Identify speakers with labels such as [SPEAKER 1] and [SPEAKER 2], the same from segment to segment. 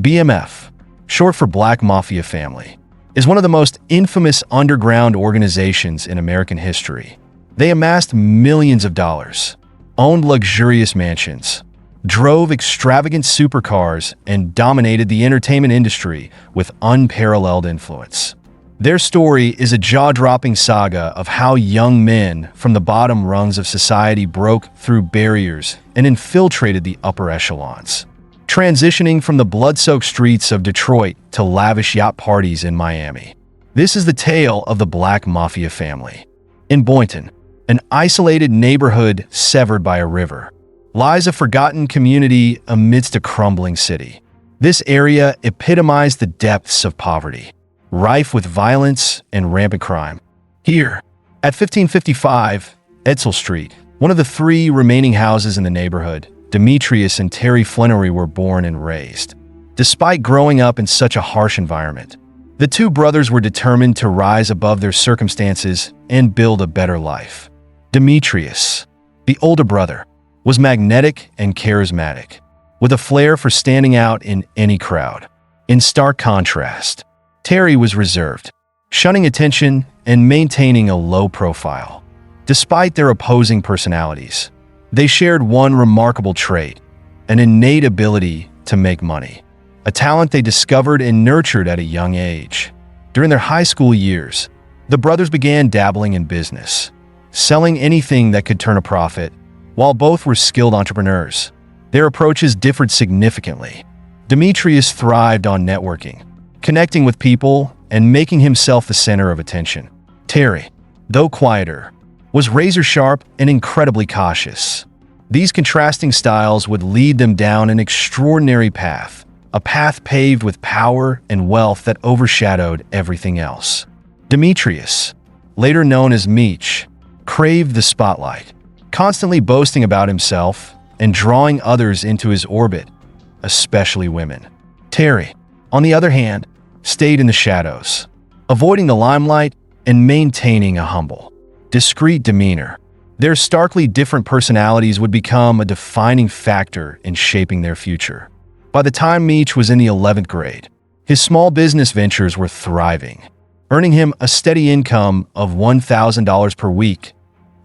[SPEAKER 1] BMF, short for Black Mafia Family, is one of the most infamous underground organizations in American history. They amassed millions of dollars, owned luxurious mansions, drove extravagant supercars, and dominated the entertainment industry with unparalleled influence. Their story is a jaw-dropping saga of how young men from the bottom rungs of society broke through barriers and infiltrated the upper echelons, transitioning from the blood-soaked streets of Detroit to lavish yacht parties in Miami. This is the tale of the Black Mafia Family. In Boynton, an isolated neighborhood severed by a river, lies a forgotten community amidst a crumbling city. This area epitomized the depths of poverty, rife with violence and rampant crime. Here, at 1555 Edsel Street, one of the three remaining houses in the neighborhood, Demetrius and Terry Flenory were born and raised. Despite growing up in such a harsh environment, the two brothers were determined to rise above their circumstances and build a better life. Demetrius, the older brother, was magnetic and charismatic, with a flair for standing out in any crowd. In stark contrast, Terry was reserved, shunning attention and maintaining a low profile. Despite their opposing personalities, they shared one remarkable trait: an innate ability to make money, a talent they discovered and nurtured at a young age. During their high school years, the brothers began dabbling in business, selling anything that could turn a profit. While both were skilled entrepreneurs, their approaches differed significantly. Demetrius thrived on networking, connecting with people and making himself the center of attention. Terry, though quieter, was razor-sharp and incredibly cautious. These contrasting styles would lead them down an extraordinary path, a path paved with power and wealth that overshadowed everything else. Demetrius, later known as Meech, craved the spotlight, constantly boasting about himself and drawing others into his orbit, especially women. Terry, on the other hand, stayed in the shadows, avoiding the limelight and maintaining a humble, discreet demeanor. Their starkly different personalities would become a defining factor in shaping their future. By the time Meech was in the 11th grade, his small business ventures were thriving, earning him a steady income of $1,000 per week,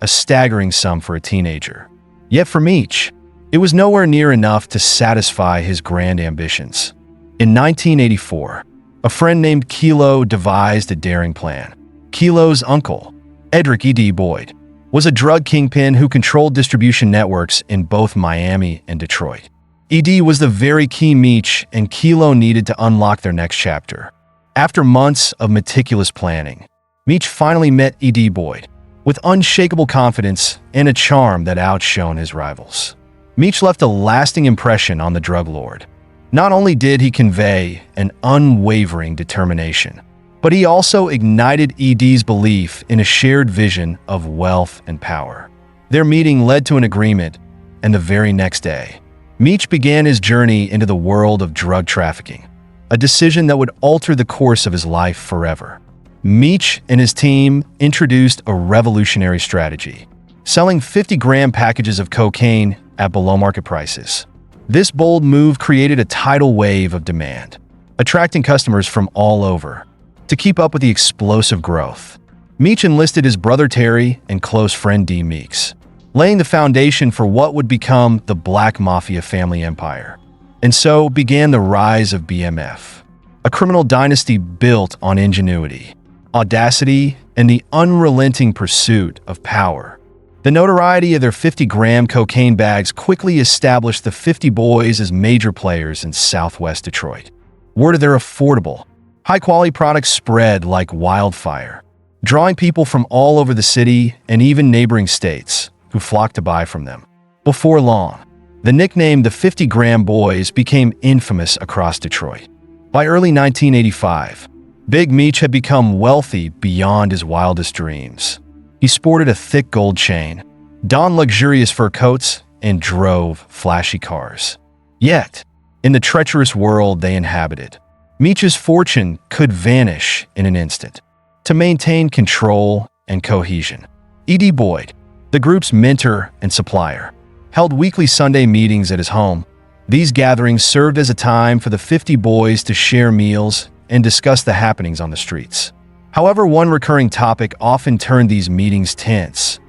[SPEAKER 1] a staggering sum for a teenager. Yet for Meech, it was nowhere near enough to satisfy his grand ambitions. In 1984, a friend named Kilo devised a daring plan. Kilo's uncle, Edric E.D. Boyd, was a drug kingpin who controlled distribution networks in both Miami and Detroit. E.D. was the very key Meech and Kilo needed to unlock their next chapter. After months of meticulous planning, Meech finally met E.D. Boyd, with unshakable confidence and a charm that outshone his rivals. Meech left a lasting impression on the drug lord. Not only did he convey an unwavering determination, but he also ignited E.D.'s belief in a shared vision of wealth and power. Their meeting led to an agreement, and the very next day, Meech began his journey into the world of drug trafficking, a decision that would alter the course of his life forever. Meech and his team introduced a revolutionary strategy, selling 50-gram packages of cocaine at below-market prices. This bold move created a tidal wave of demand, attracting customers from all over. To keep up with the explosive growth, Meech enlisted his brother Terry and close friend D. Meeks, laying the foundation for what would become the Black Mafia Family Empire. And so began the rise of BMF, a criminal dynasty built on ingenuity, audacity, and the unrelenting pursuit of power. The notoriety of their 50-gram cocaine bags quickly established the 50 Boys as major players in Southwest Detroit. Word of their affordable, high-quality products spread like wildfire, drawing people from all over the city and even neighboring states who flocked to buy from them. Before long, the nickname the 50-gram Boys became infamous across Detroit. By early 1985, Big Meech had become wealthy beyond his wildest dreams. He sported a thick gold chain, donned luxurious fur coats, and drove flashy cars. Yet, in the treacherous world they inhabited, Meech's fortune could vanish in an instant. To maintain control and cohesion, E.D. Boyd, the group's mentor and supplier, held weekly Sunday meetings at his home, These gatherings served as a time for the 50 boys to share meals and discuss the happenings on the streets. However, one recurring topic often turned these meetings tense: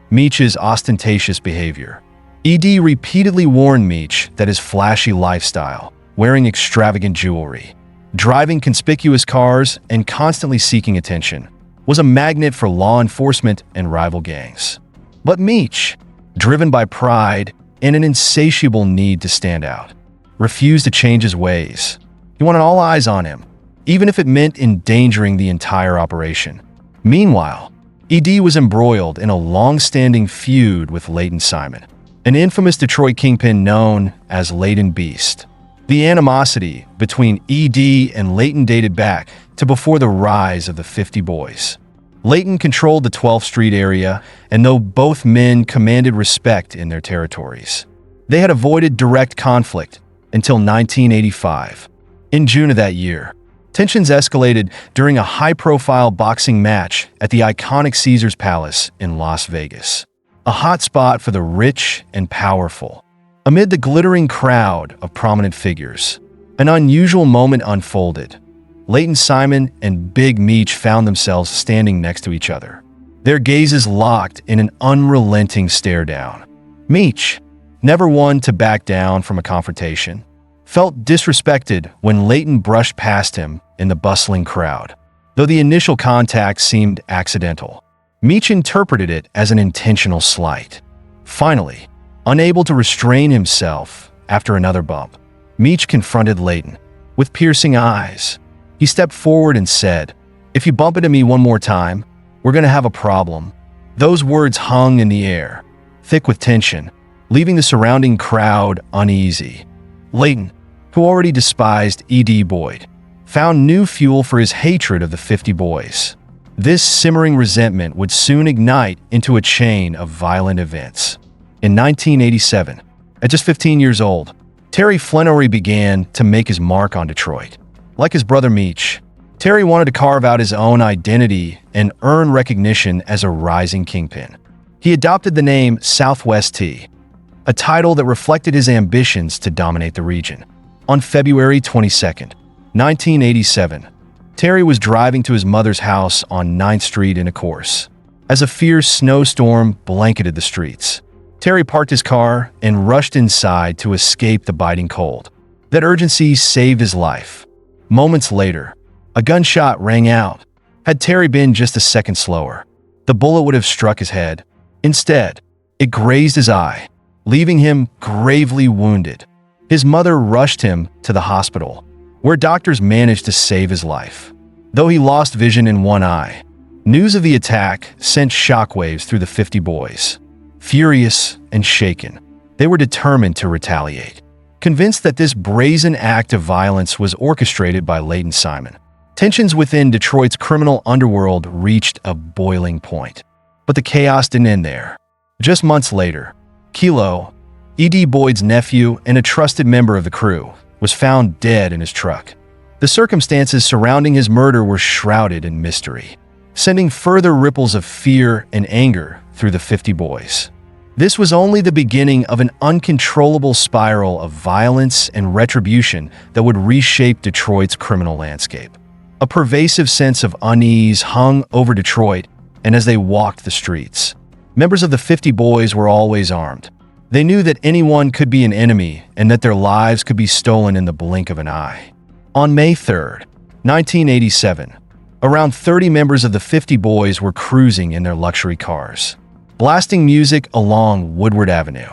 [SPEAKER 1] Meech's ostentatious behavior. ED repeatedly warned Meech that his flashy lifestyle, wearing extravagant jewelry, driving conspicuous cars, and constantly seeking attention, was a magnet for law enforcement and rival gangs. But Meech, driven by pride and an insatiable need to stand out, refused to change his ways. He wanted all eyes on him, even if it meant endangering the entire operation. Meanwhile, ED was embroiled in a long-standing feud with Leighton Simon, an infamous Detroit kingpin known as Leighton Beast. The animosity between ED and Leighton dated back to before the rise of the 50 Boys. Leighton controlled the 12th Street area, and though both men commanded respect in their territories, they had avoided direct conflict until 1985. In June of that year, tensions escalated during a high-profile boxing match at the iconic Caesars Palace in Las Vegas, a hotspot for the rich and powerful. Amid the glittering crowd of prominent figures, an unusual moment unfolded. Leighton Simon and Big Meech found themselves standing next to each other, their gazes locked in an unrelenting stare-down. Meech, never one to back down from a confrontation, felt disrespected when Leighton brushed past him in the bustling crowd. Though the initial contact seemed accidental, Meech interpreted it as an intentional slight. Finally, unable to restrain himself after another bump, Meech confronted Leighton with piercing eyes. He stepped forward and said, "If you bump into me one more time, we're going to have a problem." Those words hung in the air, thick with tension, leaving the surrounding crowd uneasy. Leighton, who already despised ED Boyd, found new fuel for his hatred of the 50 Boys. This simmering resentment would soon ignite into a chain of violent events. In 1987, at just 15 years old, Terry Flenory began to make his mark on Detroit. Like his brother Meech, Terry wanted to carve out his own identity and earn recognition as a rising kingpin. He adopted the name Southwest T, a title that reflected his ambitions to dominate the region. On February 22, 1987, Terry was driving to his mother's house on 9th Street in a Corse. As a fierce snowstorm blanketed the streets, Terry parked his car and rushed inside to escape the biting cold. That urgency saved his life. Moments later, a gunshot rang out. Had Terry been just a second slower, the bullet would have struck his head. Instead, it grazed his eye, leaving him gravely wounded. His mother rushed him to the hospital, where doctors managed to save his life. Though he lost vision in one eye, news of the attack sent shockwaves through the 50 Boys. Furious and shaken, they were determined to retaliate. Convinced that this brazen act of violence was orchestrated by Leighton Simon, tensions within Detroit's criminal underworld reached a boiling point. But the chaos didn't end there. Just months later, Kilo, ED Boyd's nephew and a trusted member of the crew, was found dead in his truck. The circumstances surrounding his murder were shrouded in mystery, sending further ripples of fear and anger through the 50 Boys. This was only the beginning of an uncontrollable spiral of violence and retribution that would reshape Detroit's criminal landscape. A pervasive sense of unease hung over Detroit, and as they walked the streets, members of the 50 Boys were always armed. They knew that anyone could be an enemy and that their lives could be stolen in the blink of an eye. On May 3, 1987, around 30 members of the 50 Boys were cruising in their luxury cars, blasting music along Woodward Avenue,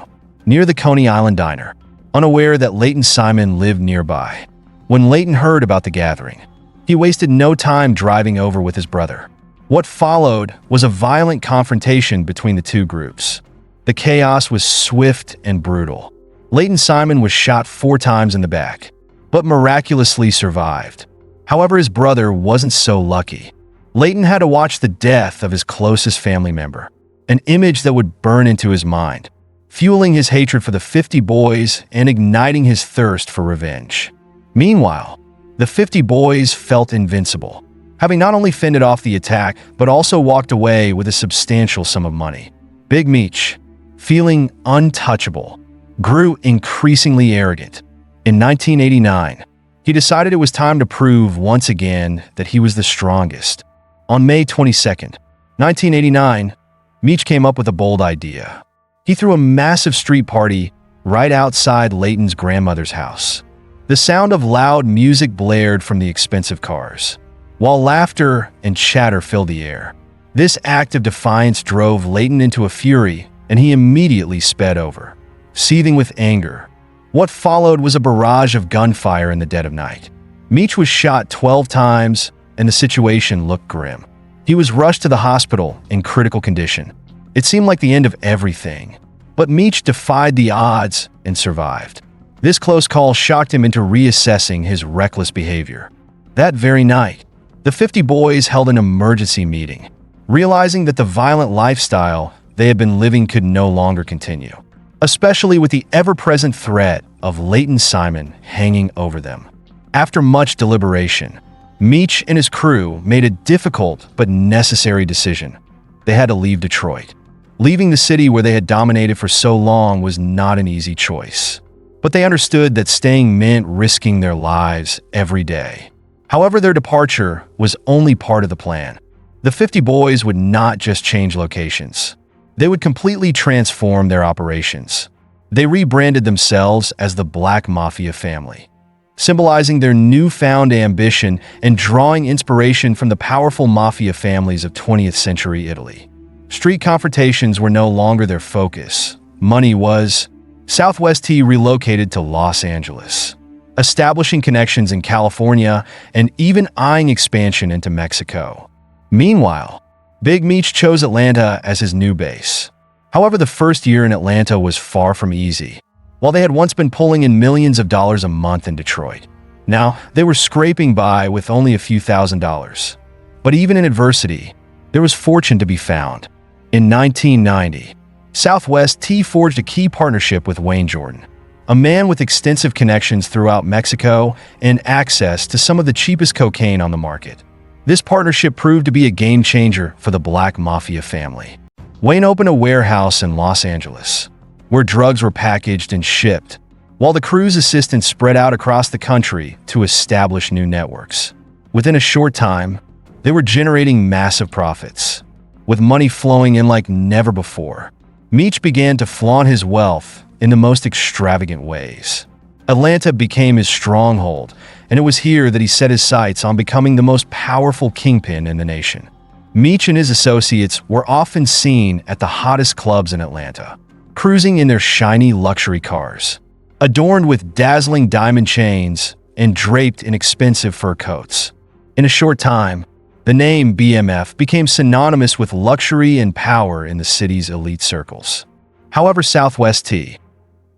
[SPEAKER 1] near the Coney Island Diner, unaware that Leighton Simon lived nearby. When Leighton heard about the gathering, he wasted no time driving over with his brother. What followed was a violent confrontation between the two groups. The chaos was swift and brutal. Leighton Simon was shot 4 times in the back, but miraculously survived. However, his brother wasn't so lucky. Leighton had to watch the death of his closest family member, an image that would burn into his mind, fueling his hatred for the 50 Boys and igniting his thirst for revenge. Meanwhile, the 50 Boys felt invincible, having not only fended off the attack, but also walked away with a substantial sum of money. Big Meech, feeling untouchable, grew increasingly arrogant. In 1989, he decided it was time to prove once again that he was the strongest. On May 22nd, 1989, Meech came up with a bold idea. He threw a massive street party right outside Layton's grandmother's house. The sound of loud music blared from the expensive cars, while laughter and chatter filled the air. This act of defiance drove Layton into a fury, and he immediately sped over, seething with anger. What followed was a barrage of gunfire in the dead of night. Meech was shot 12 times, and the situation looked grim. He was rushed to the hospital in critical condition. It seemed like the end of everything, but Meech defied the odds and survived. This close call shocked him into reassessing his reckless behavior. That very night, the 50 boys held an emergency meeting, realizing that the violent lifestyle they had been living could no longer continue, especially with the ever-present threat of Layton Simon hanging over them. After much deliberation, Meech and his crew made a difficult but necessary decision. They had to leave Detroit. Leaving the city where they had dominated for so long was not an easy choice, but they understood that staying meant risking their lives every day. However, their departure was only part of the plan. The 50 boys would not just change locations. They would completely transform their operations. They rebranded themselves as the Black Mafia family, symbolizing their newfound ambition and drawing inspiration from the powerful mafia families of 20th century Italy. Street confrontations were no longer their focus. Money was. Southwest T relocated to Los Angeles, establishing connections in California and even eyeing expansion into Mexico. Meanwhile, Big Meech chose Atlanta as his new base. However, the first year in Atlanta was far from easy. While they had once been pulling in millions of dollars a month in Detroit, now they were scraping by with only a few $1,000s. But even in adversity, there was fortune to be found. In 1990, Southwest T forged a key partnership with Wayne Jordan, a man with extensive connections throughout Mexico and access to some of the cheapest cocaine on the market. This partnership proved to be a game changer for the Black Mafia family. Wayne opened a warehouse in Los Angeles, where drugs were packaged and shipped, while the crew's assistants spread out across the country to establish new networks. Within a short time, they were generating massive profits, with money flowing in like never before. Meech began to flaunt his wealth in the most extravagant ways. Atlanta became his stronghold, and it was here that he set his sights on becoming the most powerful kingpin in the nation. Meech and his associates were often seen at the hottest clubs in Atlanta, cruising in their shiny luxury cars, adorned with dazzling diamond chains and draped in expensive fur coats. In a short time, the name BMF became synonymous with luxury and power in the city's elite circles. However, Southwest T,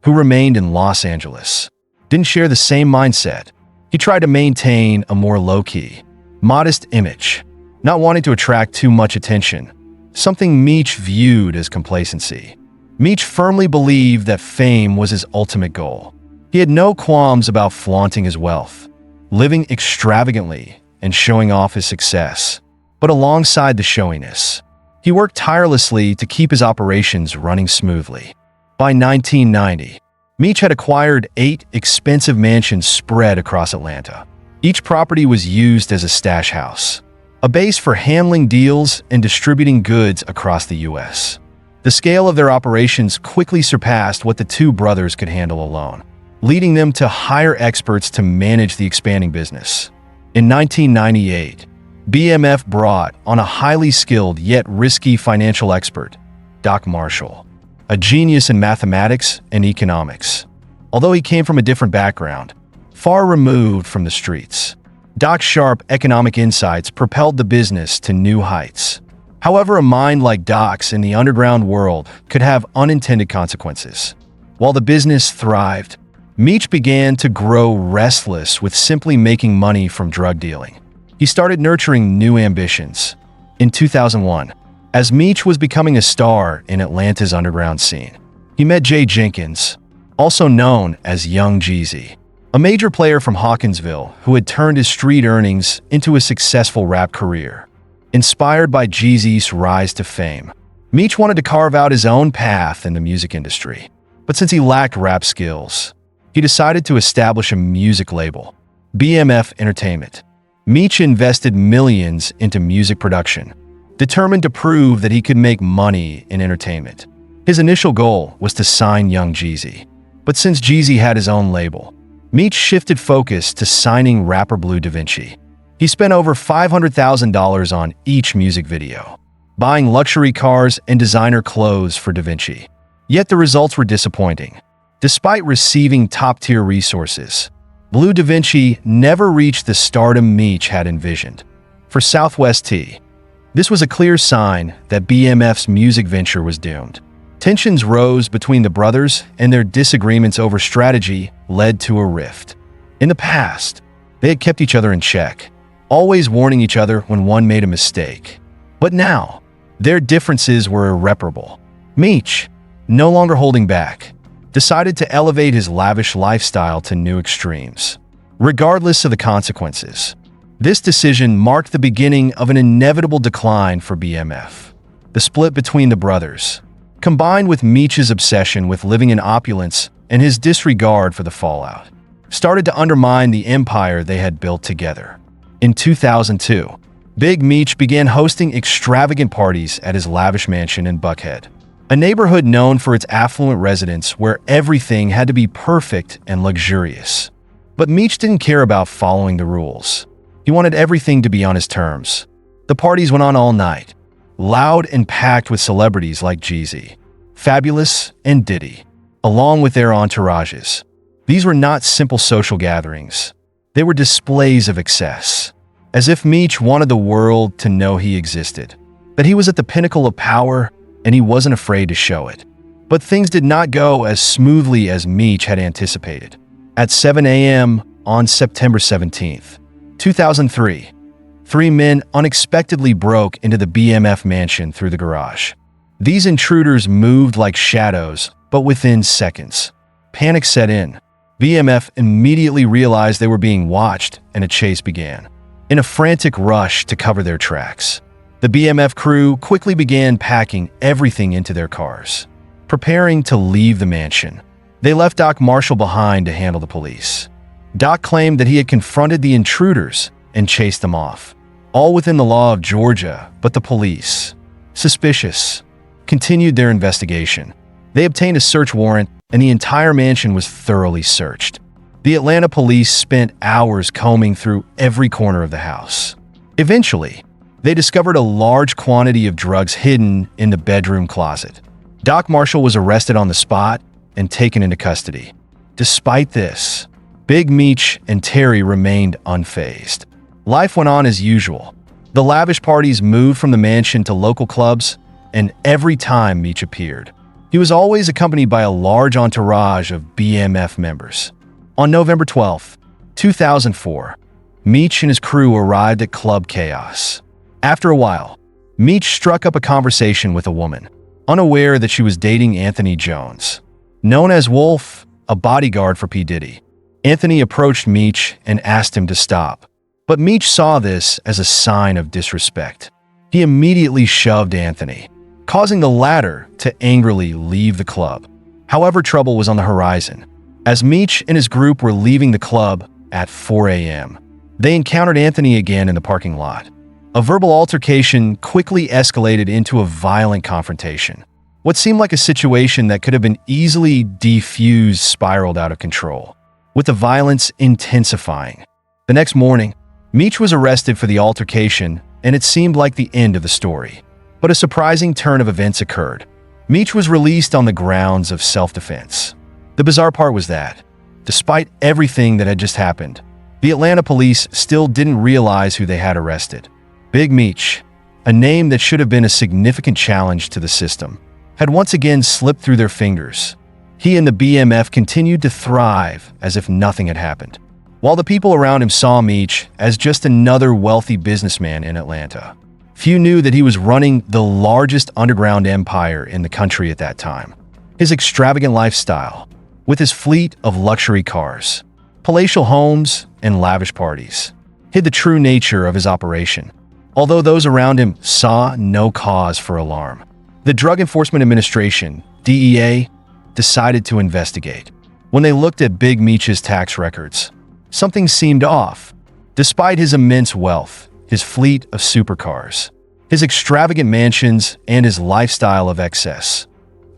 [SPEAKER 1] who remained in Los Angeles, didn't share the same mindset. He tried to maintain a more low-key, modest image, not wanting to attract too much attention, something Meech viewed as complacency. Meech firmly believed that fame was his ultimate goal. He had no qualms about flaunting his wealth, living extravagantly, and showing off his success. But alongside the showiness, he worked tirelessly to keep his operations running smoothly. By 1990, Meech had acquired 8 expensive mansions spread across Atlanta. Each property was used as a stash house, a base for handling deals and distributing goods across the U.S. The scale of their operations quickly surpassed what the two brothers could handle alone, leading them to hire experts to manage the expanding business. In 1998, BMF brought on a highly skilled yet risky financial expert, Doc Marshall, a genius in mathematics and economics. Although he came from a different background, far removed from the streets, Doc's sharp economic insights propelled the business to new heights. However, a mind like Doc's in the underground world could have unintended consequences. While the business thrived, Meech began to grow restless with simply making money from drug dealing. He started nurturing new ambitions. In 2001, as Meech was becoming a star in Atlanta's underground scene, he met Jay Jenkins, also known as Young Jeezy, a major player from Hawkinsville who had turned his street earnings into a successful rap career. Inspired by Jeezy's rise to fame, Meech wanted to carve out his own path in the music industry. But since he lacked rap skills, he decided to establish a music label, BMF Entertainment. Meech invested millions into music production, determined to prove that he could make money in entertainment. His initial goal was to sign Young Jeezy. But since Jeezy had his own label, Meech shifted focus to signing rapper Blue Da Vinci. He spent over $500,000 on each music video, buying luxury cars and designer clothes for Da Vinci. Yet the results were disappointing. Despite receiving top-tier resources, Blue Da Vinci never reached the stardom Meech had envisioned. For Southwest T, this was a clear sign that BMF's music venture was doomed. Tensions rose between the brothers, and their disagreements over strategy led to a rift. In the past, they had kept each other in check, always warning each other when one made a mistake. But now, their differences were irreparable. Meech, no longer holding back, decided to elevate his lavish lifestyle to new extremes, regardless of the consequences. This decision marked the beginning of an inevitable decline for BMF. The split between the brothers, combined with Meech's obsession with living in opulence and his disregard for the fallout, started to undermine the empire they had built together. In 2002, Big Meech began hosting extravagant parties at his lavish mansion in Buckhead, a neighborhood known for its affluent residents where everything had to be perfect and luxurious. But Meech didn't care about following the rules. He wanted everything to be on his terms. The parties went on all night, loud and packed with celebrities like Jeezy, Fabulous, and Diddy, along with their entourages. These were not simple social gatherings. They were displays of excess, as if Meech wanted the world to know he existed, that he was at the pinnacle of power, and he wasn't afraid to show it. But things did not go as smoothly as Meech had anticipated. At 7 a.m. on September 17th, 2003, three men unexpectedly broke into the BMF mansion through the garage. These intruders moved like shadows, but within seconds, panic set in. BMF immediately realized they were being watched, and a chase began. In a frantic rush to cover their tracks, the BMF crew quickly began packing everything into their cars, preparing to leave the mansion. They left Doc Marshall behind to handle the police. Doc claimed that he had confronted the intruders and chased them off, all within the law of Georgia, but the police, suspicious, continued their investigation. They obtained a search warrant, and the entire mansion was thoroughly searched. The Atlanta police spent hours combing through every corner of the house. Eventually, they discovered a large quantity of drugs hidden in the bedroom closet. Doc Marshall was arrested on the spot and taken into custody. Despite this, Big Meech and Terry remained unfazed. Life went on as usual. The lavish parties moved from the mansion to local clubs, and every time Meech appeared, he was always accompanied by a large entourage of BMF members. On November 12, 2004, Meech and his crew arrived at Club Chaos. After a while, Meech struck up a conversation with a woman, unaware that she was dating Anthony Jones. Known as Wolf, a bodyguard for P. Diddy, Anthony approached Meech and asked him to stop. But Meech saw this as a sign of disrespect. He immediately shoved Anthony, causing the latter to angrily leave the club. However, trouble was on the horizon. As Meech and his group were leaving the club at 4 a.m., they encountered Anthony again in the parking lot. A verbal altercation quickly escalated into a violent confrontation. What seemed like a situation that could have been easily defused spiraled out of control, with the violence intensifying. The next morning, Meech was arrested for the altercation, and it seemed like the end of the story. But a surprising turn of events occurred. Meech was released on the grounds of self-defense. The bizarre part was that, despite everything that had just happened, the Atlanta police still didn't realize who they had arrested. Big Meech, a name that should have been a significant challenge to the system, had once again slipped through their fingers. He and the BMF continued to thrive as if nothing had happened, while the people around him saw Meech as just another wealthy businessman in Atlanta. Few knew that he was running the largest underground empire in the country at that time. His extravagant lifestyle, with his fleet of luxury cars, palatial homes, and lavish parties, hid the true nature of his operation. Although those around him saw no cause for alarm, the Drug Enforcement Administration, DEA, decided to investigate. When they looked at Big Meech's tax records, something seemed off. Despite his immense wealth, his fleet of supercars, his extravagant mansions, and his lifestyle of excess,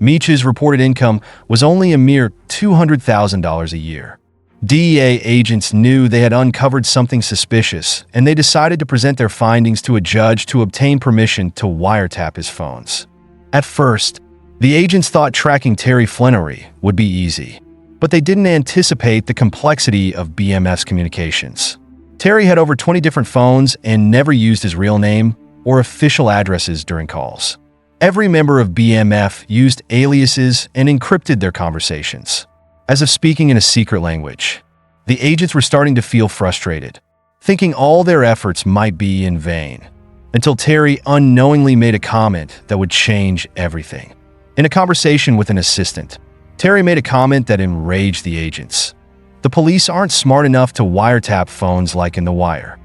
[SPEAKER 1] Meech's reported income was only a mere $200,000 a year. DEA agents knew they had uncovered something suspicious, and they decided to present their findings to a judge to obtain permission to wiretap his phones. At first, the agents thought tracking Terry Flenory would be easy, but they didn't anticipate the complexity of BMF's communications. Terry had over 20 different phones and never used his real name or official addresses during calls. Every member of BMF used aliases and encrypted their conversations, as if speaking in a secret language. The agents were starting to feel frustrated, thinking all their efforts might be in vain, until Terry unknowingly made a comment that would change everything. In a conversation with an assistant, Terry made a comment that enraged the agents. The police aren't smart enough to wiretap phones like in The Wire.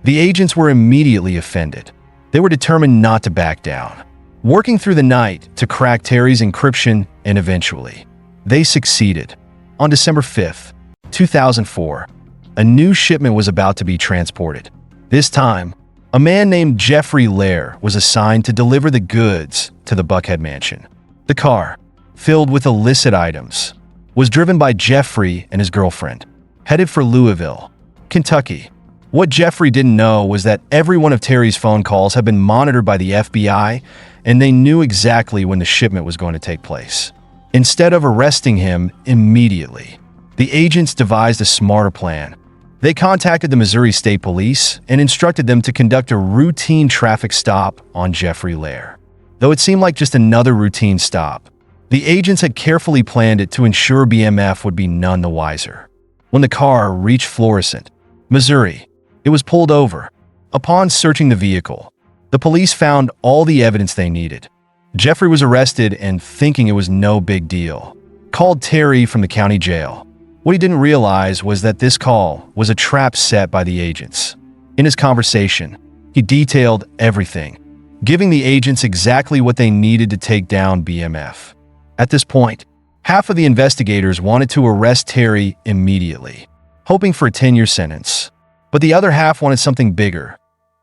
[SPEAKER 1] The agents were immediately offended. They were determined not to back down, working through the night to crack Terry's encryption, and eventually, they succeeded. On December 5th, 2004, a new shipment was about to be transported. This time, a man named Jeffrey Lair was assigned to deliver the goods to the Buckhead mansion. The car, filled with illicit items, was driven by Jeffrey and his girlfriend, headed for Louisville, Kentucky. What Jeffrey didn't know was that every one of Terry's phone calls had been monitored by the FBI, and they knew exactly when the shipment was going to take place. Instead of arresting him immediately, the agents devised a smarter plan. They contacted the Missouri State Police and instructed them to conduct a routine traffic stop on Jeffrey Lair. Though it seemed like just another routine stop, the agents had carefully planned it to ensure BMF would be none the wiser. When the car reached Florissant, Missouri, it was pulled over. Upon searching the vehicle, the police found all the evidence they needed. Jeffrey was arrested and, thinking it was no big deal, called Terry from the county jail. What he didn't realize was that this call was a trap set by the agents. In his conversation, he detailed everything, giving the agents exactly what they needed to take down BMF. At this point, half of the investigators wanted to arrest Terry immediately, hoping for a 10-year sentence. But the other half wanted something bigger.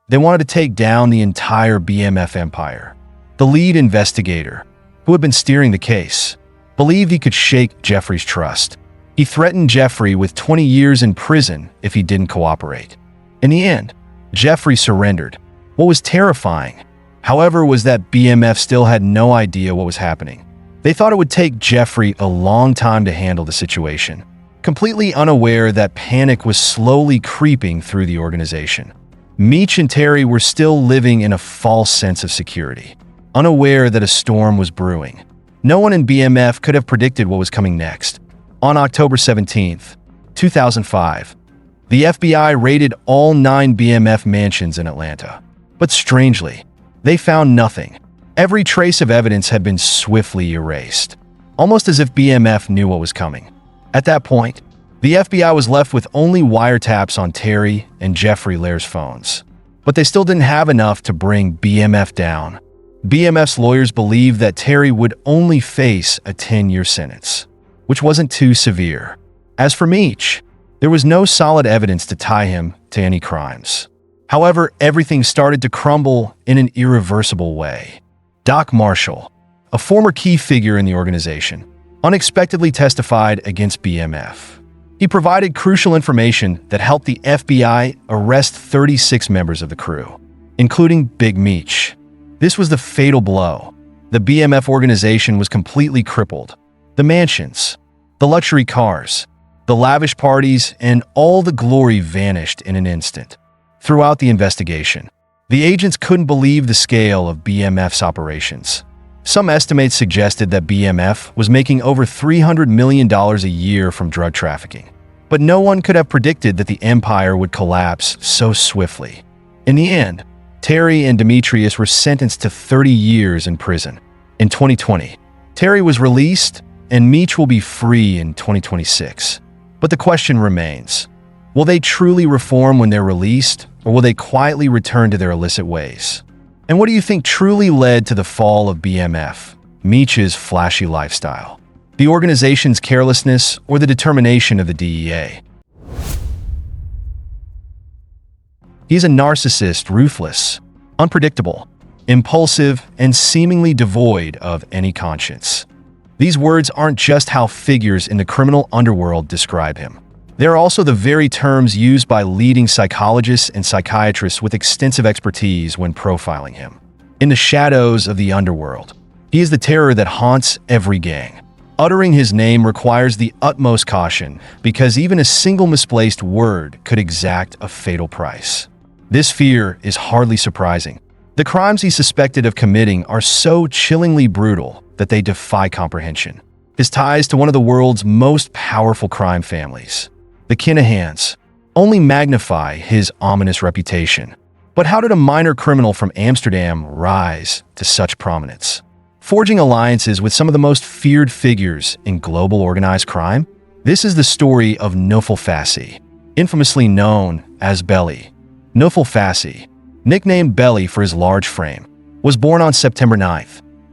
[SPEAKER 1] They wanted to take down the entire BMF empire. The lead investigator, who had been steering the case, believed he could shake Jeffrey's trust. He threatened Jeffrey with 20 years in prison if he didn't cooperate. In the end, Jeffrey surrendered. What was terrifying, however, was that BMF still had no idea what was happening. They thought it would take Jeffrey a long time to handle the situation, completely unaware that panic was slowly creeping through the organization. Meech and Terry were still living in a false sense of security, unaware that a storm was brewing. No one in BMF could have predicted what was coming next. On October 17, 2005, the FBI raided all 9 BMF mansions in Atlanta. But strangely, they found nothing. Every trace of evidence had been swiftly erased, almost as if BMF knew what was coming. At that point, the FBI was left with only wiretaps on Terry and Jeffrey Lair's phones. But they still didn't have enough to bring BMF down. BMF's lawyers believed that Terry would only face a 10-year sentence, which wasn't too severe. As for Meech, there was no solid evidence to tie him to any crimes. However, everything started to crumble in an irreversible way. Doc Marshall, a former key figure in the organization, unexpectedly testified against BMF. He provided crucial information that helped the FBI arrest 36 members of the crew, including Big Meech. This was the fatal blow. The BMF organization was completely crippled. The mansions, the luxury cars, the lavish parties, and all the glory vanished in an instant. Throughout the investigation, the agents couldn't believe the scale of BMF's operations. Some estimates suggested that BMF was making over $300 million a year from drug trafficking. But no one could have predicted that the empire would collapse so swiftly. In the end, Terry and Demetrius were sentenced to 30 years in prison. In 2020, Terry was released and Meech will be free in 2026. But the question remains, will they truly reform when they're released, or will they quietly return to their illicit ways? And what do you think truly led to the fall of BMF, Meech's flashy lifestyle? the organization's carelessness, or the determination of the DEA. He's a narcissist, ruthless, unpredictable, impulsive, and seemingly devoid of any conscience. These words aren't just how figures in the criminal underworld describe him. They're also the very terms used by leading psychologists and psychiatrists with extensive expertise when profiling him. In the shadows of the underworld, he is the terror that haunts every gang. Uttering his name requires the utmost caution because even a single misplaced word could exact a fatal price. This fear is hardly surprising. The crimes he's suspected of committing are so chillingly brutal that they defy comprehension. His ties to one of the world's most powerful crime families, the Kinahans, only magnify his ominous reputation. But how did a minor criminal from Amsterdam rise to such prominence? Forging alliances with some of the most feared figures in global organized crime? This is the story of Naoufal Fassih, infamously known as Belly. Naoufal Fassih, nicknamed Belly for his large frame, was born on September 9,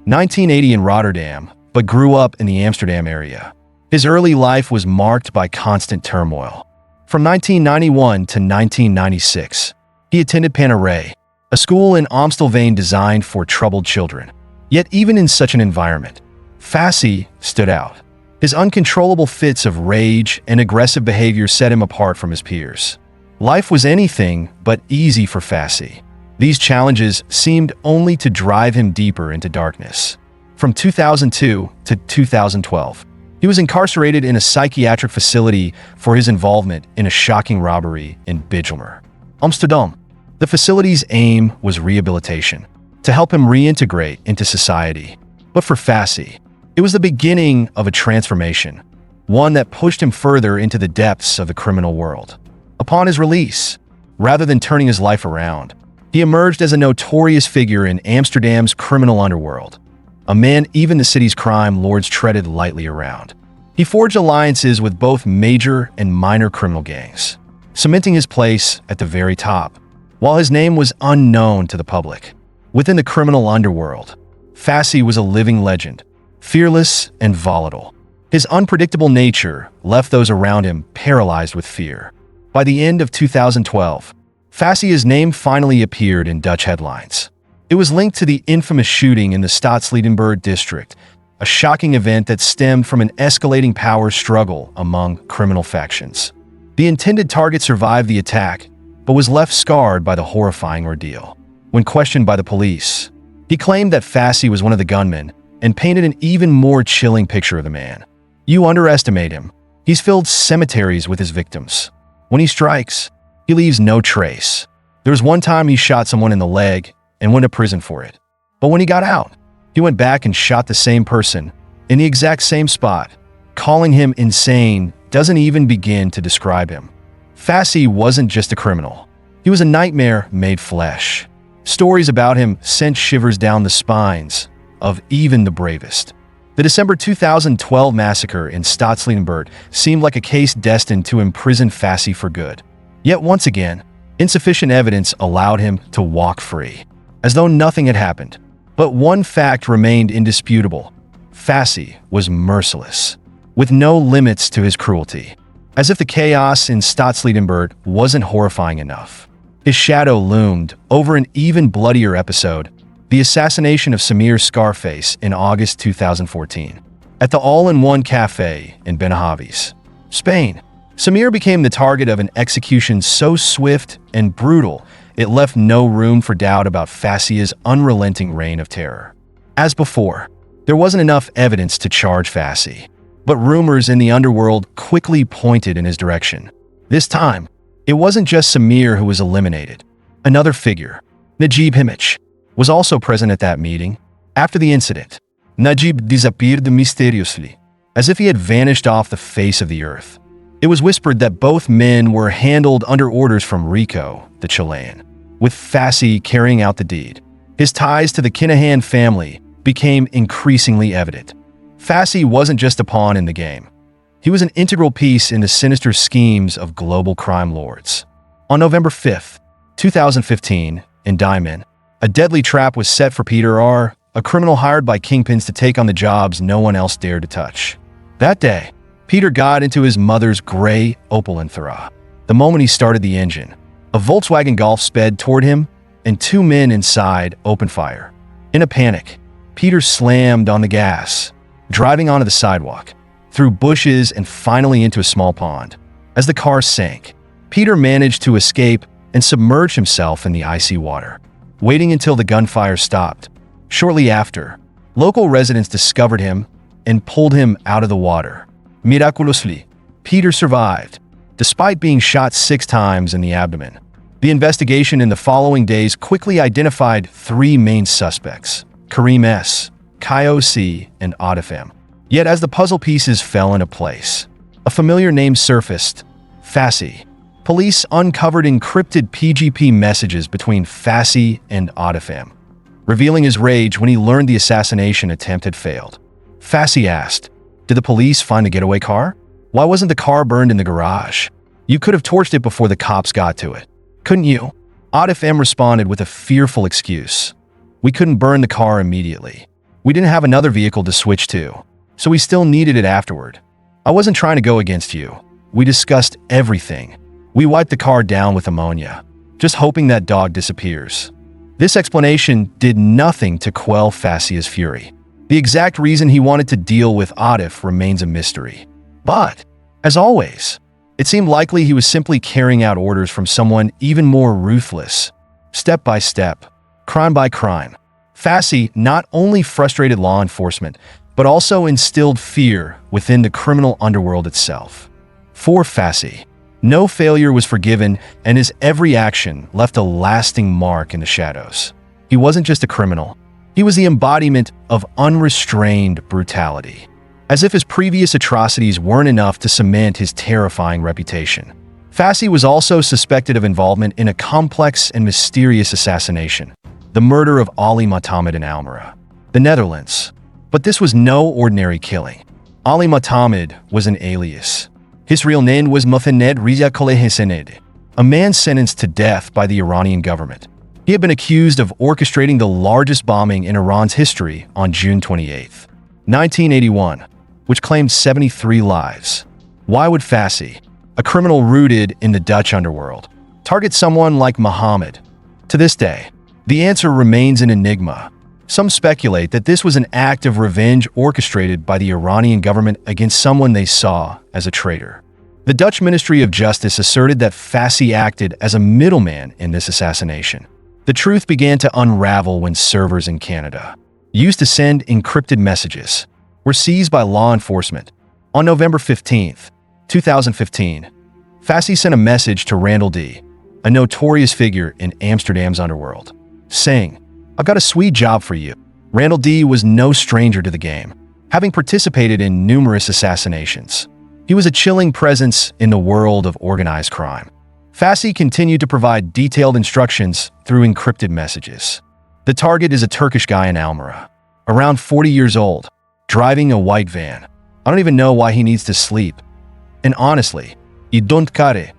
[SPEAKER 1] 1980 in Rotterdam, but grew up in the Amsterdam area. His early life was marked by constant turmoil. From 1991 to 1996, he attended Panerai, a school in Amstelveen designed for troubled children. Yet even in such an environment, Fassih stood out. His uncontrollable fits of rage and aggressive behavior set him apart from his peers. Life was anything but easy for Fassih. These challenges seemed only to drive him deeper into darkness. From 2002 to 2012, he was incarcerated in a psychiatric facility for his involvement in a shocking robbery in Bijlmer, Amsterdam. The facility's aim was rehabilitation, to help him reintegrate into society. But for Fassih, it was the beginning of a transformation, one that pushed him further into the depths of the criminal world. Upon his release, rather than turning his life around, he emerged as a notorious figure in Amsterdam's criminal underworld, a man even the city's crime lords treaded lightly around. He forged alliances with both major and minor criminal gangs, cementing his place at the very top, while his name was unknown to the public. Within the criminal underworld, Fassih was a living legend, fearless and volatile. His unpredictable nature left those around him paralyzed with fear. By the end of 2012, Fassih's name finally appeared in Dutch headlines. It was linked to the infamous shooting in the Stadsliedenburg district, a shocking event that stemmed from an escalating power struggle among criminal factions. The intended target survived the attack, but was left scarred by the horrifying ordeal. When questioned by the police, he claimed that Fassih was one of the gunmen and painted an even more chilling picture of the man. "You underestimate him. He's filled cemeteries with his victims. When he strikes, he leaves no trace. There was one time he shot someone in the leg and went to prison for it. But when he got out, he went back and shot the same person in the exact same spot. Calling him insane doesn't even begin to describe him." Fassih wasn't just a criminal. He was a nightmare made flesh. Stories about him sent shivers down the spines of even the bravest. The December 2012 massacre in Stadsliedenburg seemed like a case destined to imprison Fassih for good. Yet once again, insufficient evidence allowed him to walk free, as though nothing had happened. But one fact remained indisputable. Fassih was merciless, with no limits to his cruelty. As if the chaos in Stadsliedenburg wasn't horrifying enough, his shadow loomed over an even bloodier episode, the assassination of Samir Scarface in August 2014. At the All-in-One Cafe in Benahavis, Spain, Samir became the target of an execution so swift and brutal it left no room for doubt about Fassih's unrelenting reign of terror. As before, there wasn't enough evidence to charge Fassih, but rumors in the underworld quickly pointed in his direction. This time, it wasn't just Samir who was eliminated. Another figure, Najib Himich, was also present at that meeting. After the incident, Najib disappeared mysteriously, as if he had vanished off the face of the earth. It was whispered that both men were handled under orders from Rico, the Chilean, with Fassih carrying out the deed. His ties to the Kinahan family became increasingly evident. Fassih wasn't just a pawn in the game. He was an integral piece in the sinister schemes of global crime lords. On November 5, 2015, in Diamond, a deadly trap was set for Peter R., a criminal hired by kingpins to take on the jobs no one else dared to touch. That day, Peter got into his mother's gray Opel Inthara. The moment he started the engine, a Volkswagen Golf sped toward him, and two men inside opened fire. In a panic, Peter slammed on the gas, driving onto the sidewalk, through bushes and finally into a small pond. As the car sank, Peter managed to escape and submerge himself in the icy water, waiting until the gunfire stopped. Shortly after, local residents discovered him and pulled him out of the water. Miraculously, Peter survived, despite being shot 6 times in the abdomen. The investigation in the following days quickly identified 3 main suspects: Karim S., Kyo C., and Atif M. Yet as the puzzle pieces fell into place, a familiar name surfaced: Fassih. Police uncovered encrypted PGP messages between Fassih and Atif M, revealing his rage when he learned the assassination attempt had failed. Fassih asked, "Did the police find the getaway car? Why wasn't the car burned in the garage? You could have torched it before the cops got to it, couldn't you?" Atif M responded with a fearful excuse. "We couldn't burn the car immediately. We didn't have another vehicle to switch to, so we still needed it afterward. I wasn't trying to go against you. We discussed everything. We wiped the car down with ammonia, just hoping that dog disappears." This explanation did nothing to quell Fassih's fury. The exact reason he wanted to deal with Atif remains a mystery. But, as always, it seemed likely he was simply carrying out orders from someone even more ruthless. Step by step, crime by crime, Fassih not only frustrated law enforcement, but also instilled fear within the criminal underworld itself. For Fassih, no failure was forgiven, and his every action left a lasting mark in the shadows. He wasn't just a criminal. He was the embodiment of unrestrained brutality. As if his previous atrocities weren't enough to cement his terrifying reputation, Fassih was also suspected of involvement in a complex and mysterious assassination: the murder of Ali Mohammed in Almere, the Netherlands. But this was no ordinary killing. Ali Mohammed was an alias. His real name was Mohamed Reza Khaled, a man sentenced to death by the Iranian government. He had been accused of orchestrating the largest bombing in Iran's history on June 28, 1981, which claimed 73 lives. Why would Fassih, a criminal rooted in the Dutch underworld, target someone like Mohammed? To this day, the answer remains an enigma. Some speculate that this was an act of revenge orchestrated by the Iranian government against someone they saw as a traitor. The Dutch Ministry of Justice asserted that Fassih acted as a middleman in this assassination. The truth began to unravel when servers in Canada, used to send encrypted messages, were seized by law enforcement. On November 15, 2015, Fassih sent a message to Randall D., a notorious figure in Amsterdam's underworld, saying, "I've got a sweet job for you." Randall D. was no stranger to the game, having participated in numerous assassinations. He was a chilling presence in the world of organized crime. Fassih continued to provide detailed instructions through encrypted messages. The target is a Turkish guy in Almere, around 40 years old, driving a white van. I don't even know why he needs to sleep. And honestly, you don't care.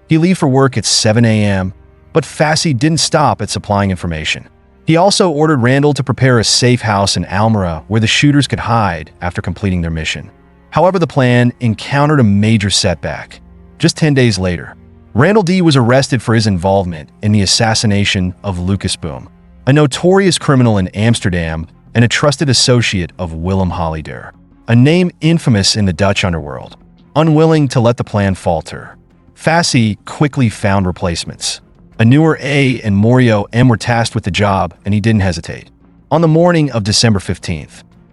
[SPEAKER 1] He leave for work at 7 a.m., but Fassih didn't stop at supplying information. He also ordered Randall to prepare a safe house in Almere where the shooters could hide after completing their mission. However, the plan encountered a major setback. Just 10 days later, Randall D. was arrested for his involvement in the assassination of Lucas Boom, a notorious criminal in Amsterdam and a trusted associate of Willem Holleder, a name infamous in the Dutch underworld. Unwilling to let the plan falter, Fassih quickly found replacements. A newer A and Morio M were tasked with the job, and he didn't hesitate. On the morning of December 15,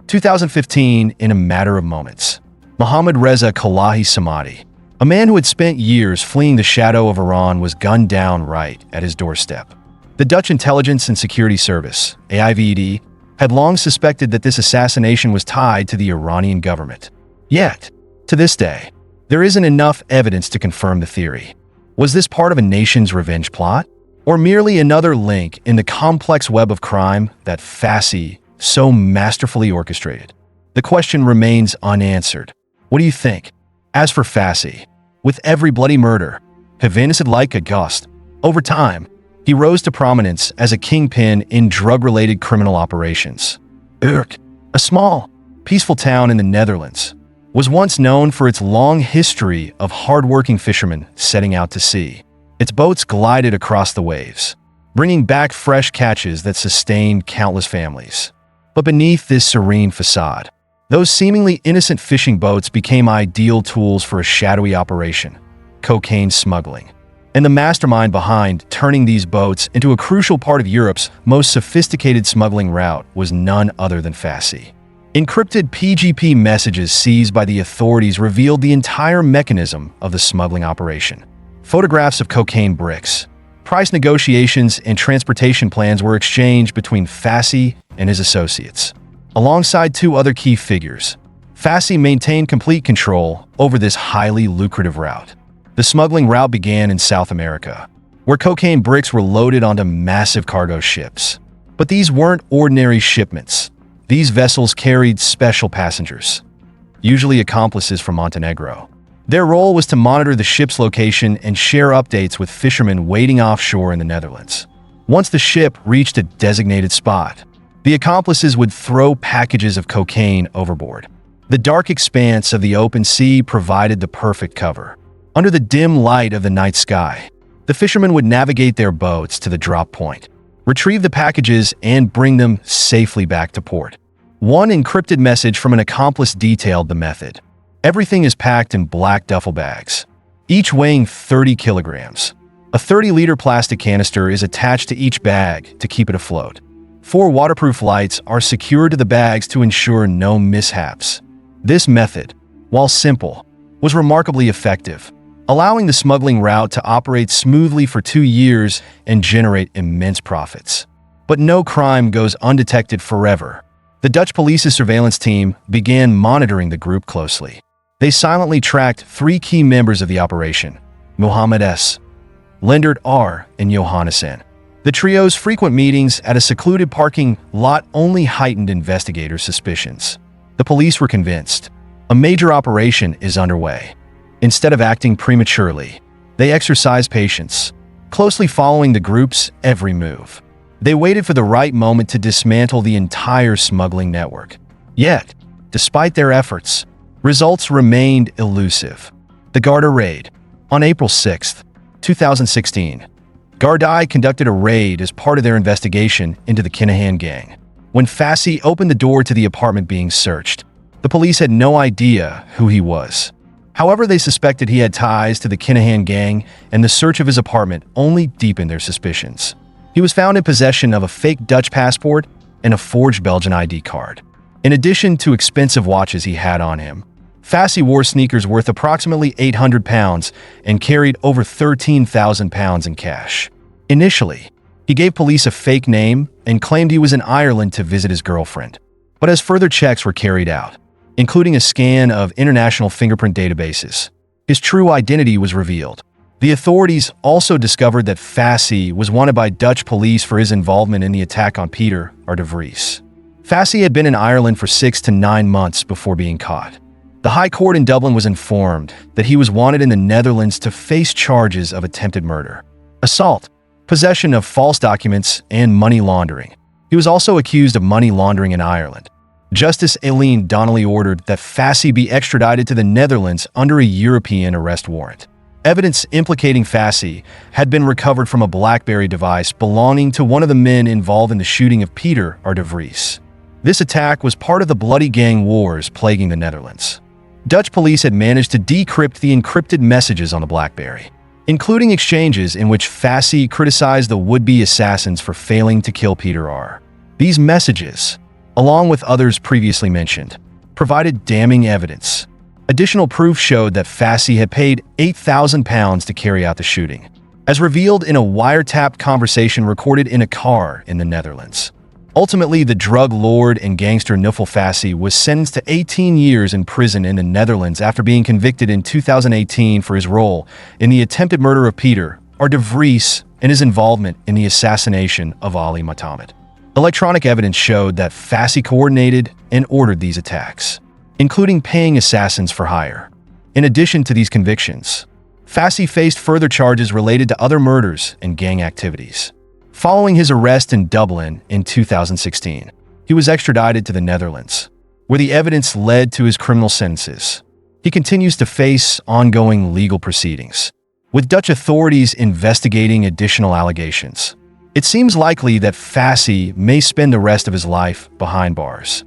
[SPEAKER 1] 2015, in a matter of moments, Mohammad Reza Kalahi Samadi, a man who had spent years fleeing the shadow of Iran, was gunned down right at his doorstep. The Dutch Intelligence and Security Service, AIVD, had long suspected that this assassination was tied to the Iranian government. Yet, to this day, there isn't enough evidence to confirm the theory. Was this part of a nation's revenge plot, or merely another link in the complex web of crime that Fassih so masterfully orchestrated? The question remains unanswered. What do you think? As for Fassih, with every bloody murder, he vanished like a ghost. Over time, he rose to prominence as a kingpin in drug-related criminal operations. Urk, a small, peaceful town in the Netherlands, was once known for its long history of hard-working fishermen setting out to sea. Its boats glided across the waves, bringing back fresh catches that sustained countless families. But beneath this serene facade, those seemingly innocent fishing boats became ideal tools for a shadowy operation, cocaine smuggling. And the mastermind behind turning these boats into a crucial part of Europe's most sophisticated smuggling route was none other than Fassih. Encrypted PGP messages seized by the authorities revealed the entire mechanism of the smuggling operation. Photographs of cocaine bricks, price negotiations, and transportation plans were exchanged between Fassih and his associates. Alongside two other key figures, Fassih maintained complete control over this highly lucrative route. The smuggling route began in South America, where cocaine bricks were loaded onto massive cargo ships. But these weren't ordinary shipments. These vessels carried special passengers, usually accomplices from Montenegro. Their role was to monitor the ship's location and share updates with fishermen waiting offshore in the Netherlands. Once the ship reached a designated spot, the accomplices would throw packages of cocaine overboard. The dark expanse of the open sea provided the perfect cover. Under the dim light of the night sky, the fishermen would navigate their boats to the drop point, retrieve the packages, and bring them safely back to port. One encrypted message from an accomplice detailed the method. Everything is packed in black duffel bags, each weighing 30 kilograms. A 30-liter plastic canister is attached to each bag to keep it afloat. 4 waterproof lights are secured to the bags to ensure no mishaps. This method, while simple, was remarkably effective, allowing the smuggling route to operate smoothly for 2 years and generate immense profits. But no crime goes undetected forever. The Dutch police's surveillance team began monitoring the group closely. They silently tracked 3 key members of the operation, Mohammed S., Lendert R., and Johannes N. The trio's frequent meetings at a secluded parking lot only heightened investigators' suspicions. The police were convinced a major operation is underway. Instead of acting prematurely, they exercised patience, closely following the group's every move. They waited for the right moment to dismantle the entire smuggling network. Yet, despite their efforts, results remained elusive. The Garda raid. On April 6, 2016, Garda conducted a raid as part of their investigation into the Kinahan gang. When Fassih opened the door to the apartment being searched, the police had no idea who he was. However, they suspected he had ties to the Kinahan gang, and the search of his apartment only deepened their suspicions. He was found in possession of a fake Dutch passport and a forged Belgian ID card. In addition to expensive watches he had on him, Fassih wore sneakers worth approximately £800 and carried over £13,000 in cash. Initially, he gave police a fake name and claimed he was in Ireland to visit his girlfriend. But as further checks were carried out, including a scan of international fingerprint databases, his true identity was revealed. The authorities also discovered that Fassih was wanted by Dutch police for his involvement in the attack on Peter R. de Vries. Fassih had been in Ireland for 6 to 9 months before being caught. The High Court in Dublin was informed that he was wanted in the Netherlands to face charges of attempted murder, assault, possession of false documents, and money laundering. He was also accused of money laundering in Ireland. Justice Aileen Donnelly ordered that Fassih be extradited to the Netherlands under a European arrest warrant. Evidence implicating Fassih had been recovered from a BlackBerry device belonging to one of the men involved in the shooting of Peter R. de Vries. This attack was part of the bloody gang wars plaguing the Netherlands. Dutch police had managed to decrypt the encrypted messages on the BlackBerry, including exchanges in which Fassih criticized the would-be assassins for failing to kill Peter R. These messages, along with others previously mentioned, provided damning evidence. Additional proof showed that Fassih had paid £8,000 to carry out the shooting, as revealed in a wiretapped conversation recorded in a car in the Netherlands. Ultimately, the drug lord and gangster Naoufal Fassih was sentenced to 18 years in prison in the Netherlands after being convicted in 2018 for his role in the attempted murder of Peter R. de Vries and his involvement in the assassination of Ali Mohammed. Electronic evidence showed that Fassih coordinated and ordered these attacks, including paying assassins for hire. In addition to these convictions, Fassih faced further charges related to other murders and gang activities. Following his arrest in Dublin in 2016, he was extradited to the Netherlands, where the evidence led to his criminal sentences. he continues to face ongoing legal proceedings, with Dutch authorities investigating additional allegations. It seems likely that Fassih may spend the rest of his life behind bars.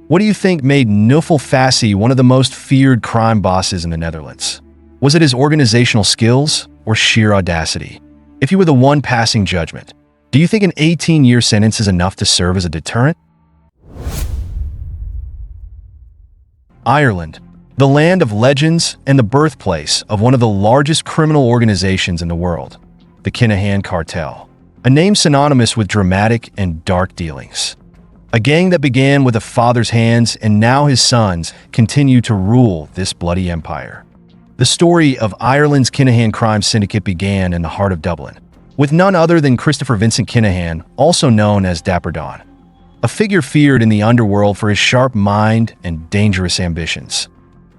[SPEAKER 1] What do you think made Naoufal Fassih one of the most feared crime bosses in the Netherlands? Was it his organizational skills or sheer audacity? If you were the one passing judgment, do you think an 18-year sentence is enough to serve as a deterrent? Ireland, the land of legends and the birthplace of one of the largest criminal organizations in the world, the Kinahan cartel, a name synonymous with dramatic and dark dealings. A gang that began with a father's hands and now his sons continue to rule this bloody empire. The story of Ireland's Kinahan crime syndicate began in the heart of Dublin, with none other than Christopher Vincent Kinahan, also known as Dapper Don, a figure feared in the underworld for his sharp mind and dangerous ambitions.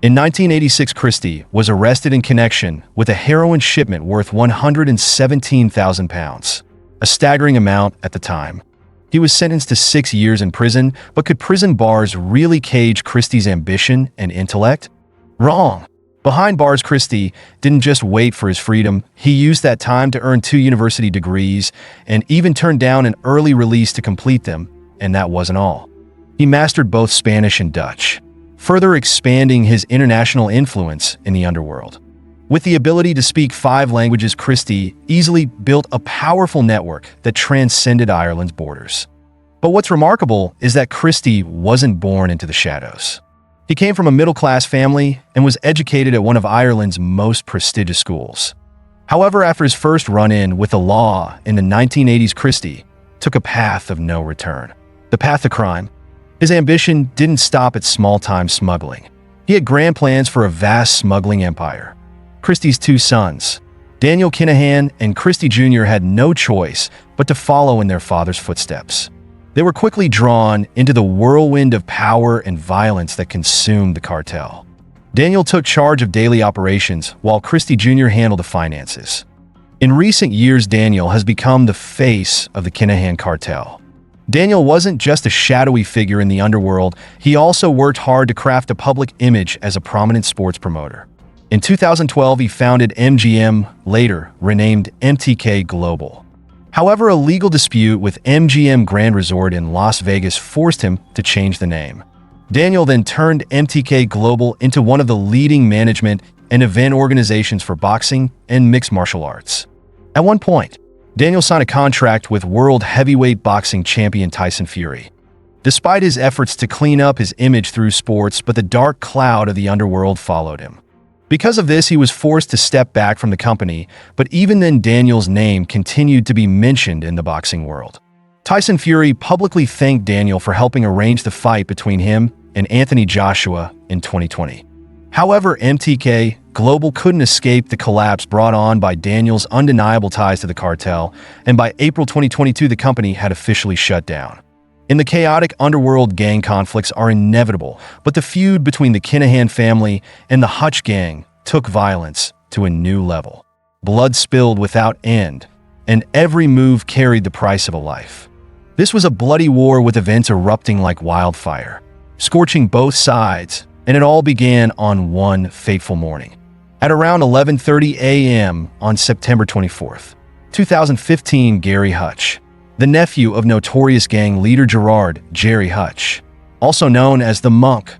[SPEAKER 1] In 1986, Christie was arrested in connection with a heroin shipment worth £117,000, a staggering amount at the time. He was sentenced to 6 years in prison, but could prison bars really cage Christie's ambition and intellect? Wrong. Behind bars, Christie didn't just wait for his freedom. He used that time to earn 2 university degrees and even turned down an early release to complete them, and that wasn't all. He mastered both Spanish and Dutch, further expanding his international influence in the underworld. With the ability to speak 5 languages, Christie easily built a powerful network that transcended Ireland's borders. But what's remarkable is that Christie wasn't born into the shadows. He came from a middle-class family and was educated at one of Ireland's most prestigious schools. However, after his first run-in with the law in the 1980s, Christie took a path of no return. The path to crime. His ambition didn't stop at small-time smuggling. He had grand plans for a vast smuggling empire. Christie's 2 sons, Daniel Kinahan and Christie Jr., had no choice but to follow in their father's footsteps. They were quickly drawn into the whirlwind of power and violence that consumed the cartel. Daniel took charge of daily operations, while Christie Jr. handled the finances. In recent years, Daniel has become the face of the Kinahan cartel. Daniel wasn't just a shadowy figure in the underworld, he also worked hard to craft a public image as a prominent sports promoter. In 2012, he founded MGM, later renamed MTK Global. However, a legal dispute with MGM Grand Resort in Las Vegas forced him to change the name. Daniel then turned MTK Global into one of the leading management and event organizations for boxing and mixed martial arts. At one point, Daniel signed a contract with world heavyweight boxing champion Tyson Fury. Despite his efforts to clean up his image through sports, but the dark cloud of the underworld followed him. Because of this, he was forced to step back from the company, but even then Daniel's name continued to be mentioned in the boxing world. Tyson Fury publicly thanked Daniel for helping arrange the fight between him and Anthony Joshua in 2020. However, MTK Global couldn't escape the collapse brought on by Daniel's undeniable ties to the cartel, and by April 2022 the company had officially shut down. In the chaotic underworld, gang conflicts are inevitable, but the feud between the Kinahan family and the Hutch gang took violence to a new level. Blood spilled without end, and every move carried the price of a life. This was a bloody war with events erupting like wildfire, scorching both sides, and it all began on one fateful morning. At around 11:30 a.m. on September 24th, 2015, Gary Hutch, the nephew of notorious gang leader Gerard "Jerry" Hutch, also known as the Monk,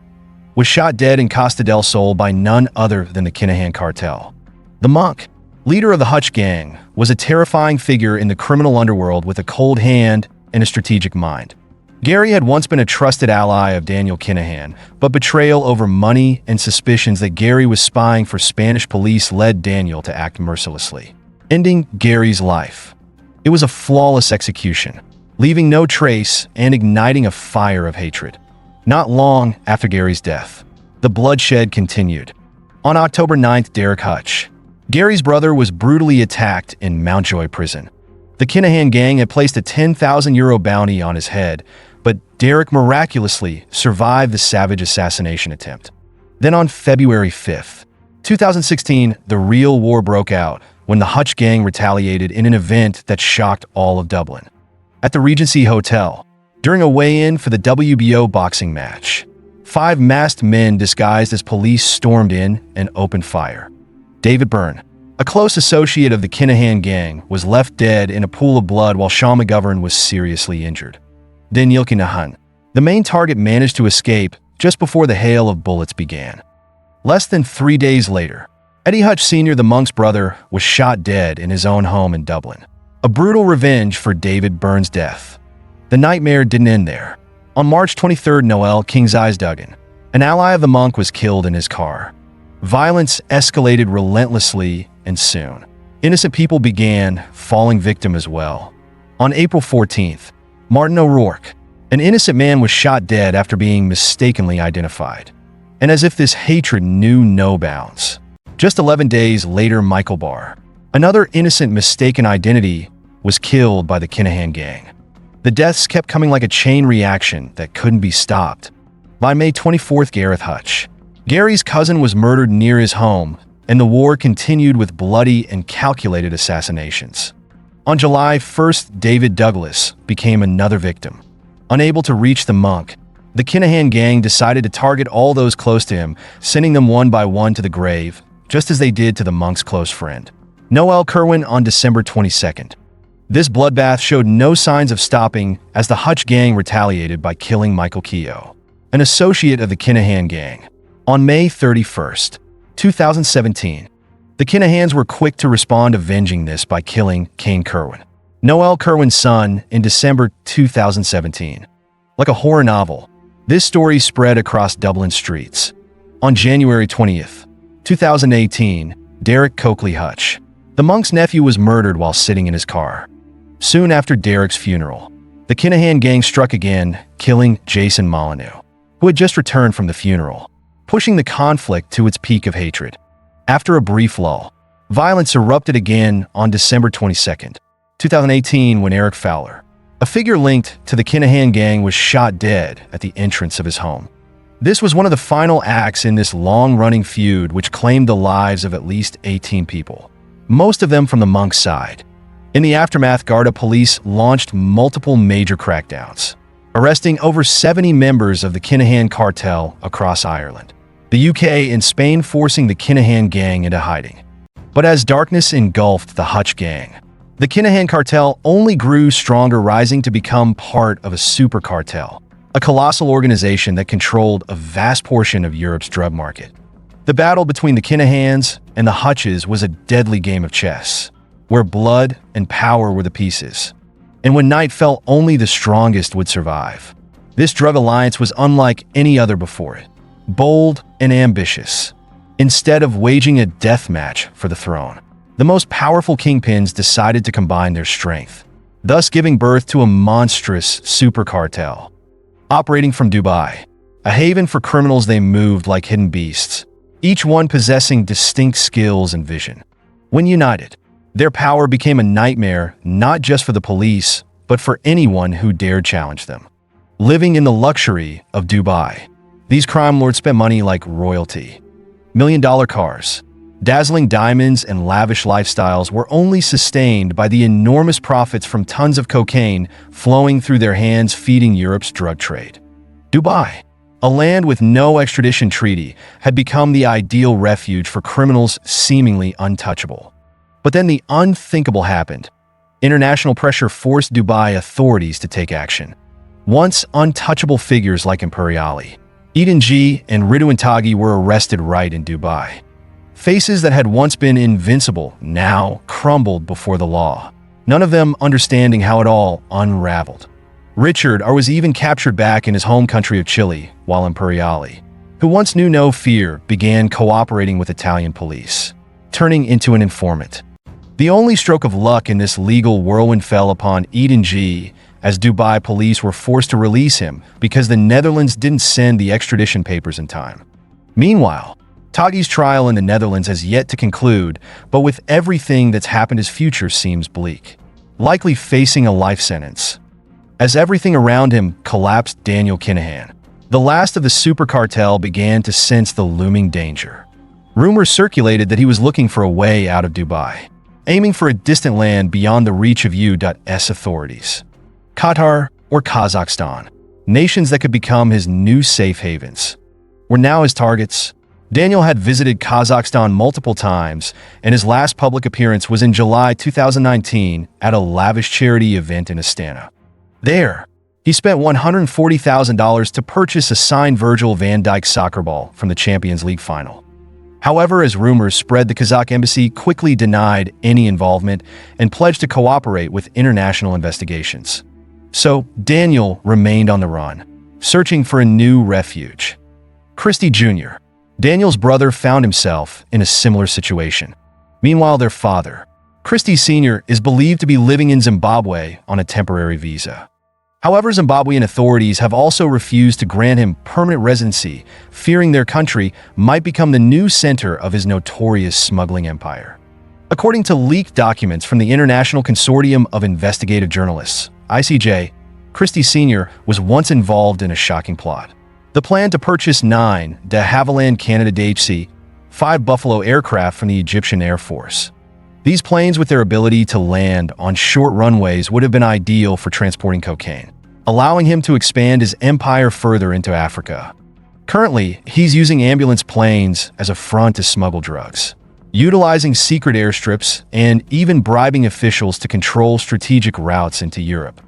[SPEAKER 1] was shot dead in Costa del Sol by none other than the Kinahan cartel. The Monk, leader of the Hutch gang, was a terrifying figure in the criminal underworld with a cold hand and a strategic mind. Gary had once been a trusted ally of Daniel Kinahan, but betrayal over money and suspicions that Gary was spying for Spanish police led Daniel to act mercilessly, ending Gary's life. It was a flawless execution, leaving no trace and igniting a fire of hatred. Not long after Gary's death, the bloodshed continued. On October 9th, Derek Hutch, Gary's brother, was brutally attacked in Mountjoy prison. The Kinahan gang had placed a €10,000 bounty on his head, but Derek miraculously survived the savage assassination attempt. Then on February 5th, 2016, the real war broke out when the Hutch gang retaliated in an event that shocked all of Dublin. At the Regency Hotel, during a weigh-in for the WBO boxing match, 5 masked men disguised as police stormed in and opened fire. David Byrne, a close associate of the Kinahan gang, was left dead in a pool of blood while Sean McGovern was seriously injured. Daniel Kinahan, the main target, managed to escape just before the hail of bullets began. Less than 3 days later, Eddie Hutch Sr., the monk's brother, was shot dead in his own home in Dublin. A brutal revenge for David Byrne's death. The nightmare didn't end there. On March 23rd, Noel King's Eyes Duggan, an ally of the monk, was killed in his car. Violence escalated relentlessly, and soon, innocent people began falling victim as well. On April 14th, Martin O'Rourke, an innocent man, was shot dead after being mistakenly identified. And as if this hatred knew no bounds, just 11 days later, Michael Barr, another innocent mistaken identity, was killed by the Kinahan gang. The deaths kept coming like a chain reaction that couldn't be stopped. By May 24th, Gareth Hutch, Gary's cousin, was murdered near his home, and the war continued with bloody and calculated assassinations. On July 1st, David Douglas became another victim. Unable to reach the monk, the Kinahan gang decided to target all those close to him, sending them one by one to the grave, just as they did to the monk's close friend, Noel Kerwin, on December 22nd. This bloodbath showed no signs of stopping as the Hutch gang retaliated by killing Michael Keogh, an associate of the Kinahan gang. On May 31st, 2017, the Kinahans were quick to respond, avenging this by killing Kane Kerwin, Noel Kerwin's son, in December 2017. Like a horror novel, this story spread across Dublin streets. On January 20th, 2018, Derek Coakley Hutch, the monk's nephew, was murdered while sitting in his car. Soon after Derek's funeral, the Kinahan gang struck again, killing Jason Molyneux, who had just returned from the funeral, pushing the conflict to its peak of hatred. After a brief lull, violence erupted again on December 22nd, 2018, when Eric Fowler, a figure linked to the Kinahan gang, was shot dead at the entrance of his home. This was one of the final acts in this long-running feud which claimed the lives of at least 18 people, most of them from the monk's side. In the aftermath, Garda police launched multiple major crackdowns, arresting over 70 members of the Kinahan cartel across Ireland, the UK, and Spain, forcing the Kinahan gang into hiding. But as darkness engulfed the Hutch gang, the Kinahan cartel only grew stronger, rising to become part of a super cartel, a colossal organization that controlled a vast portion of Europe's drug market. The battle between the Kinahans and the Hutches was a deadly game of chess, where blood and power were the pieces. And when night fell, only the strongest would survive. This drug alliance was unlike any other before it, bold and ambitious. Instead of waging a death match for the throne, the most powerful kingpins decided to combine their strength, thus giving birth to a monstrous super cartel. Operating from Dubai, a haven for criminals, they moved like hidden beasts, each one possessing distinct skills and vision. When united, their power became a nightmare not just for the police, but for anyone who dared challenge them. Living in the luxury of Dubai, these crime lords spent money like royalty. $1,000,000 cars, dazzling diamonds, and lavish lifestyles were only sustained by the enormous profits from tons of cocaine flowing through their hands, feeding Europe's drug trade. Dubai, a land with no extradition treaty, had become the ideal refuge for criminals seemingly untouchable. But then the unthinkable happened. International pressure forced Dubai authorities to take action. Once untouchable figures like Imperiali, Eden G, and Ridwan Taghi were arrested right in Dubai. Faces that had once been invincible now crumbled before the law, none of them understanding how it all unraveled. Richard R was even captured back in his home country of Chile, while Imperiali, who once knew no fear, began cooperating with Italian police, turning into an informant. The only stroke of luck in this legal whirlwind fell upon Eden G, as Dubai police were forced to release him because the Netherlands didn't send the extradition papers in time. Meanwhile, Taghi's trial in the Netherlands has yet to conclude, but with everything that's happened, his future seems bleak, likely facing a life sentence. As everything around him collapsed, Daniel Kinahan, the last of the super cartel, began to sense the looming danger. Rumors circulated that he was looking for a way out of Dubai, aiming for a distant land beyond the reach of U.S. authorities. Qatar or Kazakhstan, nations that could become his new safe havens. were now his targets. Daniel had visited Kazakhstan multiple times, and his last public appearance was in July 2019 at a lavish charity event in Astana. There, he spent $140,000 to purchase a signed Virgil van Dijk soccer ball from the Champions League final. However, as rumors spread, the Kazakh embassy quickly denied any involvement and pledged to cooperate with international investigations. So, Daniel remained on the run, searching for a new refuge. Christy Jr., Daniel's brother, found himself in a similar situation. Meanwhile, their father, Christy Sr., is believed to be living in Zimbabwe on a temporary visa. However, Zimbabwean authorities have also refused to grant him permanent residency, fearing their country might become the new center of his notorious smuggling empire. According to leaked documents from the International Consortium of Investigative Journalists, ICJ, Christy Sr. was once involved in a shocking plot. The plan to purchase 9 de Havilland Canada DC-5 Buffalo aircraft from the Egyptian Air Force. These planes, with their ability to land on short runways, would have been ideal for transporting cocaine, allowing him to expand his empire further into Africa. Currently, he's using ambulance planes as a front to smuggle drugs, utilizing secret airstrips and even bribing officials to control strategic routes into Europe.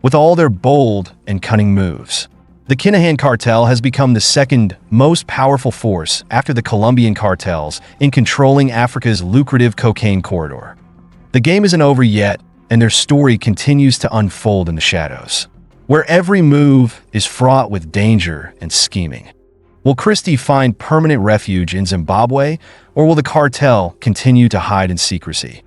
[SPEAKER 1] With all their bold and cunning moves, the Kinahan cartel has become the second most powerful force after the Colombian cartels in controlling Africa's lucrative cocaine corridor. The game isn't over yet, and their story continues to unfold in the shadows, where every move is fraught with danger and scheming. Will Christy find permanent refuge in Zimbabwe, or will the cartel continue to hide in secrecy?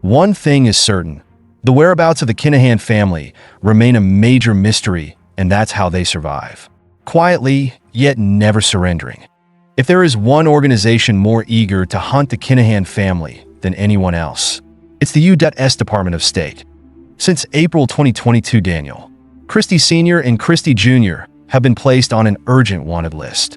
[SPEAKER 1] One thing is certain: the whereabouts of the Kinahan family remain a major mystery, and that's how they survive. Quietly, yet never surrendering. If there is one organization more eager to hunt the Kinahan family than anyone else, it's the U.S. Department of State. Since April 2022, Daniel, Christy Sr. and Christy Jr. have been placed on an urgent wanted list.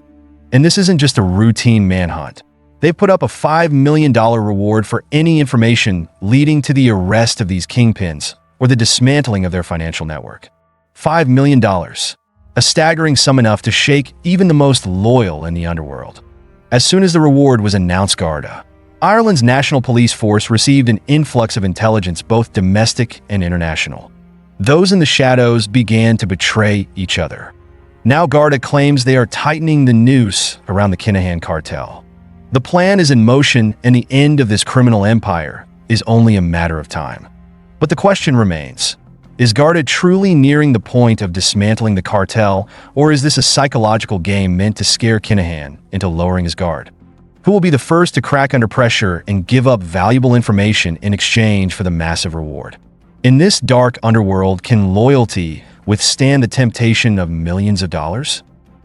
[SPEAKER 1] And this isn't just a routine manhunt. They've put up a $5 million reward for any information leading to the arrest of these kingpins or the dismantling of their financial network. $5 million, a staggering sum enough to shake even the most loyal in the underworld. As soon as the reward was announced, Garda, Ireland's national police force, received an influx of intelligence, both domestic and international. Those in the shadows began to betray each other. Now Garda claims they are tightening the noose around the Kinahan cartel. The plan is in motion, and the end of this criminal empire is only a matter of time. But the question remains: is Garda truly nearing the point of dismantling the cartel, or is this a psychological game meant to scare Kinahan into lowering his guard? Who will be the first to crack under pressure and give up valuable information in exchange for the massive reward? In this dark underworld, can loyalty withstand the temptation of millions of dollars?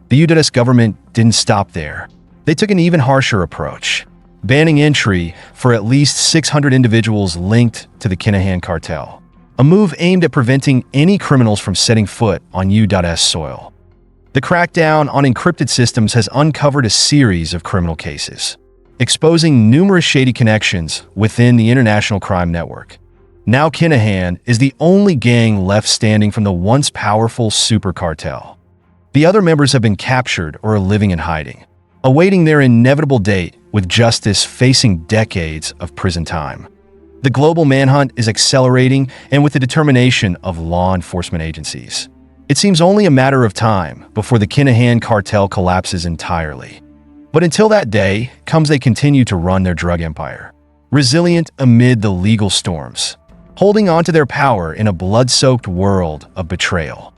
[SPEAKER 1] The U.S. government didn't stop there. They took an even harsher approach, banning entry for at least 600 individuals linked to the Kinahan cartel. A move aimed at preventing any criminals from setting foot on U.S. soil. The crackdown on encrypted systems has uncovered a series of criminal cases, exposing numerous shady connections within the international crime network. Now Kinahan is the only gang left standing from the once powerful super cartel. The other members have been captured or are living in hiding, awaiting their inevitable date, with justice facing decades of prison time. The global manhunt is accelerating, and with the determination of law enforcement agencies, it seems only a matter of time before the Kinahan cartel collapses entirely. But until that day comes, they continue to run their drug empire, resilient amid the legal storms, holding on to their power in a blood-soaked world of betrayal.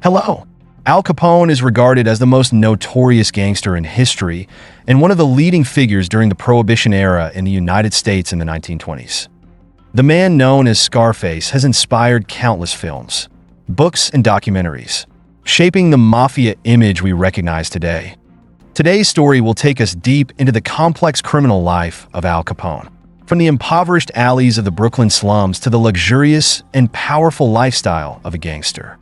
[SPEAKER 1] Hello. Al Capone is regarded as the most notorious gangster in history and one of the leading figures during the Prohibition era in the United States in the 1920s. The man known as Scarface has inspired countless films, books, and documentaries, shaping the mafia image we recognize today. Today's story will take us deep into the complex criminal life of Al Capone, from the impoverished alleys of the Brooklyn slums to the luxurious and powerful lifestyle of a gangster.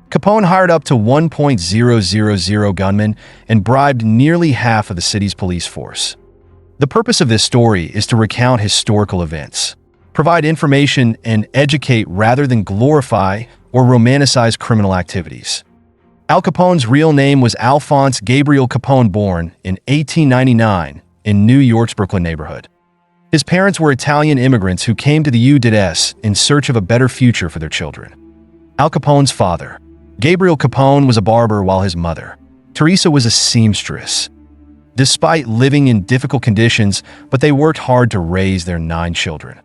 [SPEAKER 1] Capone hired up to 1,000 gunmen and bribed nearly half of the city's police force. The purpose of this story is to recount historical events, provide information, and educate rather than glorify or romanticize criminal activities. Al Capone's real name was Alphonse Gabriel Capone, born in 1899 in New York's Brooklyn neighborhood. His parents were Italian immigrants who came to the U.S. in search of a better future for their children. Al Capone's father, Gabriel Capone, was a barber, while his mother, Teresa, was a seamstress. Despite living in difficult conditions, but they worked hard to raise their 9 children.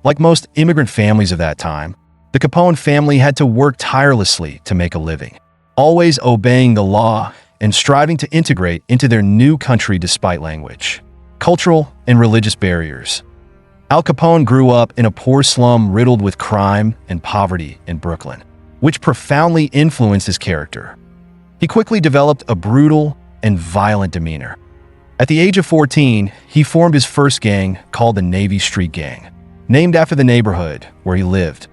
[SPEAKER 1] Like most immigrant families of that time, the Capone family had to work tirelessly to make a living, always obeying the law and striving to integrate into their new country despite language, cultural, and religious barriers. Al Capone grew up in a poor slum riddled with crime and poverty in Brooklyn, which profoundly influenced his character. He quickly developed a brutal and violent demeanor. At the age of 14, he formed his first gang, called the Navy Street Gang, named after the neighborhood where he lived.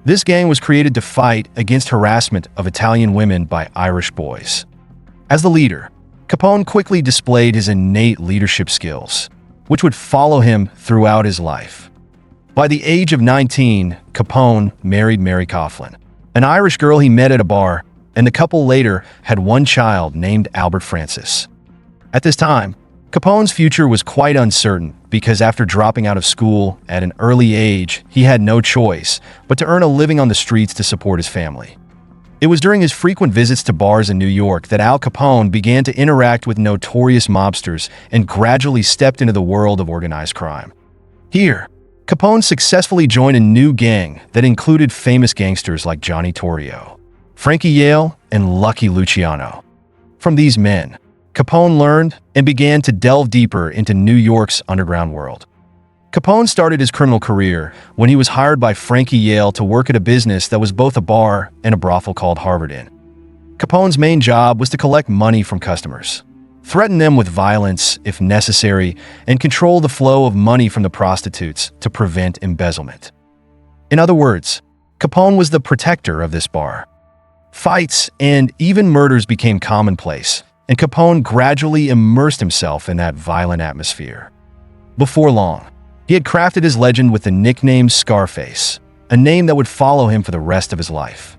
[SPEAKER 1] This gang was created to fight against harassment of Italian women by Irish boys. As the leader, Capone quickly displayed his innate leadership skills, which would follow him throughout his life. By the age of 19, Capone married Mary Coughlin, an Irish girl he met at a bar, and the couple later had one child named Albert Francis. At this time, Capone's future was quite uncertain because after dropping out of school at an early age, he had no choice but to earn a living on the streets to support his family. It was during his frequent visits to bars in New York that Al Capone began to interact with notorious mobsters and gradually stepped into the world of organized crime. Here, Capone successfully joined a new gang that included famous gangsters like Johnny Torrio, Frankie Yale, and Lucky Luciano. From these men, Capone learned and began to delve deeper into New York's underground world. Capone started his criminal career when he was hired by Frankie Yale to work at a business that was both a bar and a brothel called Harvard Inn. Capone's main job was to collect money from customers, threaten them with violence if necessary, and control the flow of money from the prostitutes to prevent embezzlement. In other words, Capone was the protector of this bar. Fights and even murders became commonplace, and Capone gradually immersed himself in that violent atmosphere. Before long, he had crafted his legend with the nickname Scarface, a name that would follow him for the rest of his life.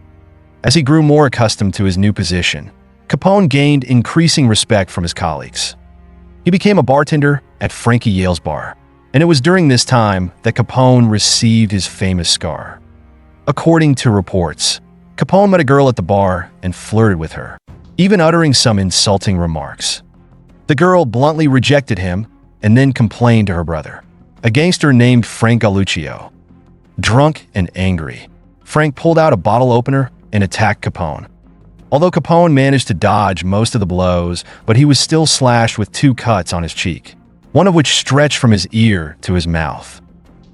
[SPEAKER 1] As he grew more accustomed to his new position, Capone gained increasing respect from his colleagues. He became a bartender at Frankie Yale's bar, and it was during this time that Capone received his famous scar. According to reports, Capone met a girl at the bar and flirted with her, even uttering some insulting remarks. The girl bluntly rejected him and then complained to her brother, a gangster named Frank Galluccio. Drunk and angry, Frank pulled out a bottle opener and attacked Capone. Although Capone managed to dodge most of the blows, but he was still slashed with 2 cuts on his cheek, one of which stretched from his ear to his mouth.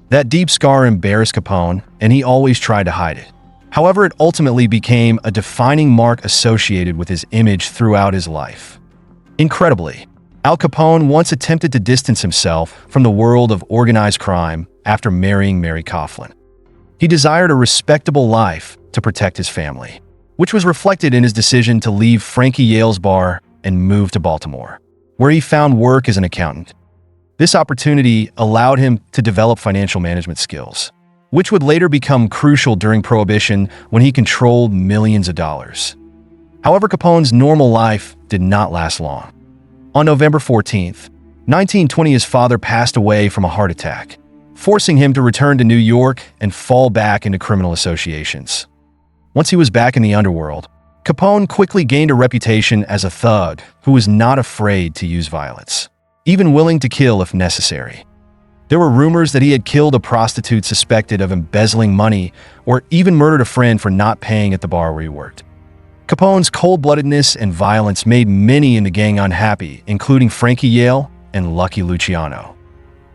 [SPEAKER 1] That deep scar embarrassed Capone, and he always tried to hide it. However, it ultimately became a defining mark associated with his image throughout his life. Incredibly, Al Capone once attempted to distance himself from the world of organized crime after marrying Mary Coughlin. He desired a respectable life to protect his family, which was reflected in his decision to leave Frankie Yale's bar and move to Baltimore, where he found work as an accountant. This opportunity allowed him to develop financial management skills, which would later become crucial during Prohibition when he controlled millions of dollars. However, Capone's normal life did not last long. On November 14th, 1920, his father passed away from a heart attack, forcing him to return to New York and fall back into criminal associations. Once he was back in the underworld, Capone quickly gained a reputation as a thug who was not afraid to use violence, even willing to kill if necessary. There were rumors that he had killed a prostitute suspected of embezzling money or even murdered a friend for not paying at the bar where he worked. Capone's cold-bloodedness and violence made many in the gang unhappy, including Frankie Yale and Lucky Luciano.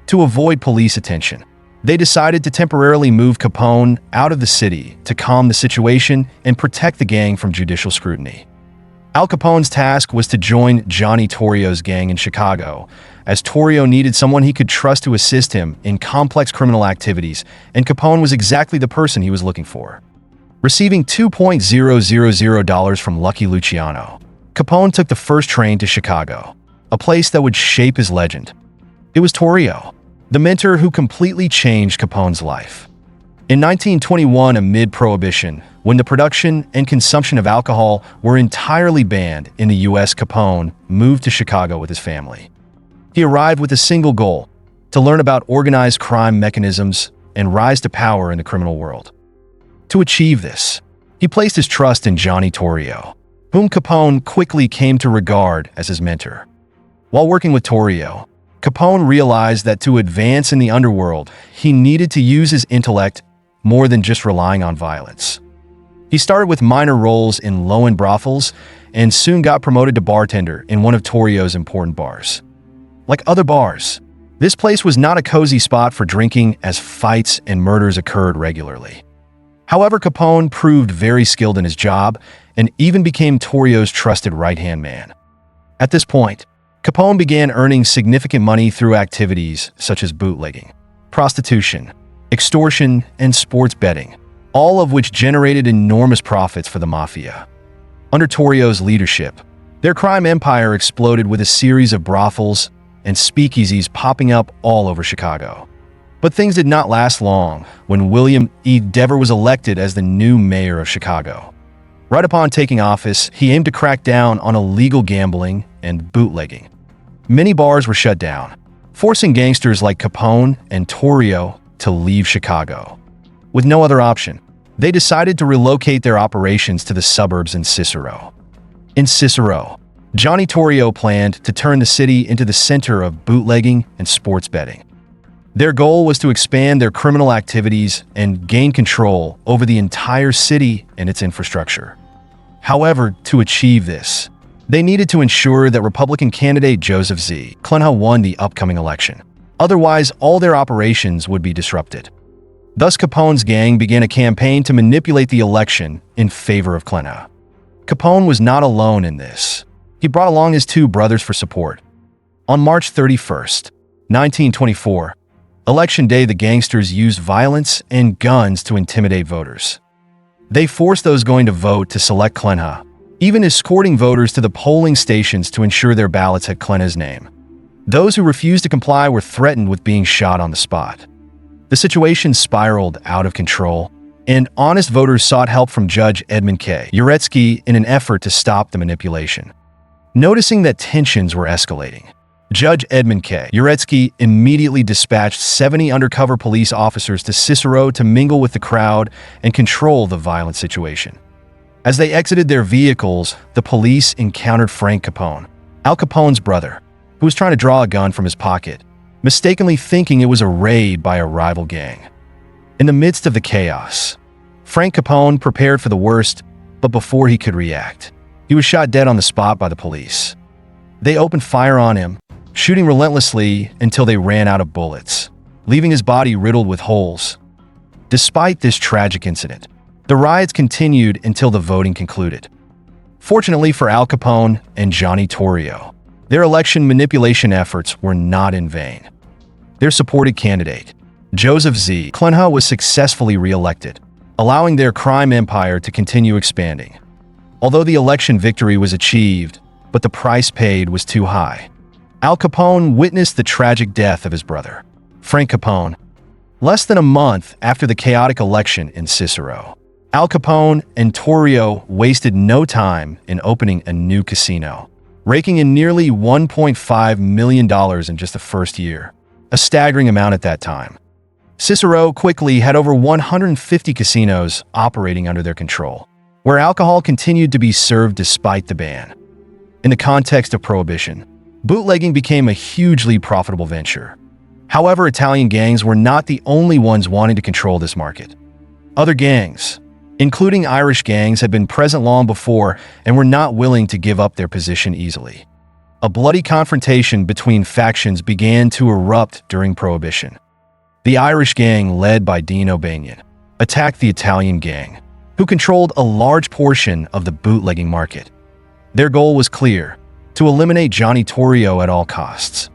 [SPEAKER 1] To avoid police attention, they decided to temporarily move Capone out of the city to calm the situation and protect the gang from judicial scrutiny. Al Capone's task was to join Johnny Torrio's gang in Chicago, as Torrio needed someone he could trust to assist him in complex criminal activities, and Capone was exactly the person he was looking for. Receiving $2,000 from Lucky Luciano, Capone took the first train to Chicago, a place that would shape his legend. It was Torrio, the mentor who completely changed Capone's life. In 1921, amid Prohibition, When the production and consumption of alcohol were entirely banned in the U.S., Capone moved to Chicago with his family. He arrived with a single goal: to learn about organized crime mechanisms and rise to power in the criminal world. To achieve this, he placed his trust in Johnny Torrio, whom Capone quickly came to regard as his mentor. While working with Torrio, Capone realized that to advance in the underworld, he needed to use his intellect more than just relying on violence. He started with minor roles in low-end brothels and soon got promoted to bartender in one of Torrio's important bars. Like other bars, this place was not a cozy spot for drinking, as fights and murders occurred regularly. However, Capone proved very skilled in his job and even became Torrio's trusted right-hand man. At this point, Capone began earning significant money through activities such as bootlegging, prostitution, extortion, and sports betting, all of which generated enormous profits for the mafia. Under Torrio's leadership, their crime empire exploded with a series of brothels and speakeasies popping up all over Chicago. But things did not last long when William E. Dever was elected as the new mayor of Chicago. Right upon taking office, he aimed to crack down on illegal gambling and bootlegging. Many bars were shut down, forcing gangsters like Capone and Torrio to leave Chicago. With no other option, they decided to relocate their operations to the suburbs in Cicero. In Cicero, Johnny Torrio planned to turn the city into the center of bootlegging and sports betting. Their goal was to expand their criminal activities and gain control over the entire city and its infrastructure. However, to achieve this, they needed to ensure that Republican candidate Joseph Z. Kinahan won the upcoming election. Otherwise, all their operations would be disrupted. Thus, Capone's gang began a campaign to manipulate the election in favor of Kinahan. Capone was not alone in this. He brought along his two brothers for support. On March 31st, 1924, Election Day, the gangsters used violence and guns to intimidate voters. They forced those going to vote to select Kinahan, even escorting voters to the polling stations to ensure their ballots had Kinahan's name. Those who refused to comply were threatened with being shot on the spot. The situation spiraled out of control, and honest voters sought help from Judge Edmund K. Uretsky in an effort to stop the manipulation. Noticing that tensions were escalating, Judge Edmund K. Uretsky immediately dispatched 70 undercover police officers to Cicero to mingle with the crowd and control the violent situation. As they exited their vehicles, the police encountered Frank Capone, Al Capone's brother, who was trying to draw a gun from his pocket, mistakenly thinking it was a raid by a rival gang. In the midst of the chaos, Frank Capone prepared for the worst, but before he could react, he was shot dead on the spot by the police. They opened fire on him, shooting relentlessly until they ran out of bullets, leaving his body riddled with holes. Despite this tragic incident, the riots continued until the voting concluded. Fortunately for Al Capone and Johnny Torrio, their election manipulation efforts were not in vain. Their supported candidate, Joseph Z. Kinahan, was successfully re-elected, allowing their crime empire to continue expanding. Although the election victory was achieved, but the price paid was too high. Al Capone witnessed the tragic death of his brother, Frank Capone, less than a month after the chaotic election in Cicero. Al Capone and Torrio wasted no time in opening a new casino, raking in nearly $1.5 million in just the first year, a staggering amount at that time. Cicero quickly had over 150 casinos operating under their control, where alcohol continued to be served despite the ban. In the context of Prohibition, bootlegging became a hugely profitable venture. However, Italian gangs were not the only ones wanting to control this market. Other gangs, including Irish gangs, had been present long before and were not willing to give up their position easily. A bloody confrontation between factions began to erupt during Prohibition. The Irish gang, led by Dean O'Banion, attacked the Italian gang, who controlled a large portion of the bootlegging market. Their goal was clear: to eliminate Johnny Torrio at all costs.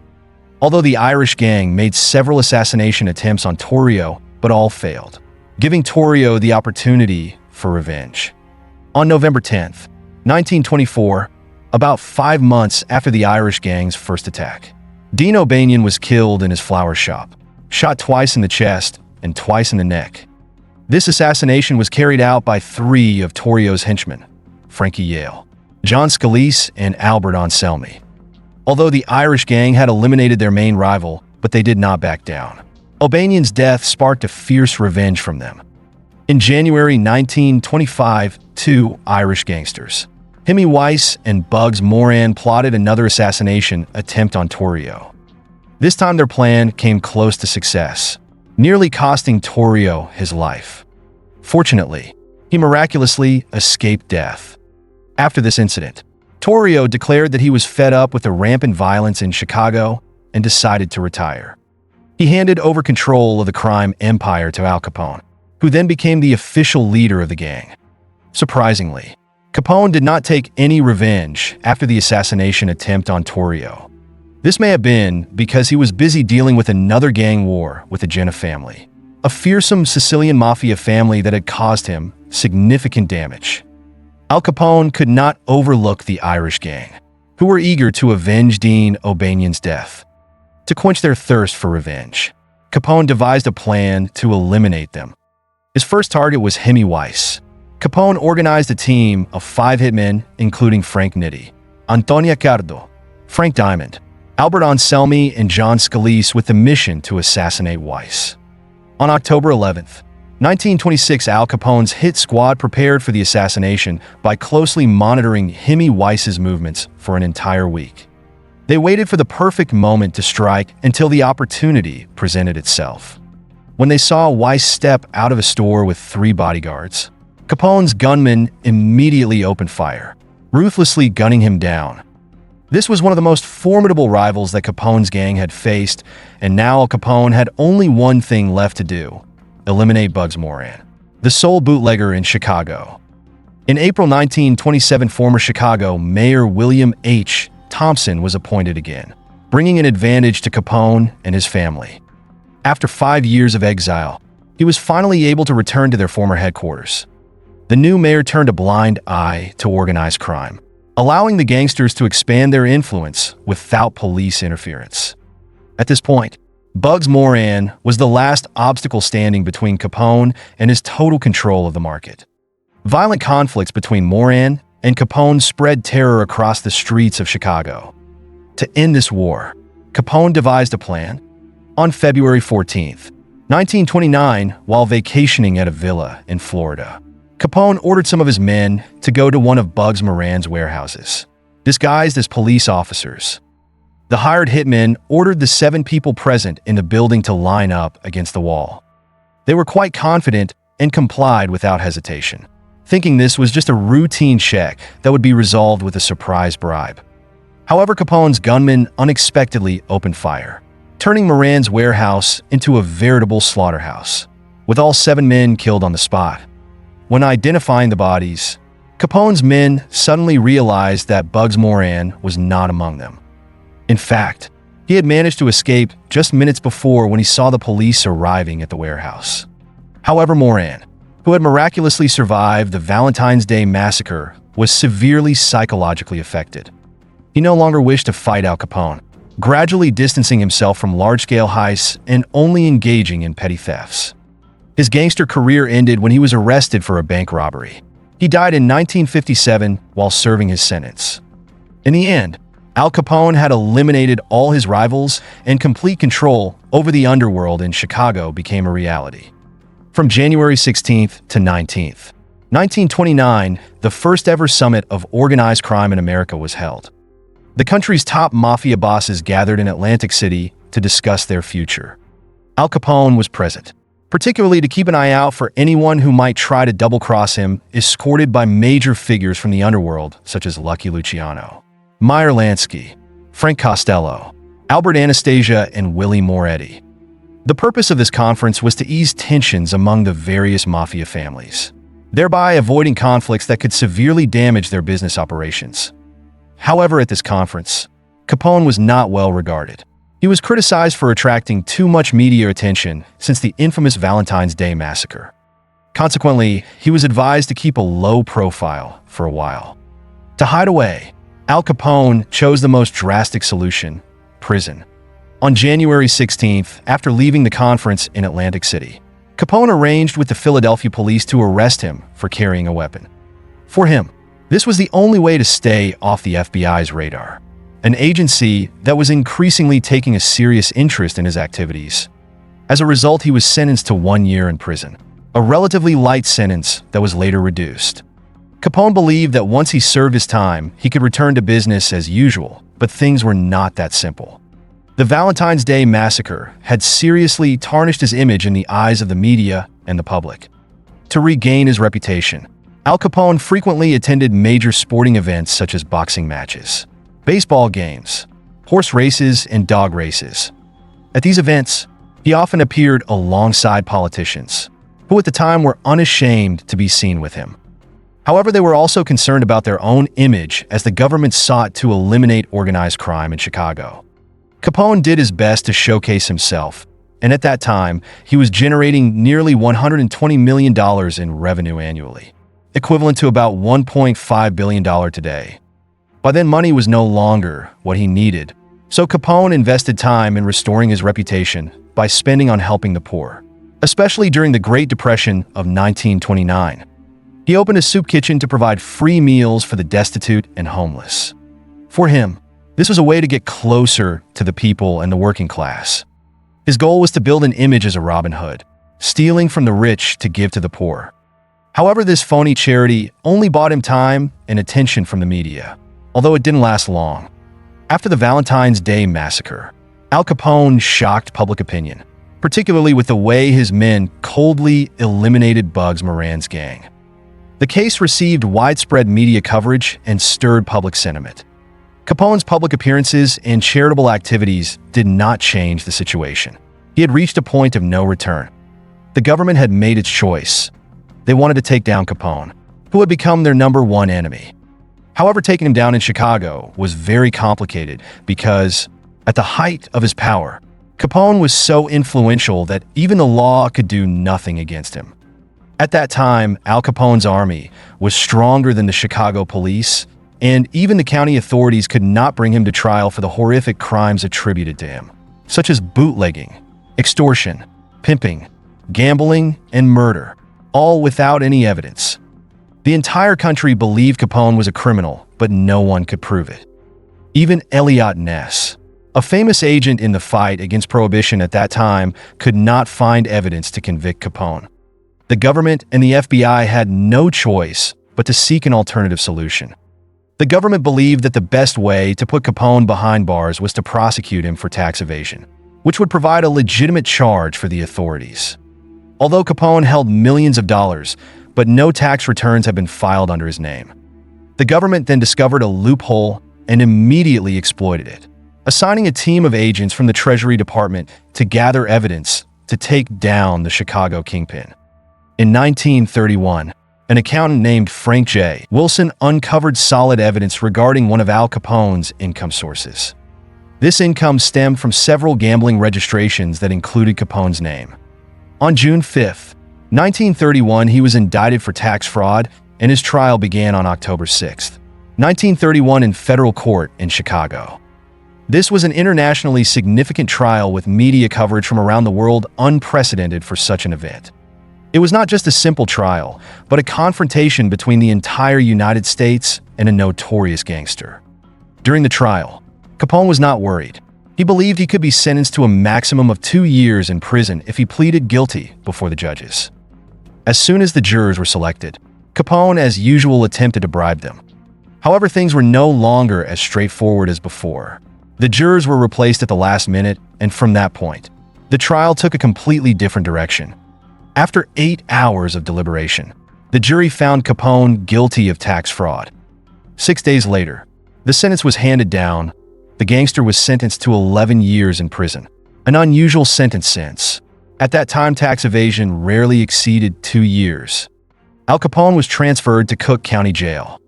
[SPEAKER 1] Although the Irish gang made several assassination attempts on Torrio, but all failed, giving Torrio the opportunity for revenge. On November 10th, 1924, about 5 months after the Irish gang's first attack, Dean O'Banion was killed in his flower shop, shot twice in the chest and twice in the neck. This assassination was carried out by three of Torrio's henchmen, Frankie Yale, John Scalise, and Albert Anselmi. Although the Irish gang had eliminated their main rival, but they did not back down. O'Banion's death sparked a fierce revenge from them. In January 1925, two Irish gangsters, Hemi Weiss and Bugs Moran, plotted another assassination attempt on Torrio. This time their plan came close to success, nearly costing Torrio his life. Fortunately, he miraculously escaped death. After this incident, Torrio declared that he was fed up with the rampant violence in Chicago and decided to retire. He handed over control of the crime empire to Al Capone, who then became the official leader of the gang. Surprisingly, Capone did not take any revenge after the assassination attempt on Torrio. This may have been because he was busy dealing with another gang war with the Jenna family, a fearsome Sicilian mafia family that had caused him significant damage. Al Capone could not overlook the Irish gang, who were eager to avenge Dean O'Banion's death. To quench their thirst for revenge, Capone devised a plan to eliminate them. His first target was Hemi Weiss. Capone organized a team of 5 hitmen, including Frank Nitti, Antonio Cardo, Frank Diamond, Albert Anselmi, and John Scalise, with the mission to assassinate Weiss. On October 11th, 1926, Al Capone's hit squad prepared for the assassination by closely monitoring Hemi Weiss's movements for an entire week. They waited for the perfect moment to strike until the opportunity presented itself. When they saw Weiss step out of a store with 3 bodyguards, Capone's gunmen immediately opened fire, ruthlessly gunning him down. This was one of the most formidable rivals that Capone's gang had faced, and now Al Capone had only one thing left to do: eliminate Bugs Moran, the sole bootlegger in Chicago. In April 1927, former Chicago Mayor William H. Thompson was appointed again, bringing an advantage to Capone and his family. After 5 years of exile, he was finally able to return to their former headquarters. The new mayor turned a blind eye to organized crime, allowing the gangsters to expand their influence without police interference. At this point, Bugs Moran was the last obstacle standing between Capone and his total control of the market. Violent conflicts between Moran and Capone spread terror across the streets of Chicago. To end this war, Capone devised a plan. On February 14th, 1929, while vacationing at a villa in Florida, Capone ordered some of his men to go to one of Bugs Moran's warehouses, disguised as police officers. The hired hitmen ordered the 7 people present in the building to line up against the wall. They were quite confident and complied without hesitation, thinking this was just a routine check that would be resolved with a surprise bribe. However, Capone's gunmen unexpectedly opened fire, turning Moran's warehouse into a veritable slaughterhouse, with all 7 men killed on the spot. When identifying the bodies, Capone's men suddenly realized that Bugs Moran was not among them. In fact, he had managed to escape just minutes before when he saw the police arriving at the warehouse. However, Moran, who had miraculously survived the Valentine's Day massacre, was severely psychologically affected. He no longer wished to fight Al Capone, gradually distancing himself from large-scale heists and only engaging in petty thefts. His gangster career ended when he was arrested for a bank robbery. He died in 1957 while serving his sentence. In the end, Al Capone had eliminated all his rivals, and complete control over the underworld in Chicago became a reality. From January 16th to 19th, 1929, the first ever summit of organized crime in America was held. The country's top mafia bosses gathered in Atlantic City to discuss their future. Al Capone was present, particularly to keep an eye out for anyone who might try to double-cross him, escorted by major figures from the underworld such as Lucky Luciano, Meyer Lansky, Frank Costello, Albert Anastasia, and Willie Moretti. The purpose of this conference was to ease tensions among the various mafia families, thereby avoiding conflicts that could severely damage their business operations. However, at this conference, Capone was not well regarded. He was criticized for attracting too much media attention since the infamous Valentine's Day massacre. Consequently, he was advised to keep a low profile for a while. To hide away, Al Capone chose the most drastic solution: prison. On January 16th, after leaving the conference in Atlantic City, Capone arranged with the Philadelphia police to arrest him for carrying a weapon. For him, this was the only way to stay off the FBI's radar, an agency that was increasingly taking a serious interest in his activities. As a result, he was sentenced to 1 year in prison, a relatively light sentence that was later reduced. Capone believed that once he served his time, he could return to business as usual, but things were not that simple. The Valentine's Day Massacre had seriously tarnished his image in the eyes of the media and the public. To regain his reputation, Al Capone frequently attended major sporting events such as boxing matches, baseball games, horse races, and dog races. At these events, he often appeared alongside politicians, who at the time were unashamed to be seen with him. However, they were also concerned about their own image as the government sought to eliminate organized crime in Chicago. Capone did his best to showcase himself, and at that time, he was generating nearly $120 million in revenue annually, equivalent to about $1.5 billion today. By then, money was no longer what he needed, so Capone invested time in restoring his reputation by spending on helping the poor, especially during the Great Depression of 1929. He opened a soup kitchen to provide free meals for the destitute and homeless. For him, this was a way to get closer to the people and the working class. His goal was to build an image as a Robin Hood, stealing from the rich to give to the poor. However, this phony charity only bought him time and attention from the media, although it didn't last long. After the Valentine's Day Massacre, Al Capone shocked public opinion, particularly with the way his men coldly eliminated Bugs Moran's gang. The case received widespread media coverage and stirred public sentiment. Capone's public appearances and charitable activities did not change the situation. He had reached a point of no return. The government had made its choice. They wanted to take down Capone, who had become their #1 enemy. However, taking him down in Chicago was very complicated because, at the height of his power, Capone was so influential that even the law could do nothing against him. At that time, Al Capone's army was stronger than the Chicago police, and even the county authorities could not bring him to trial for the horrific crimes attributed to him, such as bootlegging, extortion, pimping, gambling, and murder, all without any evidence. The entire country believed Capone was a criminal, but no one could prove it. Even Eliot Ness, a famous agent in the fight against Prohibition at that time, could not find evidence to convict Capone. The government and the FBI had no choice but to seek an alternative solution. The government believed that the best way to put Capone behind bars was to prosecute him for tax evasion, which would provide a legitimate charge for the authorities. Although Capone held millions of dollars, but no tax returns had been filed under his name. The government then discovered a loophole and immediately exploited it, assigning a team of agents from the Treasury Department to gather evidence to take down the Chicago kingpin. In 1931, an accountant named Frank J. Wilson uncovered solid evidence regarding one of Al Capone's income sources. This income stemmed from several gambling registrations that included Capone's name. On June 5, 1931, he was indicted for tax fraud, and his trial began on October 6, 1931 in federal court in Chicago. This was an internationally significant trial with media coverage from around the world unprecedented for such an event. It was not just a simple trial, but a confrontation between the entire United States and a notorious gangster. During the trial, Capone was not worried. He believed he could be sentenced to a maximum of 2 years in prison if he pleaded guilty before the judges. As soon as the jurors were selected, Capone, as usual, attempted to bribe them. However, things were no longer as straightforward as before. The jurors were replaced at the last minute, and from that point, the trial took a completely different direction. After 8 hours of deliberation, the jury found Capone guilty of tax fraud. 6 days later, the sentence was handed down. The gangster was sentenced to 11 years in prison, an unusual sentence since, at that time, tax evasion rarely exceeded 2 years. Al Capone was transferred to Cook County Jail.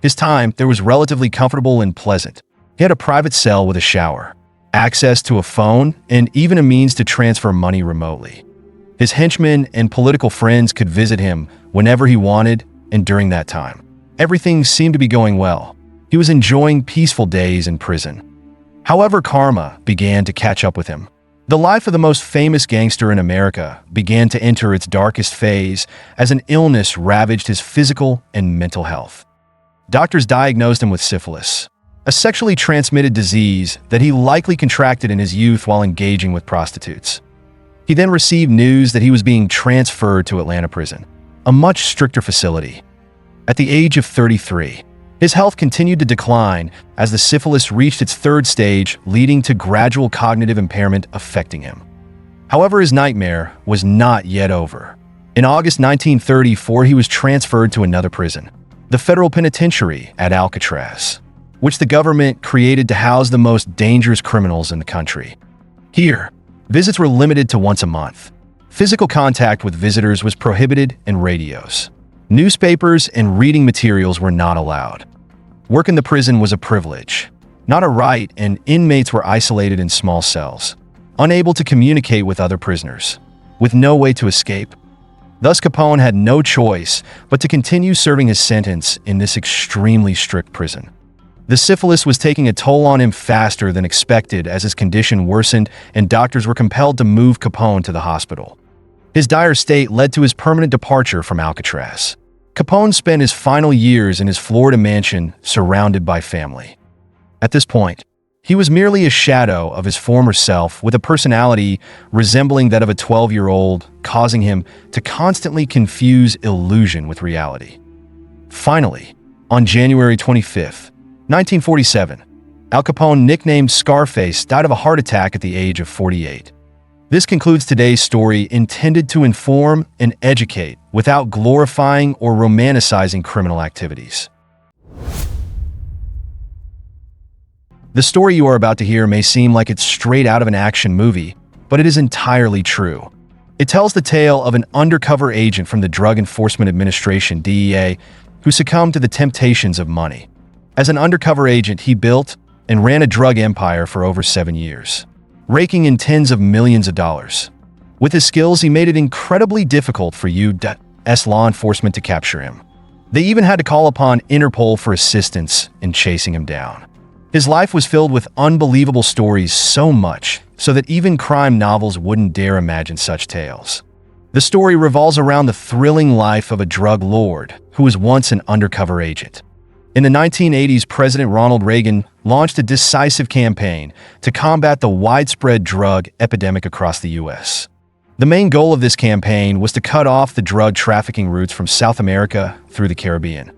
[SPEAKER 1] His time there was relatively comfortable and pleasant. He had a private cell with a shower, access to a phone, and even a means to transfer money remotely. His henchmen and political friends could visit him whenever he wanted, and during that time, everything seemed to be going well. He was enjoying peaceful days in prison. However, karma began to catch up with him. The life of the most famous gangster in America began to enter its darkest phase as an illness ravaged his physical and mental health. Doctors diagnosed him with syphilis, a sexually transmitted disease that he likely contracted in his youth while engaging with prostitutes. He then received news that he was being transferred to Atlanta Prison, a much stricter facility. At the age of 33, his health continued to decline as the syphilis reached its third stage, leading to gradual cognitive impairment affecting him. However, his nightmare was not yet over. In August 1934, he was transferred to another prison, the federal penitentiary at Alcatraz, which the government created to house the most dangerous criminals in the country. Here, visits were limited to once a month. Physical contact with visitors was prohibited, and radios, newspapers, and reading materials were not allowed. Work in the prison was a privilege, not a right, and inmates were isolated in small cells, unable to communicate with other prisoners, with no way to escape. Thus, Capone had no choice but to continue serving his sentence in this extremely strict prison. The syphilis was taking a toll on him faster than expected as his condition worsened, and doctors were compelled to move Capone to the hospital. His dire state led to his permanent departure from Alcatraz. Capone spent his final years in his Florida mansion surrounded by family. At this point, he was merely a shadow of his former self with a personality resembling that of a 12-year-old, causing him to constantly confuse illusion with reality. Finally, on January 25th, 1947, Al Capone, nicknamed Scarface, died of a heart attack at the age of 48. This concludes today's story, intended to inform and educate without glorifying or romanticizing criminal activities. The story you are about to hear may seem like it's straight out of an action movie, but it is entirely true. It tells the tale of an undercover agent from the Drug Enforcement Administration, DEA, who succumbed to the temptations of money. As an undercover agent, he built and ran a drug empire for over 7 years, raking in tens of millions of dollars. With his skills, he made it incredibly difficult for U.S. law enforcement to capture him. They even had to call upon Interpol for assistance in chasing him down. His life was filled with unbelievable stories, so much so that even crime novels wouldn't dare imagine such tales. The story revolves around the thrilling life of a drug lord who was once an undercover agent. In the 1980s, President Ronald Reagan launched a decisive campaign to combat the widespread drug epidemic across the U.S. The main goal of this campaign was to cut off the drug trafficking routes from South America through the Caribbean.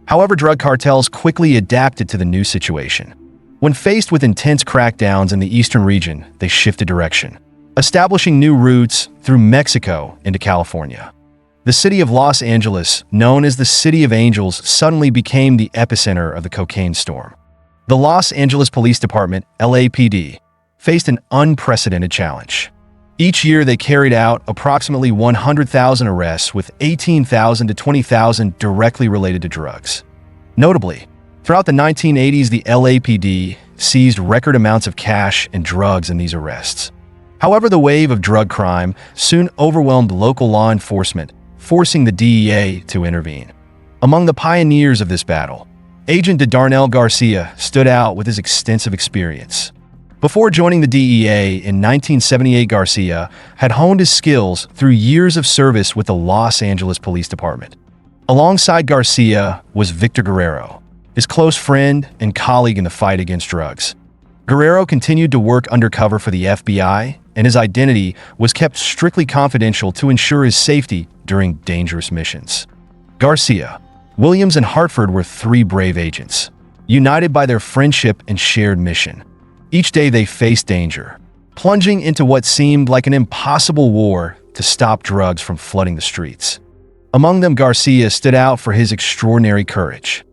[SPEAKER 1] However, drug cartels quickly adapted to the new situation. When faced with intense crackdowns in the eastern region, they shifted direction, establishing new routes through Mexico into California. The city of Los Angeles, known as the City of Angels, suddenly became the epicenter of the cocaine storm. The Los Angeles Police Department, LAPD, faced an unprecedented challenge. Each year, they carried out approximately 100,000 arrests, with 18,000 to 20,000 directly related to drugs. Notably, throughout the 1980s, the LAPD seized record amounts of cash and drugs in these arrests. However, the wave of drug crime soon overwhelmed local law enforcement, forcing the DEA to intervene. Among the pioneers of this battle, Agent Darnell Garcia stood out with his extensive experience. Before joining the DEA in 1978, Garcia had honed his skills through years of service with the Los Angeles Police Department. Alongside Garcia was Victor Guerrero, his close friend and colleague in the fight against drugs. Guerrero continued to work undercover for the FBI, and his identity was kept strictly confidential to ensure his safety during dangerous missions. Garcia, Williams, and Hartford were three brave agents, united by their friendship and shared mission. Each day they faced danger, plunging into what seemed like an impossible war to stop drugs from flooding the streets. Among them, Garcia stood out for his extraordinary courage.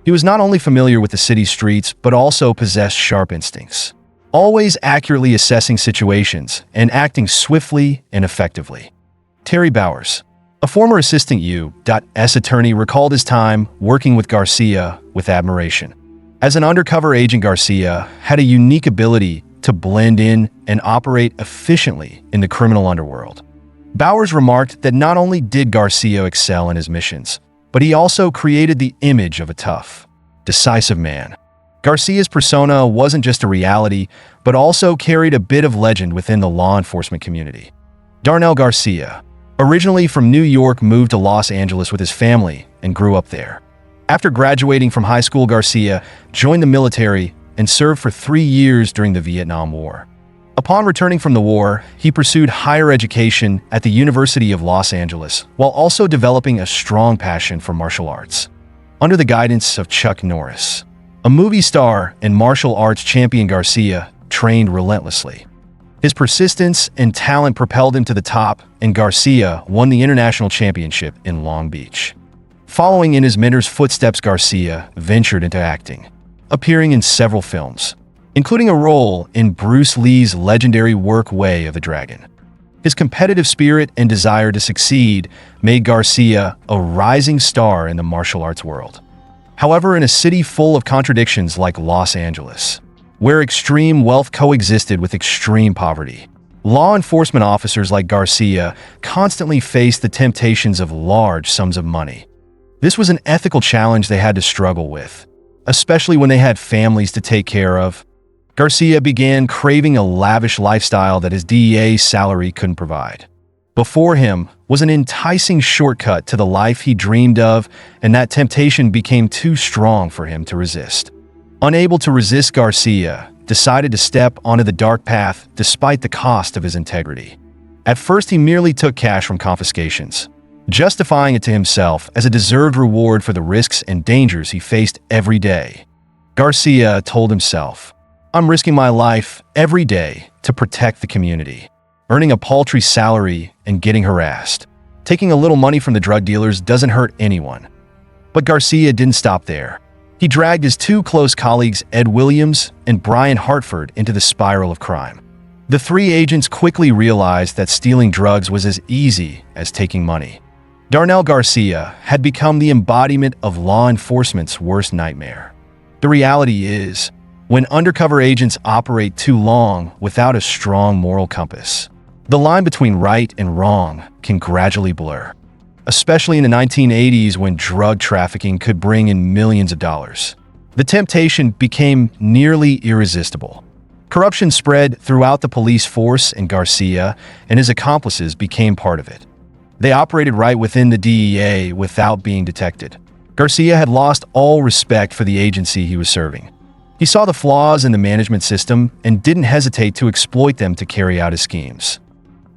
[SPEAKER 1] He was not only familiar with the city streets, but also possessed sharp instincts, always accurately assessing situations and acting swiftly and effectively. Terry Bowers, a former assistant U.S. attorney, recalled his time working with Garcia with admiration. As an undercover agent, Garcia had a unique ability to blend in and operate efficiently in the criminal underworld. Bowers remarked that not only did Garcia excel in his missions, but he also created the image of a tough, decisive man. Garcia's persona wasn't just a reality, but also carried a bit of legend within the law enforcement community. Darnell Garcia, originally from New York, moved to Los Angeles with his family and grew up there. After graduating from high school, Garcia joined the military and served for 3 years during the Vietnam War. Upon returning from the war, he pursued higher education at the University of Los Angeles, while also developing a strong passion for martial arts. Under the guidance of Chuck Norris, a movie star and martial arts champion, Garcia trained relentlessly. His persistence and talent propelled him to the top, and Garcia won the international championship in Long Beach. Following in his mentor's footsteps, Garcia ventured into acting, appearing in several films, including a role in Bruce Lee's legendary work Way of the Dragon. His competitive spirit and desire to succeed made Garcia a rising star in the martial arts world. However, in a city full of contradictions like Los Angeles, where extreme wealth coexisted with extreme poverty, law enforcement officers like Garcia constantly faced the temptations of large sums of money. This was an ethical challenge they had to struggle with, especially when they had families to take care of. Garcia began craving a lavish lifestyle that his DEA salary couldn't provide. Before him was an enticing shortcut to the life he dreamed of, and that temptation became too strong for him to resist. Unable to resist, Garcia decided to step onto the dark path despite the cost of his integrity. At first, he merely took cash from confiscations, justifying it to himself as a deserved reward for the risks and dangers he faced every day. Garcia told himself, "I'm risking my life every day to protect the community," earning a paltry salary and getting harassed. Taking a little money from the drug dealers doesn't hurt anyone. But Garcia didn't stop there. He dragged his 2 close colleagues, Ed Williams and Brian Hartford, into the spiral of crime. The 3 agents quickly realized that stealing drugs was as easy as taking money. Darnell Garcia had become the embodiment of law enforcement's worst nightmare. The reality is, when undercover agents operate too long without a strong moral compass, the line between right and wrong can gradually blur, especially in the 1980s when drug trafficking could bring in millions of dollars. The temptation became nearly irresistible. Corruption spread throughout the police force, and Garcia and his accomplices became part of it. They operated right within the DEA without being detected. Garcia had lost all respect for the agency he was serving. He saw the flaws in the management system and didn't hesitate to exploit them to carry out his schemes.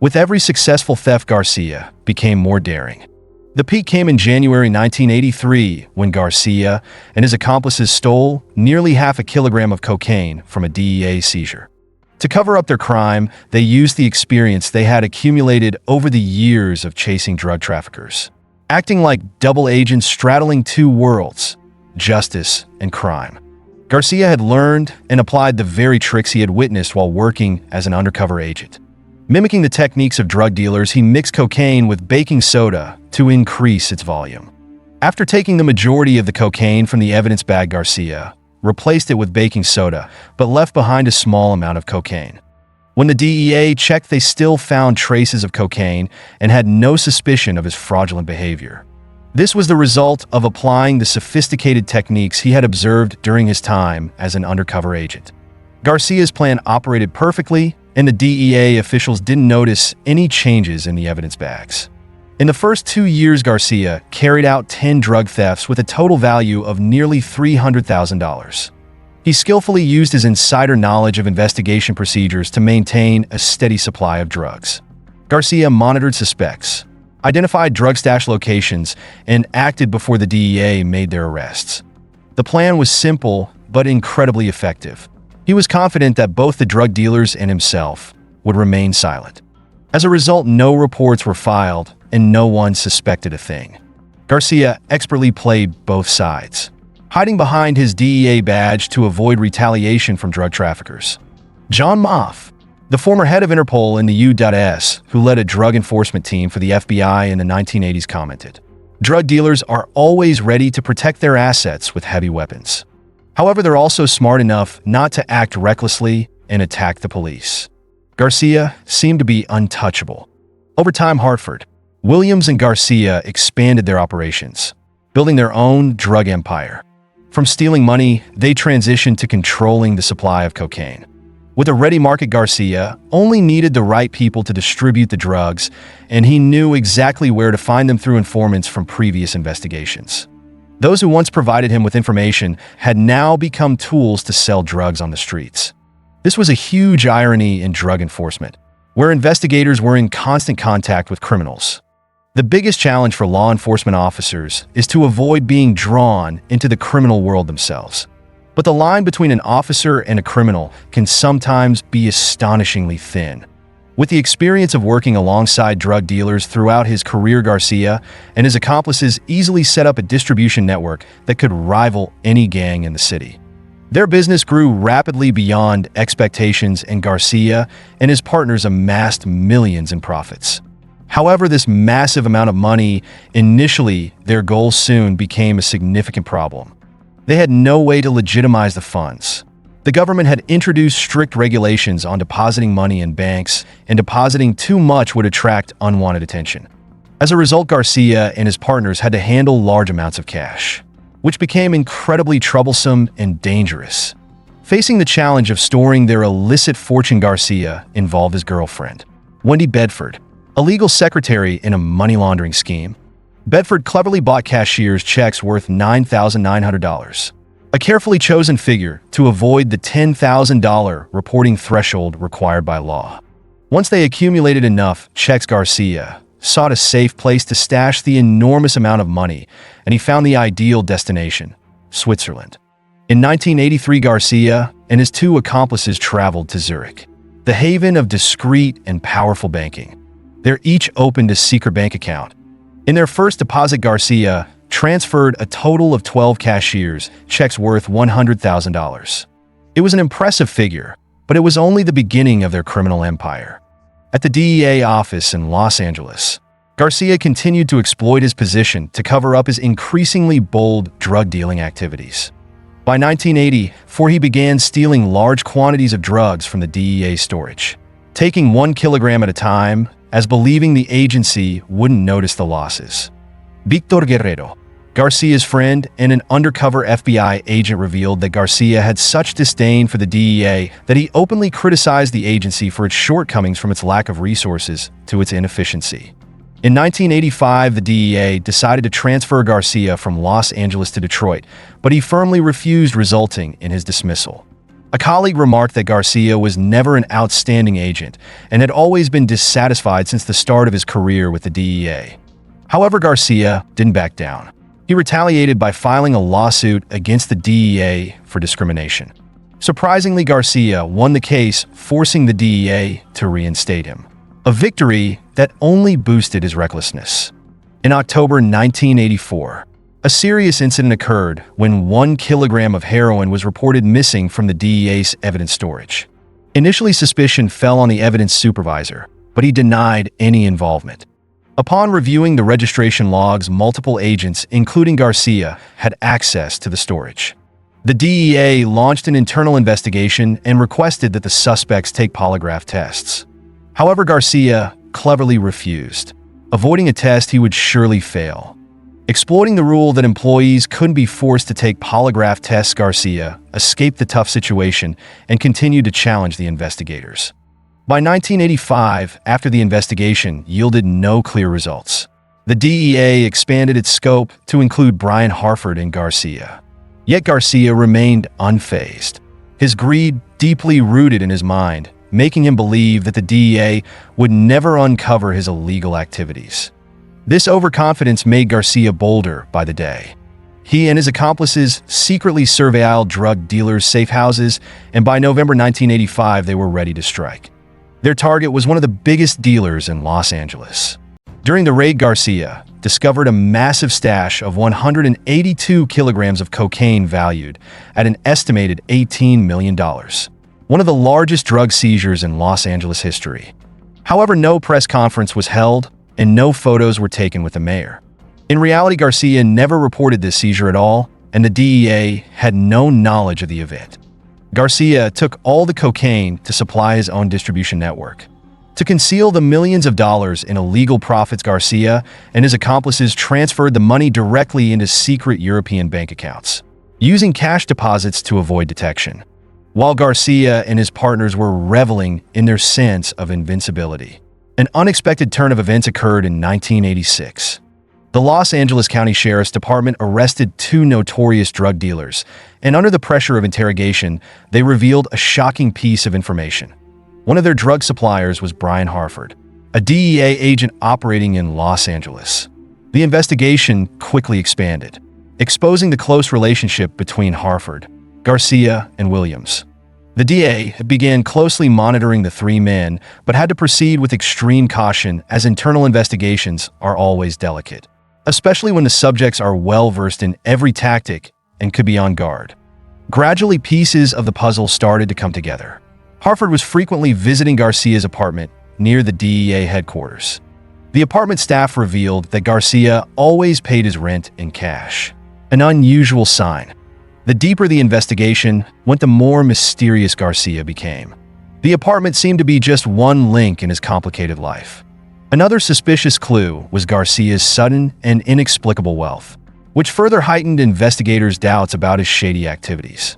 [SPEAKER 1] With every successful theft, Garcia became more daring. The peak came in January 1983 when Garcia and his accomplices stole nearly 0.5 kilogram of cocaine from a DEA seizure. To cover up their crime, they used the experience they had accumulated over the years of chasing drug traffickers, acting like double agents straddling 2 worlds, justice and crime. Garcia had learned and applied the very tricks he had witnessed while working as an undercover agent. Mimicking the techniques of drug dealers, he mixed cocaine with baking soda to increase its volume. After taking the majority of the cocaine from the evidence bag, Garcia replaced it with baking soda, but left behind a small amount of cocaine. When the DEA checked, they still found traces of cocaine and had no suspicion of his fraudulent behavior. This was the result of applying the sophisticated techniques he had observed during his time as an undercover agent. Garcia's plan operated perfectly, and the DEA officials didn't notice any changes in the evidence bags. In the first 2 years, Garcia carried out 10 drug thefts with a total value of nearly $300,000. He skillfully used his insider knowledge of investigation procedures to maintain a steady supply of drugs. Garcia monitored suspects, identified drug stash locations, and acted before the DEA made their arrests. The plan was simple but incredibly effective. He was confident that both the drug dealers and himself would remain silent. As a result, no reports were filed and no one suspected a thing. Garcia expertly played both sides, hiding behind his DEA badge to avoid retaliation from drug traffickers. John Moff, the former head of Interpol in the U.S., who led a drug enforcement team for the FBI in the 1980s, commented, "Drug dealers are always ready to protect their assets with heavy weapons. However, they're also smart enough not to act recklessly and attack the police." Garcia seemed to be untouchable. Over time, Hartford, Williams, and Garcia expanded their operations, building their own drug empire. From stealing money, they transitioned to controlling the supply of cocaine. With a ready market, Garcia only needed the right people to distribute the drugs, and he knew exactly where to find them through informants from previous investigations. Those who once provided him with information had now become tools to sell drugs on the streets. This was a huge irony in drug enforcement, where investigators were in constant contact with criminals. The biggest challenge for law enforcement officers is to avoid being drawn into the criminal world themselves. But the line between an officer and a criminal can sometimes be astonishingly thin. With the experience of working alongside drug dealers throughout his career, Garcia and his accomplices easily set up a distribution network that could rival any gang in the city. Their business grew rapidly beyond expectations, and Garcia and his partners amassed millions in profits. However, this massive amount of money, initially their goal, soon became a significant problem. They had no way to legitimize the funds. The government had introduced strict regulations on depositing money in banks, and depositing too much would attract unwanted attention. As a result, Garcia and his partners had to handle large amounts of cash, which became incredibly troublesome and dangerous. Facing the challenge of storing their illicit fortune, Garcia involved his girlfriend, Wendy Bedford, a legal secretary in a money laundering scheme. Bedford cleverly bought cashier's checks worth $9,900, a carefully chosen figure to avoid the $10,000 reporting threshold required by law. Once they accumulated enough checks, Garcia sought a safe place to stash the enormous amount of money, and he found the ideal destination, Switzerland. In 1983, Garcia and his two accomplices traveled to Zurich, the haven of discreet and powerful banking. There each opened a secret bank account. In their first deposit, Garcia transferred a total of 12 cashier's checks worth $100,000. It was an impressive figure, but it was only the beginning of their criminal empire. At the DEA office in Los Angeles, Garcia continued to exploit his position to cover up his increasingly bold drug dealing activities. By 1984, he began stealing large quantities of drugs from the DEA storage, taking 1 kilogram at a time, as believing the agency wouldn't notice the losses. Victor Guerrero, Garcia's friend and an undercover FBI agent, revealed that Garcia had such disdain for the DEA that he openly criticized the agency for its shortcomings, from its lack of resources to its inefficiency. In 1985, the DEA decided to transfer Garcia from Los Angeles to Detroit, but he firmly refused, resulting in his dismissal. A colleague remarked that Garcia was never an outstanding agent and had always been dissatisfied since the start of his career with the DEA. However, Garcia didn't back down. He retaliated by filing a lawsuit against the DEA for discrimination. Surprisingly, Garcia won the case, forcing the DEA to reinstate him, a victory that only boosted his recklessness. In October 1984, a serious incident occurred when 1 kilogram of heroin was reported missing from the DEA's evidence storage. Initially, suspicion fell on the evidence supervisor, but he denied any involvement. Upon reviewing the registration logs, multiple agents, including Garcia, had access to the storage. The DEA launched an internal investigation and requested that the suspects take polygraph tests. However, Garcia cleverly refused, avoiding a test he would surely fail. Exploiting the rule that employees couldn't be forced to take polygraph tests, Garcia escaped the tough situation and continued to challenge the investigators. By 1985, after the investigation yielded no clear results, the DEA expanded its scope to include Brian Harford and Garcia. Yet Garcia remained unfazed, his greed deeply rooted in his mind, making him believe that the DEA would never uncover his illegal activities. This overconfidence made Garcia bolder by the day. He and his accomplices secretly surveilled drug dealers' safe houses, and by November 1985, they were ready to strike. Their target was one of the biggest dealers in Los Angeles. During the raid, Garcia discovered a massive stash of 182 kilograms of cocaine valued at an estimated $18 million, one of the largest drug seizures in Los Angeles history. However, no press conference was held, and no photos were taken with the mayor. In reality, Garcia never reported this seizure at all, and the DEA had no knowledge of the event. Garcia took all the cocaine to supply his own distribution network. To conceal the millions of dollars in illegal profits, Garcia and his accomplices transferred the money directly into secret European bank accounts. using cash deposits to avoid detection, while Garcia and his partners were reveling in their sense of invincibility. An unexpected turn of events occurred in 1986. The Los Angeles County Sheriff's Department arrested two notorious drug dealers, and under the pressure of interrogation, they revealed a shocking piece of information. One of their drug suppliers was Brian Harford, a DEA agent operating in Los Angeles. The investigation quickly expanded, exposing the close relationship between Harford, Garcia, and Williams. The DA began closely monitoring the three men, but had to proceed with extreme caution as internal investigations are always delicate, especially when the subjects are well-versed in every tactic and could be on guard. Gradually, pieces of the puzzle started to come together. Harford was frequently visiting Garcia's apartment near the DEA headquarters. The apartment staff revealed that Garcia always paid his rent in cash, an unusual sign. The deeper the investigation went, the more mysterious Garcia became. The apartment seemed to be just one link in his complicated life. Another suspicious clue was Garcia's sudden and inexplicable wealth, which further heightened investigators' doubts about his shady activities.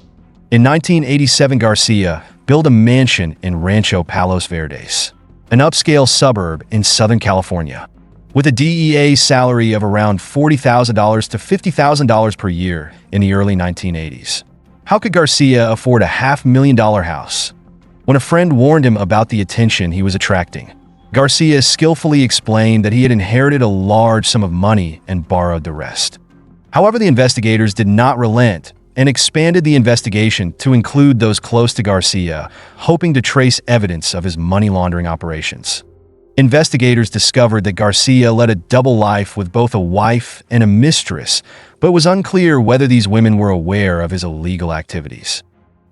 [SPEAKER 1] In 1987, Garcia built a mansion in Rancho Palos Verdes, an upscale suburb in Southern California, with a DEA salary of around $40,000 to $50,000 per year in the early 1980s. How could Garcia afford a $500,000 house? When a friend warned him about the attention he was attracting, Garcia skillfully explained that he had inherited a large sum of money and borrowed the rest. However, the investigators did not relent and expanded the investigation to include those close to Garcia, hoping to trace evidence of his money laundering operations. Investigators discovered that Garcia led a double life with both a wife and a mistress, but it was unclear whether these women were aware of his illegal activities.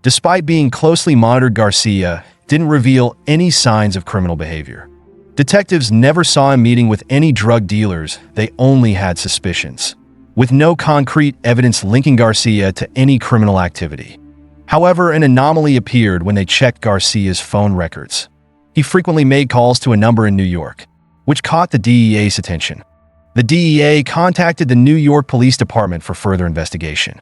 [SPEAKER 1] Despite being closely monitored, Garcia didn't reveal any signs of criminal behavior. Detectives never saw him meeting with any drug dealers, they only had suspicions, with no concrete evidence linking Garcia to any criminal activity. However, an anomaly appeared when they checked Garcia's phone records. He frequently made calls to a number in New York, which caught the DEA's attention. The DEA contacted the New York Police Department for further investigation.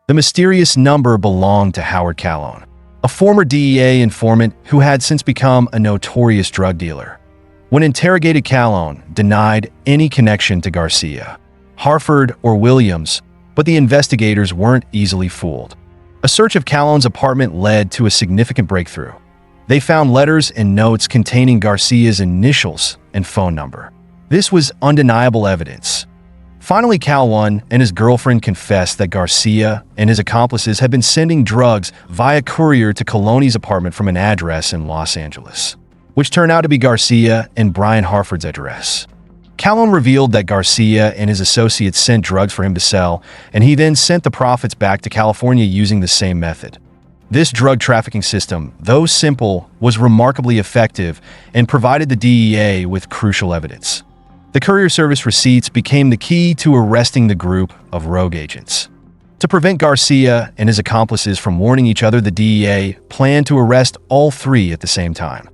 [SPEAKER 1] The mysterious number belonged to Howard Calhoun, a former DEA informant who had since become a notorious drug dealer. When interrogated, Calhoun denied any connection to Garcia, Harford, or Williams, but the investigators weren't easily fooled. A search of Calhoun's apartment led to a significant breakthrough. They found letters and notes containing Garcia's initials and phone number. This was undeniable evidence. Finally, Calhoun and his girlfriend confessed that Garcia and his accomplices had been sending drugs via courier to Coloni's apartment from an address in Los Angeles, which turned out to be Garcia and Brian Harford's address. Calhoun revealed that Garcia and his associates sent drugs for him to sell, and he then sent the profits back to California using the same method. This drug trafficking system, though simple, was remarkably effective and provided the DEA with crucial evidence. The courier service receipts became the key to arresting the group of rogue agents. To prevent Garcia and his accomplices from warning each other, the DEA planned to arrest all three at the same time.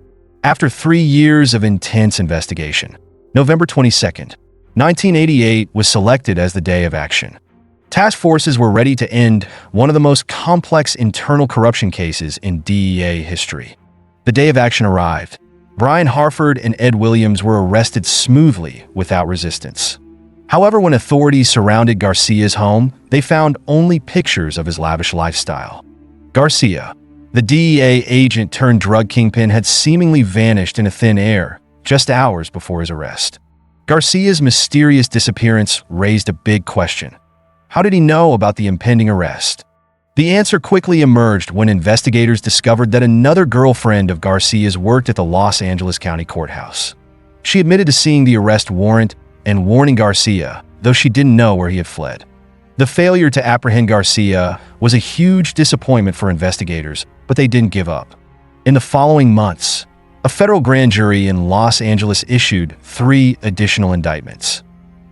[SPEAKER 1] After 3 years of intense investigation, November 22, 1988 was selected as the day of action. Task forces were ready to end one of the most complex internal corruption cases in DEA history. The day of action arrived. Brian Harford and Ed Williams were arrested smoothly without resistance. However, when authorities surrounded Garcia's home, they found only pictures of his lavish lifestyle. Garcia, the DEA agent turned drug kingpin, had seemingly vanished into thin air just hours before his arrest. Garcia's mysterious disappearance raised a big question. How did he know about the impending arrest? The answer quickly emerged when investigators discovered that another girlfriend of Garcia's worked at the Los Angeles County Courthouse. She admitted to seeing the arrest warrant and warning Garcia, though she didn't know where he had fled. The failure to apprehend Garcia was a huge disappointment for investigators, but they didn't give up. In the following months, a federal grand jury in Los Angeles issued 3 additional indictments.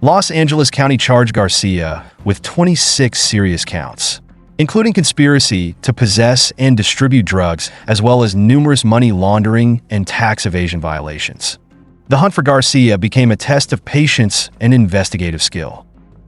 [SPEAKER 1] Los Angeles County charged Garcia with 26 serious counts, including conspiracy to possess and distribute drugs, as well as numerous money laundering and tax evasion violations. The hunt for Garcia became a test of patience and investigative skill.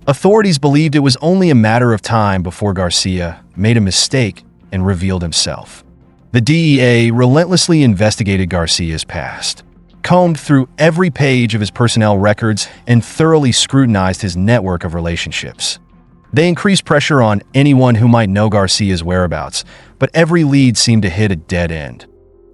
[SPEAKER 1] Authorities believed it was only a matter of time before Garcia made a mistake and revealed himself. The DEA relentlessly investigated Garcia's past, combed through every page of his personnel records, and thoroughly scrutinized his network of relationships. They increased pressure on anyone who might know Garcia's whereabouts, but every lead seemed to hit a dead end.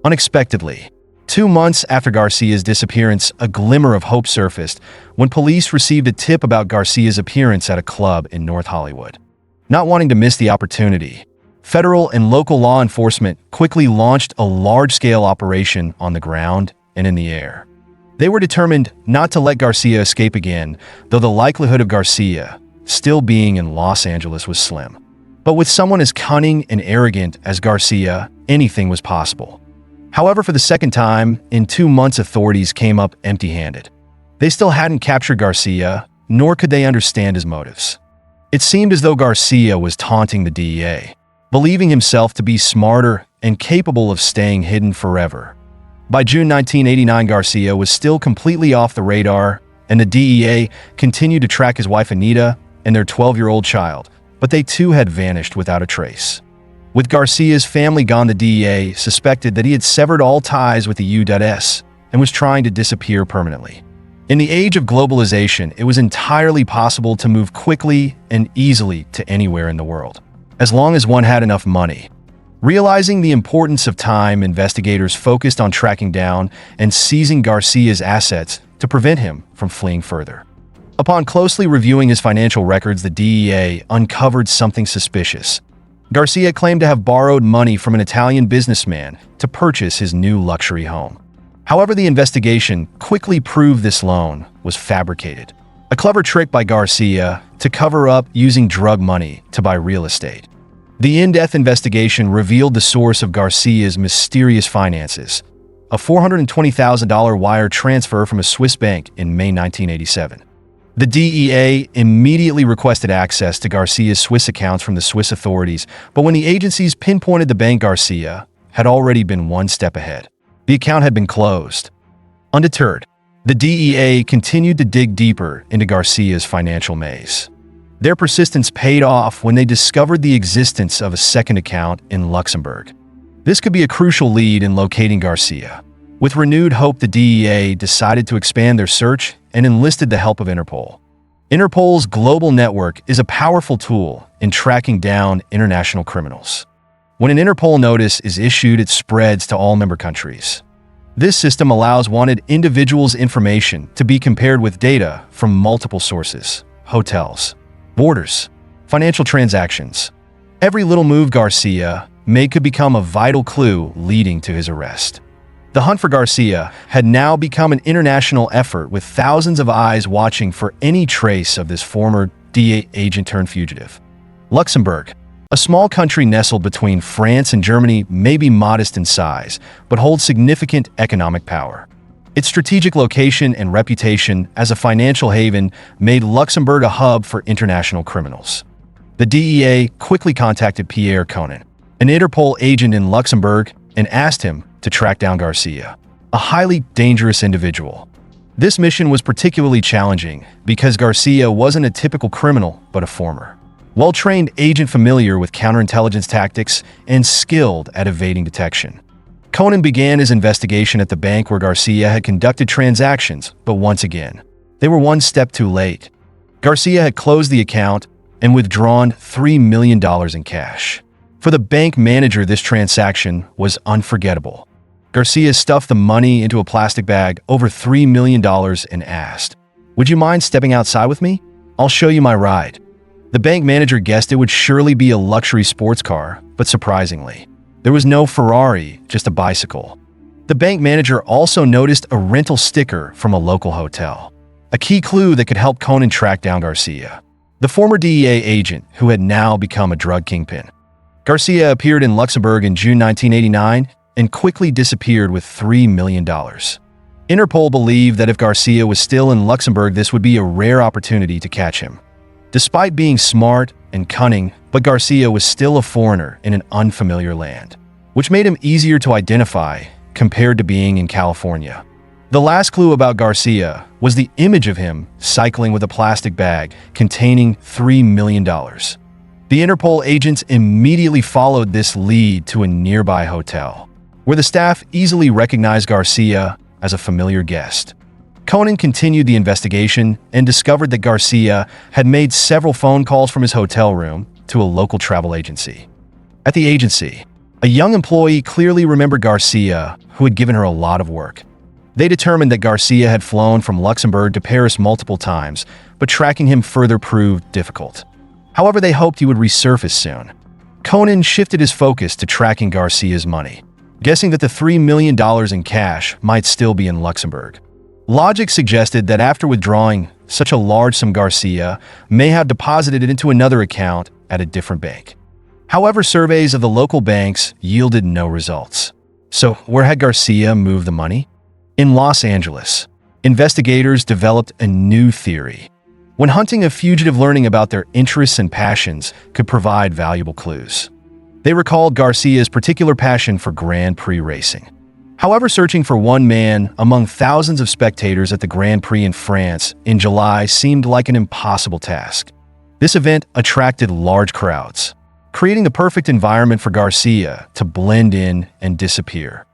[SPEAKER 1] Unexpectedly, 2 months after Garcia's disappearance, a glimmer of hope surfaced when police received a tip about Garcia's appearance at a club in North Hollywood. Not wanting to miss the opportunity, federal and local law enforcement quickly launched a large-scale operation on the ground and in the air. They were determined not to let Garcia escape again, though the likelihood of Garcia still being in Los Angeles was slim. But with someone as cunning and arrogant as Garcia, anything was possible. However, for the second time, in 2 months, authorities came up empty-handed. They still hadn't captured Garcia, nor could they understand his motives. It seemed as though Garcia was taunting the DEA, believing himself to be smarter and capable of staying hidden forever. By June 1989, Garcia was still completely off the radar, and the DEA continued to track his wife Anita and their 12-year-old child, but they too had vanished without a trace. With Garcia's family gone, the DEA suspected that he had severed all ties with the U.S. and was trying to disappear permanently. In the age of globalization, it was entirely possible to move quickly and easily to anywhere in the world, as long as one had enough money. Realizing the importance of time, investigators focused on tracking down and seizing Garcia's assets to prevent him from fleeing further. Upon closely reviewing his financial records, the DEA uncovered something suspicious. Garcia claimed to have borrowed money from an Italian businessman to purchase his new luxury home. However, the investigation quickly proved this loan was fabricated, a clever trick by Garcia to cover up using drug money to buy real estate. The in-depth investigation revealed the source of Garcia's mysterious finances, a $420,000 wire transfer from a Swiss bank in May 1987. The DEA immediately requested access to Garcia's Swiss accounts from the Swiss authorities, but when the agencies pinpointed the bank, Garcia had already been one step ahead. The account had been closed. Undeterred, the DEA continued to dig deeper into Garcia's financial maze. Their persistence paid off when they discovered the existence of a second account in Luxembourg. This could be a crucial lead in locating Garcia. With renewed hope, the DEA decided to expand their search and enlisted the help of Interpol. Interpol's global network is a powerful tool in tracking down international criminals. When an Interpol notice is issued, it spreads to all member countries. This system allows wanted individuals' information to be compared with data from multiple sources: hotels, borders, financial transactions. Every little move Garcia made could become a vital clue leading to his arrest. The hunt for Garcia had now become an international effort, with thousands of eyes watching for any trace of this former DEA agent turned fugitive. Luxembourg, a small country nestled between France and Germany, may be modest in size, but holds significant economic power. Its strategic location and reputation as a financial haven made Luxembourg a hub for international criminals. The DEA quickly contacted Pierre Conan, an Interpol agent in Luxembourg, and asked him to track down Garcia, a highly dangerous individual. This mission was particularly challenging because Garcia wasn't a typical criminal, but a former, well-trained agent familiar with counterintelligence tactics and skilled at evading detection. Conan began his investigation at the bank where Garcia had conducted transactions, but once again, they were one step too late. Garcia had closed the account and withdrawn $3 million in cash. For the bank manager, this transaction was unforgettable. Garcia stuffed the money into a plastic bag, over $3 million, and asked, "Would you mind stepping outside with me? I'll show you my ride." The bank manager guessed it would surely be a luxury sports car, but surprisingly, there was no Ferrari, just a bicycle. The bank manager also noticed a rental sticker from a local hotel, a key clue that could help Conan track down Garcia, the former DEA agent who had now become a drug kingpin. Garcia appeared in Luxembourg in June 1989 and quickly disappeared with $3 million. Interpol believed that if Garcia was still in Luxembourg, this would be a rare opportunity to catch him. Despite being smart and cunning, but Garcia was still a foreigner in an unfamiliar land, which made him easier to identify compared to being in California. The last clue about Garcia was the image of him cycling with a plastic bag containing $3 million. The Interpol agents immediately followed this lead to a nearby hotel, where the staff easily recognized Garcia as a familiar guest. Conan continued the investigation and discovered that Garcia had made several phone calls from his hotel room to a local travel agency. At the agency, a young employee clearly remembered Garcia, who had given her a lot of work. They determined that Garcia had flown from Luxembourg to Paris multiple times, but tracking him further proved difficult. However, they hoped he would resurface soon. Conan shifted his focus to tracking Garcia's money, guessing that the $3 million in cash might still be in Luxembourg. Logic suggested that after withdrawing such a large sum, Garcia may have deposited it into another account at a different bank. However, surveys of the local banks yielded no results. So, where had Garcia moved the money? In Los Angeles, investigators developed a new theory. When hunting a fugitive, learning about their interests and passions could provide valuable clues. They recalled Garcia's particular passion for Grand Prix racing. However, searching for one man among thousands of spectators at the Grand Prix in France in July seemed like an impossible task. This event attracted large crowds, creating the perfect environment for Garcia to blend in and disappear.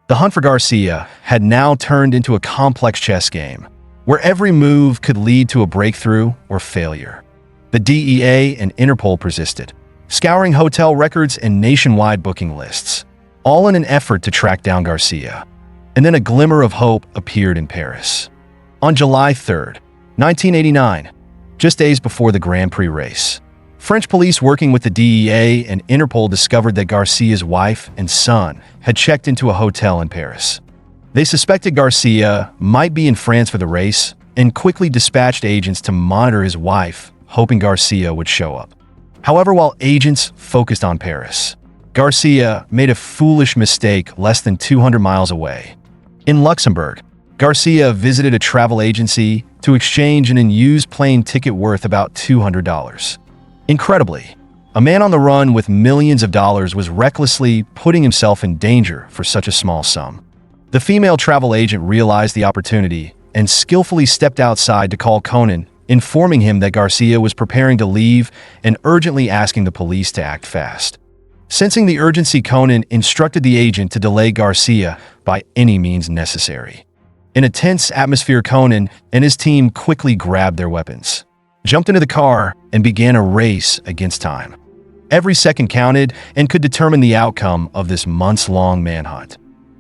[SPEAKER 1] The hunt for Garcia had now turned into a complex chess game, where every move could lead to a breakthrough or failure. The DEA and Interpol persisted, scouring hotel records and nationwide booking lists, all in an effort to track down Garcia. And then a glimmer of hope appeared in Paris. On July 3, 1989, just days before the Grand Prix race, French police working with the DEA and Interpol discovered that Garcia's wife and son had checked into a hotel in Paris. They suspected Garcia might be in France for the race and quickly dispatched agents to monitor his wife, hoping Garcia would show up. However, while agents focused on Paris, Garcia made a foolish mistake less than 200 miles away. In Luxembourg, Garcia visited a travel agency to exchange an unused plane ticket worth about $200. Incredibly, a man on the run with millions of dollars was recklessly putting himself in danger for such a small sum. The female travel agent realized the opportunity and skillfully stepped outside to call Conan, informing him that Garcia was preparing to leave and urgently asking the police to act fast. Sensing the urgency, Conan instructed the agent to delay Garcia by any means necessary. In a tense atmosphere, Conan and his team quickly grabbed their weapons, jumped into the car, and began a race against time. Every second counted and could determine the outcome of this months-long manhunt.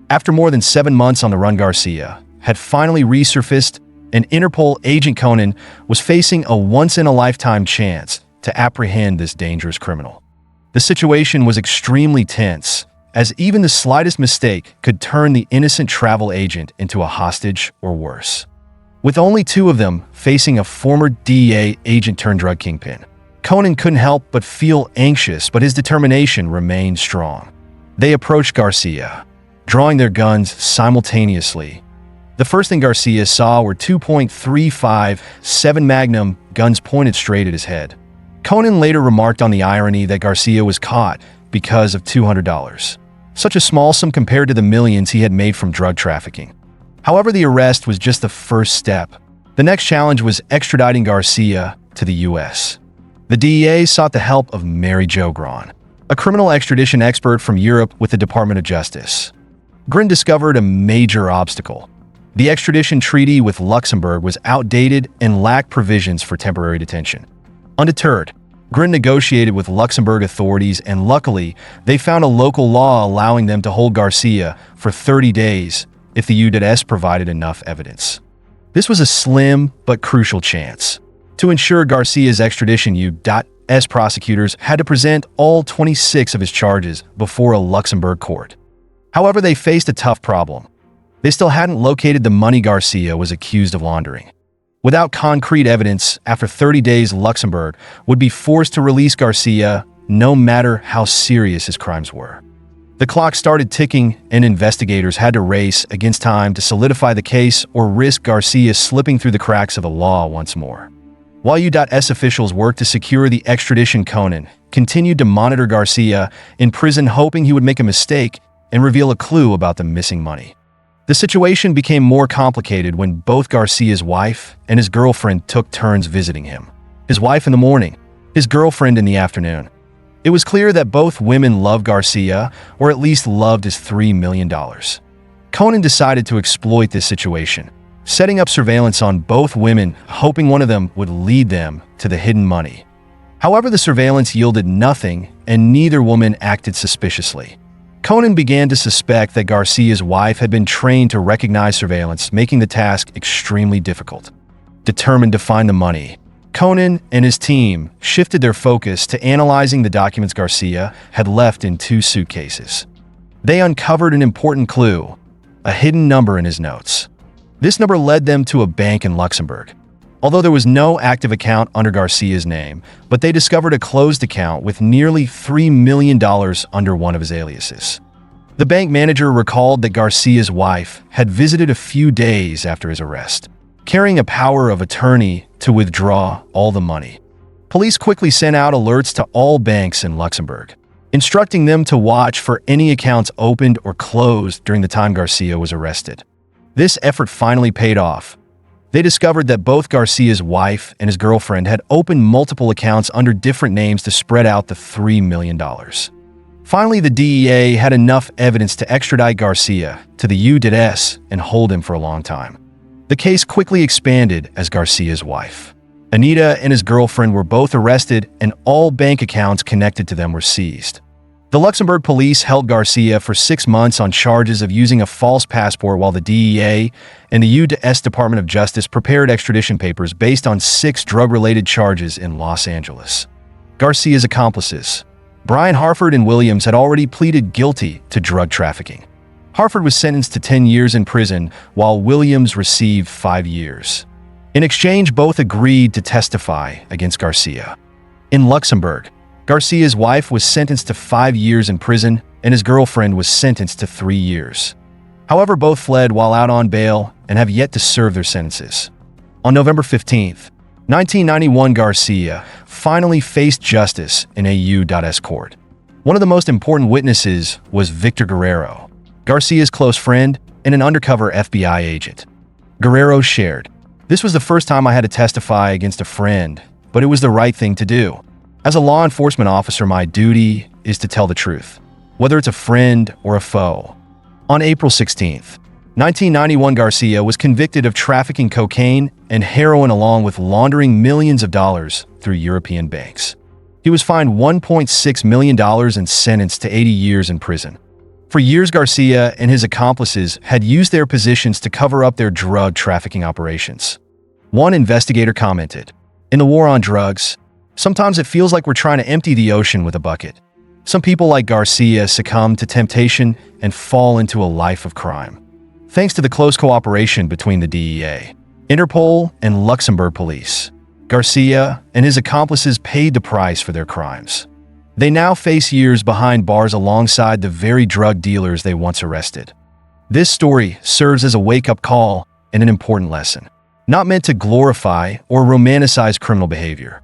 [SPEAKER 1] After more than 7 months on the run, Garcia had finally resurfaced, and Interpol agent Conan was facing a once-in-a-lifetime chance to apprehend this dangerous criminal. The situation was extremely tense, as even the slightest mistake could turn the innocent travel agent into a hostage or worse. With only 2 of them facing a former DEA agent-turned-drug kingpin, Conan couldn't help but feel anxious, but his determination remained strong. They approached Garcia, drawing their guns simultaneously. The first thing Garcia saw were 2.357 Magnum guns pointed straight at his head. Conan later remarked on the irony that Garcia was caught because of $200, such a small sum compared to the millions he had made from drug trafficking. However, the arrest was just the first step. The next challenge was extraditing Garcia to the U.S. The DEA sought the help of Mary Jo Gron, a criminal extradition expert from Europe with the Department of Justice. Grin discovered a major obstacle. The extradition treaty with Luxembourg was outdated and lacked provisions for temporary detention. Undeterred, Grin negotiated with Luxembourg authorities, and luckily, they found a local law allowing them to hold Garcia for 30 days if the U.S. provided enough evidence. This was a slim but crucial chance. To ensure Garcia's extradition, U.S. prosecutors had to present all 26 of his charges before a Luxembourg court. However, they faced a tough problem. They still hadn't located the money Garcia was accused of laundering. Without concrete evidence, after 30 days, Luxembourg would be forced to release Garcia, no matter how serious his crimes were. The clock started ticking, and investigators had to race against time to solidify the case or risk Garcia slipping through the cracks of the law once more. While U.S. officials worked to secure the extradition, Conan continued to monitor Garcia in prison, hoping he would make a mistake and reveal a clue about the missing money. The situation became more complicated when both Garcia's wife and his girlfriend took turns visiting him. His wife in the morning, his girlfriend in the afternoon. It was clear that both women loved Garcia, or at least loved his $3 million. Conan decided to exploit this situation, setting up surveillance on both women, hoping one of them would lead them to the hidden money. However, the surveillance yielded nothing, and neither woman acted suspiciously. Conan began to suspect that Garcia's wife had been trained to recognize surveillance, making the task extremely difficult. Determined to find the money, Conan and his team shifted their focus to analyzing the documents Garcia had left in 2 suitcases. They uncovered an important clue, a hidden number in his notes. This number led them to a bank in Luxembourg. Although there was no active account under Garcia's name, but they discovered a closed account with nearly $3 million under one of his aliases. The bank manager recalled that Garcia's wife had visited a few days after his arrest, carrying a power of attorney to withdraw all the money. Police quickly sent out alerts to all banks in Luxembourg, instructing them to watch for any accounts opened or closed during the time Garcia was arrested. This effort finally paid off. They discovered that both Garcia's wife and his girlfriend had opened multiple accounts under different names to spread out the $3 million. Finally, the DEA had enough evidence to extradite Garcia to the U.S. and hold him for a long time. The case quickly expanded as Garcia's wife, Anita, and his girlfriend were both arrested, and all bank accounts connected to them were seized. The Luxembourg police held Garcia for 6 months on charges of using a false passport, while the DEA and the U.S. Department of Justice prepared extradition papers based on 6 drug-related charges in Los Angeles. Garcia's accomplices, Brian Harford and Williams, had already pleaded guilty to drug trafficking. Harford was sentenced to 10 years in prison, while Williams received 5 years. In exchange, both agreed to testify against Garcia. In Luxembourg, Garcia's wife was sentenced to 5 years in prison, and his girlfriend was sentenced to 3 years. However, both fled while out on bail and have yet to serve their sentences. On November 15, 1991, Garcia finally faced justice in a U.S. court. One of the most important witnesses was Victor Guerrero, Garcia's close friend and an undercover FBI agent. Guerrero shared, "This was the first time I had to testify against a friend, but it was the right thing to do. As a law enforcement officer, my duty is to tell the truth, whether it's a friend or a foe." On April 16, 1991, Garcia was convicted of trafficking cocaine and heroin along with laundering millions of dollars through European banks. He was fined $1.6 million and sentenced to 80 years in prison. For years, Garcia and his accomplices had used their positions to cover up their drug trafficking operations. One investigator commented, "In the war on drugs, sometimes it feels like we're trying to empty the ocean with a bucket. Some people like Garcia succumb to temptation and fall into a life of crime." Thanks to the close cooperation between the DEA, Interpol, and Luxembourg police, Garcia and his accomplices paid the price for their crimes. They now face years behind bars alongside the very drug dealers they once arrested. This story serves as a wake-up call and an important lesson, not meant to glorify or romanticize criminal behavior.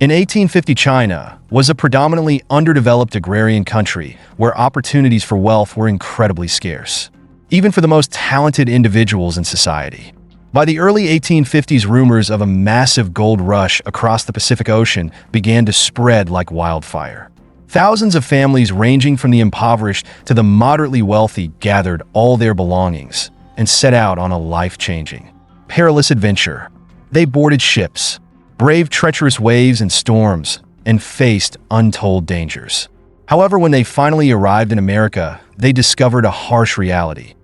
[SPEAKER 1] In 1850, China was a predominantly underdeveloped agrarian country where opportunities for wealth were incredibly scarce, even for the most talented individuals in society. By the early 1850s, rumors of a massive gold rush across the Pacific Ocean began to spread like wildfire. Thousands of families ranging from the impoverished to the moderately wealthy gathered all their belongings and set out on a life-changing, perilous adventure. They boarded ships, braved treacherous waves and storms, and faced untold dangers. However, when they finally arrived in America, they discovered a harsh reality.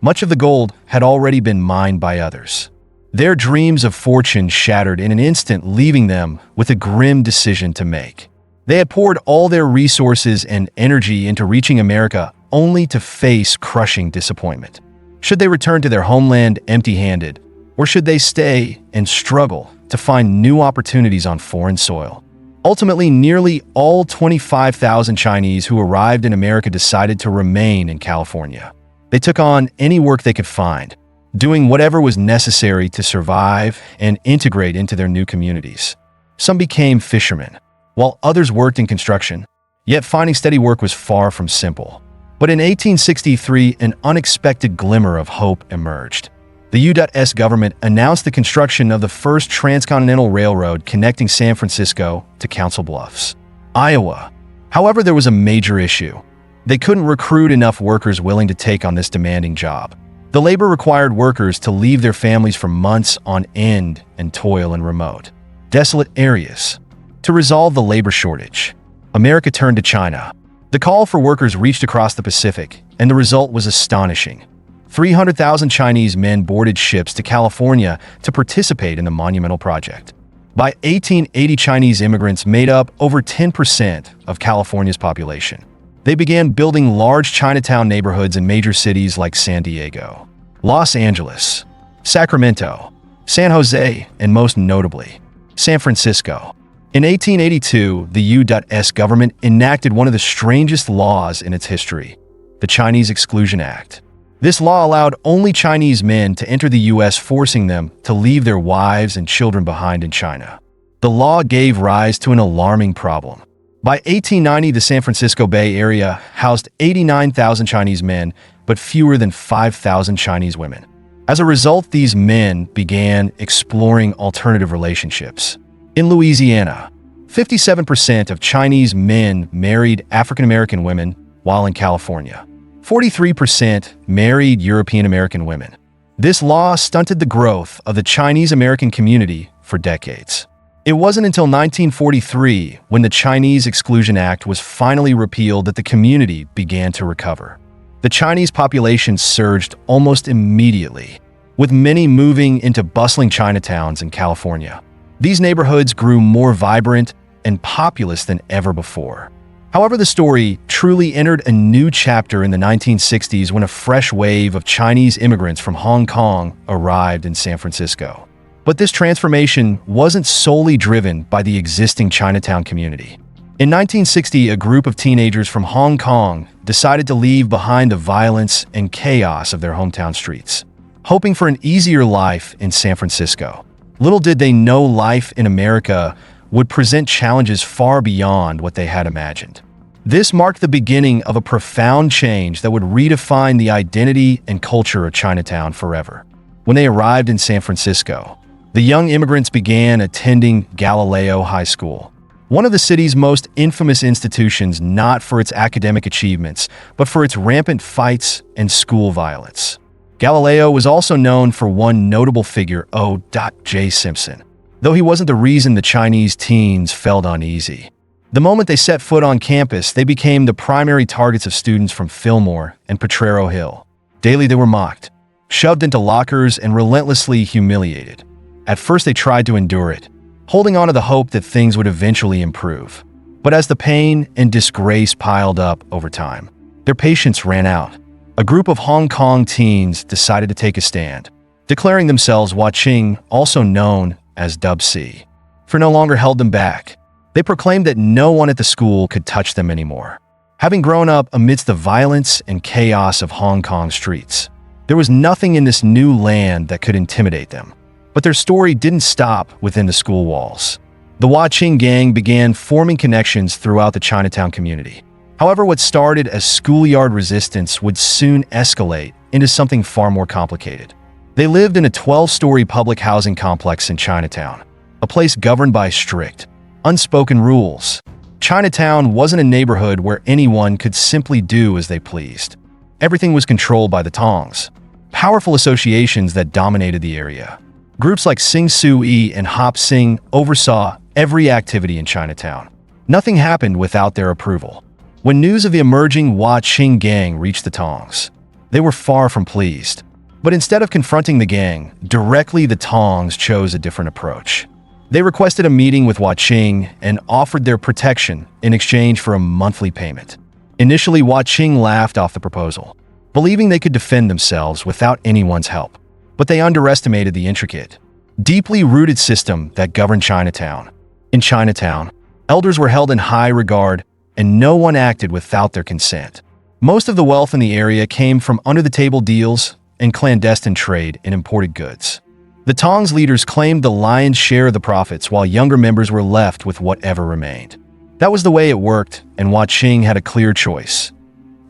[SPEAKER 1] Much of the gold had already been mined by others. Their dreams of fortune shattered in an instant, leaving them with a grim decision to make. They had poured all their resources and energy into reaching America, only to face crushing disappointment. Should they return to their homeland empty-handed, or should they stay and struggle to find new opportunities on foreign soil? Ultimately, nearly all 25,000 Chinese who arrived in America decided to remain in California. They took on any work they could find, doing whatever was necessary to survive and integrate into their new communities. Some became fishermen, while others worked in construction, yet finding steady work was far from simple. But in 1863, an unexpected glimmer of hope emerged. The U.S. government announced the construction of the first transcontinental railroad connecting San Francisco to Council Bluffs, Iowa. However, there was a major issue. They couldn't recruit enough workers willing to take on this demanding job. The labor required workers to leave their families for months on end and toil in remote, desolate areas. To resolve the labor shortage, America turned to China. The call for workers reached across the Pacific, and the result was astonishing. 300,000 Chinese men boarded ships to California to participate in the monumental project. By 1880, Chinese immigrants made up over 10% of California's population. They began building large Chinatown neighborhoods in major cities like San Diego, Los Angeles, Sacramento, San Jose, and most notably, San Francisco. In 1882, the U.S. government enacted one of the strangest laws in its history, the Chinese Exclusion Act. This law allowed only Chinese men to enter the U.S., forcing them to leave their wives and children behind in China. The law gave rise to an alarming problem. By 1890, the San Francisco Bay Area housed 89,000 Chinese men, but fewer than 5,000 Chinese women. As a result, these men began exploring alternative relationships. In Louisiana, 57% of Chinese men married African American women, while in California, 43% married European American women. This law stunted the growth of the Chinese American community for decades. It wasn't until 1943, when the Chinese Exclusion Act was finally repealed, that the community began to recover. The Chinese population surged almost immediately, with many moving into bustling Chinatowns in California. These neighborhoods grew more vibrant and populous than ever before. However, the story truly entered a new chapter in the 1960s when a fresh wave of Chinese immigrants from Hong Kong arrived in San Francisco. But this transformation wasn't solely driven by the existing Chinatown community. In 1960, a group of teenagers from Hong Kong decided to leave behind the violence and chaos of their hometown streets, hoping for an easier life in San Francisco. Little did they know life in America would present challenges far beyond what they had imagined. This marked the beginning of a profound change that would redefine the identity and culture of Chinatown forever. When they arrived in San Francisco, the young immigrants began attending Galileo High School, one of the city's most infamous institutions, not for its academic achievements, but for its rampant fights and school violence. Galileo was also known for one notable figure, O.J. Simpson, though he wasn't the reason the Chinese teens felt uneasy. The moment they set foot on campus, they became the primary targets of students from Fillmore and Potrero Hill. Daily they were mocked, shoved into lockers, and relentlessly humiliated. At first, they tried to endure it, holding on to the hope that things would eventually improve. But as the pain and disgrace piled up over time, their patience ran out. A group of Hong Kong teens decided to take a stand, declaring themselves Huaqing, also known as Dub C, for no longer held them back. They proclaimed that no one at the school could touch them anymore. Having grown up amidst the violence and chaos of Hong Kong streets, there was nothing in this new land that could intimidate them. But their story didn't stop within the school walls. The Huaqing gang began forming connections throughout the Chinatown community. However, what started as schoolyard resistance would soon escalate into something far more complicated. They lived in a 12-story public housing complex in Chinatown, a place governed by strict, unspoken rules. Chinatown wasn't a neighborhood where anyone could simply do as they pleased. Everything was controlled by the Tongs, powerful associations that dominated the area. Groups like Sing Sui and Hop Sing oversaw every activity in Chinatown. Nothing happened without their approval. When news of the emerging Huaqing gang reached the Tongs, they were far from pleased. But instead of confronting the gang directly, the Tongs chose a different approach. They requested a meeting with Huaqing and offered their protection in exchange for a monthly payment. Initially, Huaqing laughed off the proposal, believing they could defend themselves without anyone's help. But they underestimated the intricate, deeply rooted system that governed Chinatown. In Chinatown, elders were held in high regard, and no one acted without their consent. Most of the wealth in the area came from under-the-table deals and clandestine trade in imported goods. The Tongs leaders claimed the lion's share of the profits, while younger members were left with whatever remained. That was the way it worked, and Huaqing had a clear choice.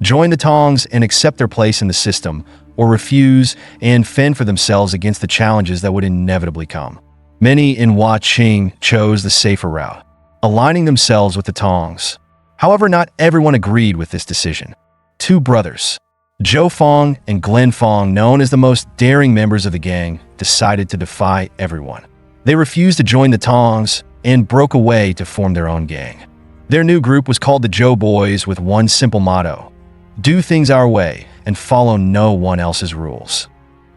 [SPEAKER 1] join the Tongs and accept their place in the system, or refuse and fend for themselves against the challenges that would inevitably come. Many in Hua Qing chose the safer route, aligning themselves with the Tongs. However, not everyone agreed with this decision. Two brothers, Zhou Fong and Glenn Fong, known as the most daring members of the gang, decided to defy everyone. They refused to join the Tongs and broke away to form their own gang. Their new group was called the Zhou Boys, with one simple motto: do things our way and follow no one else's rules.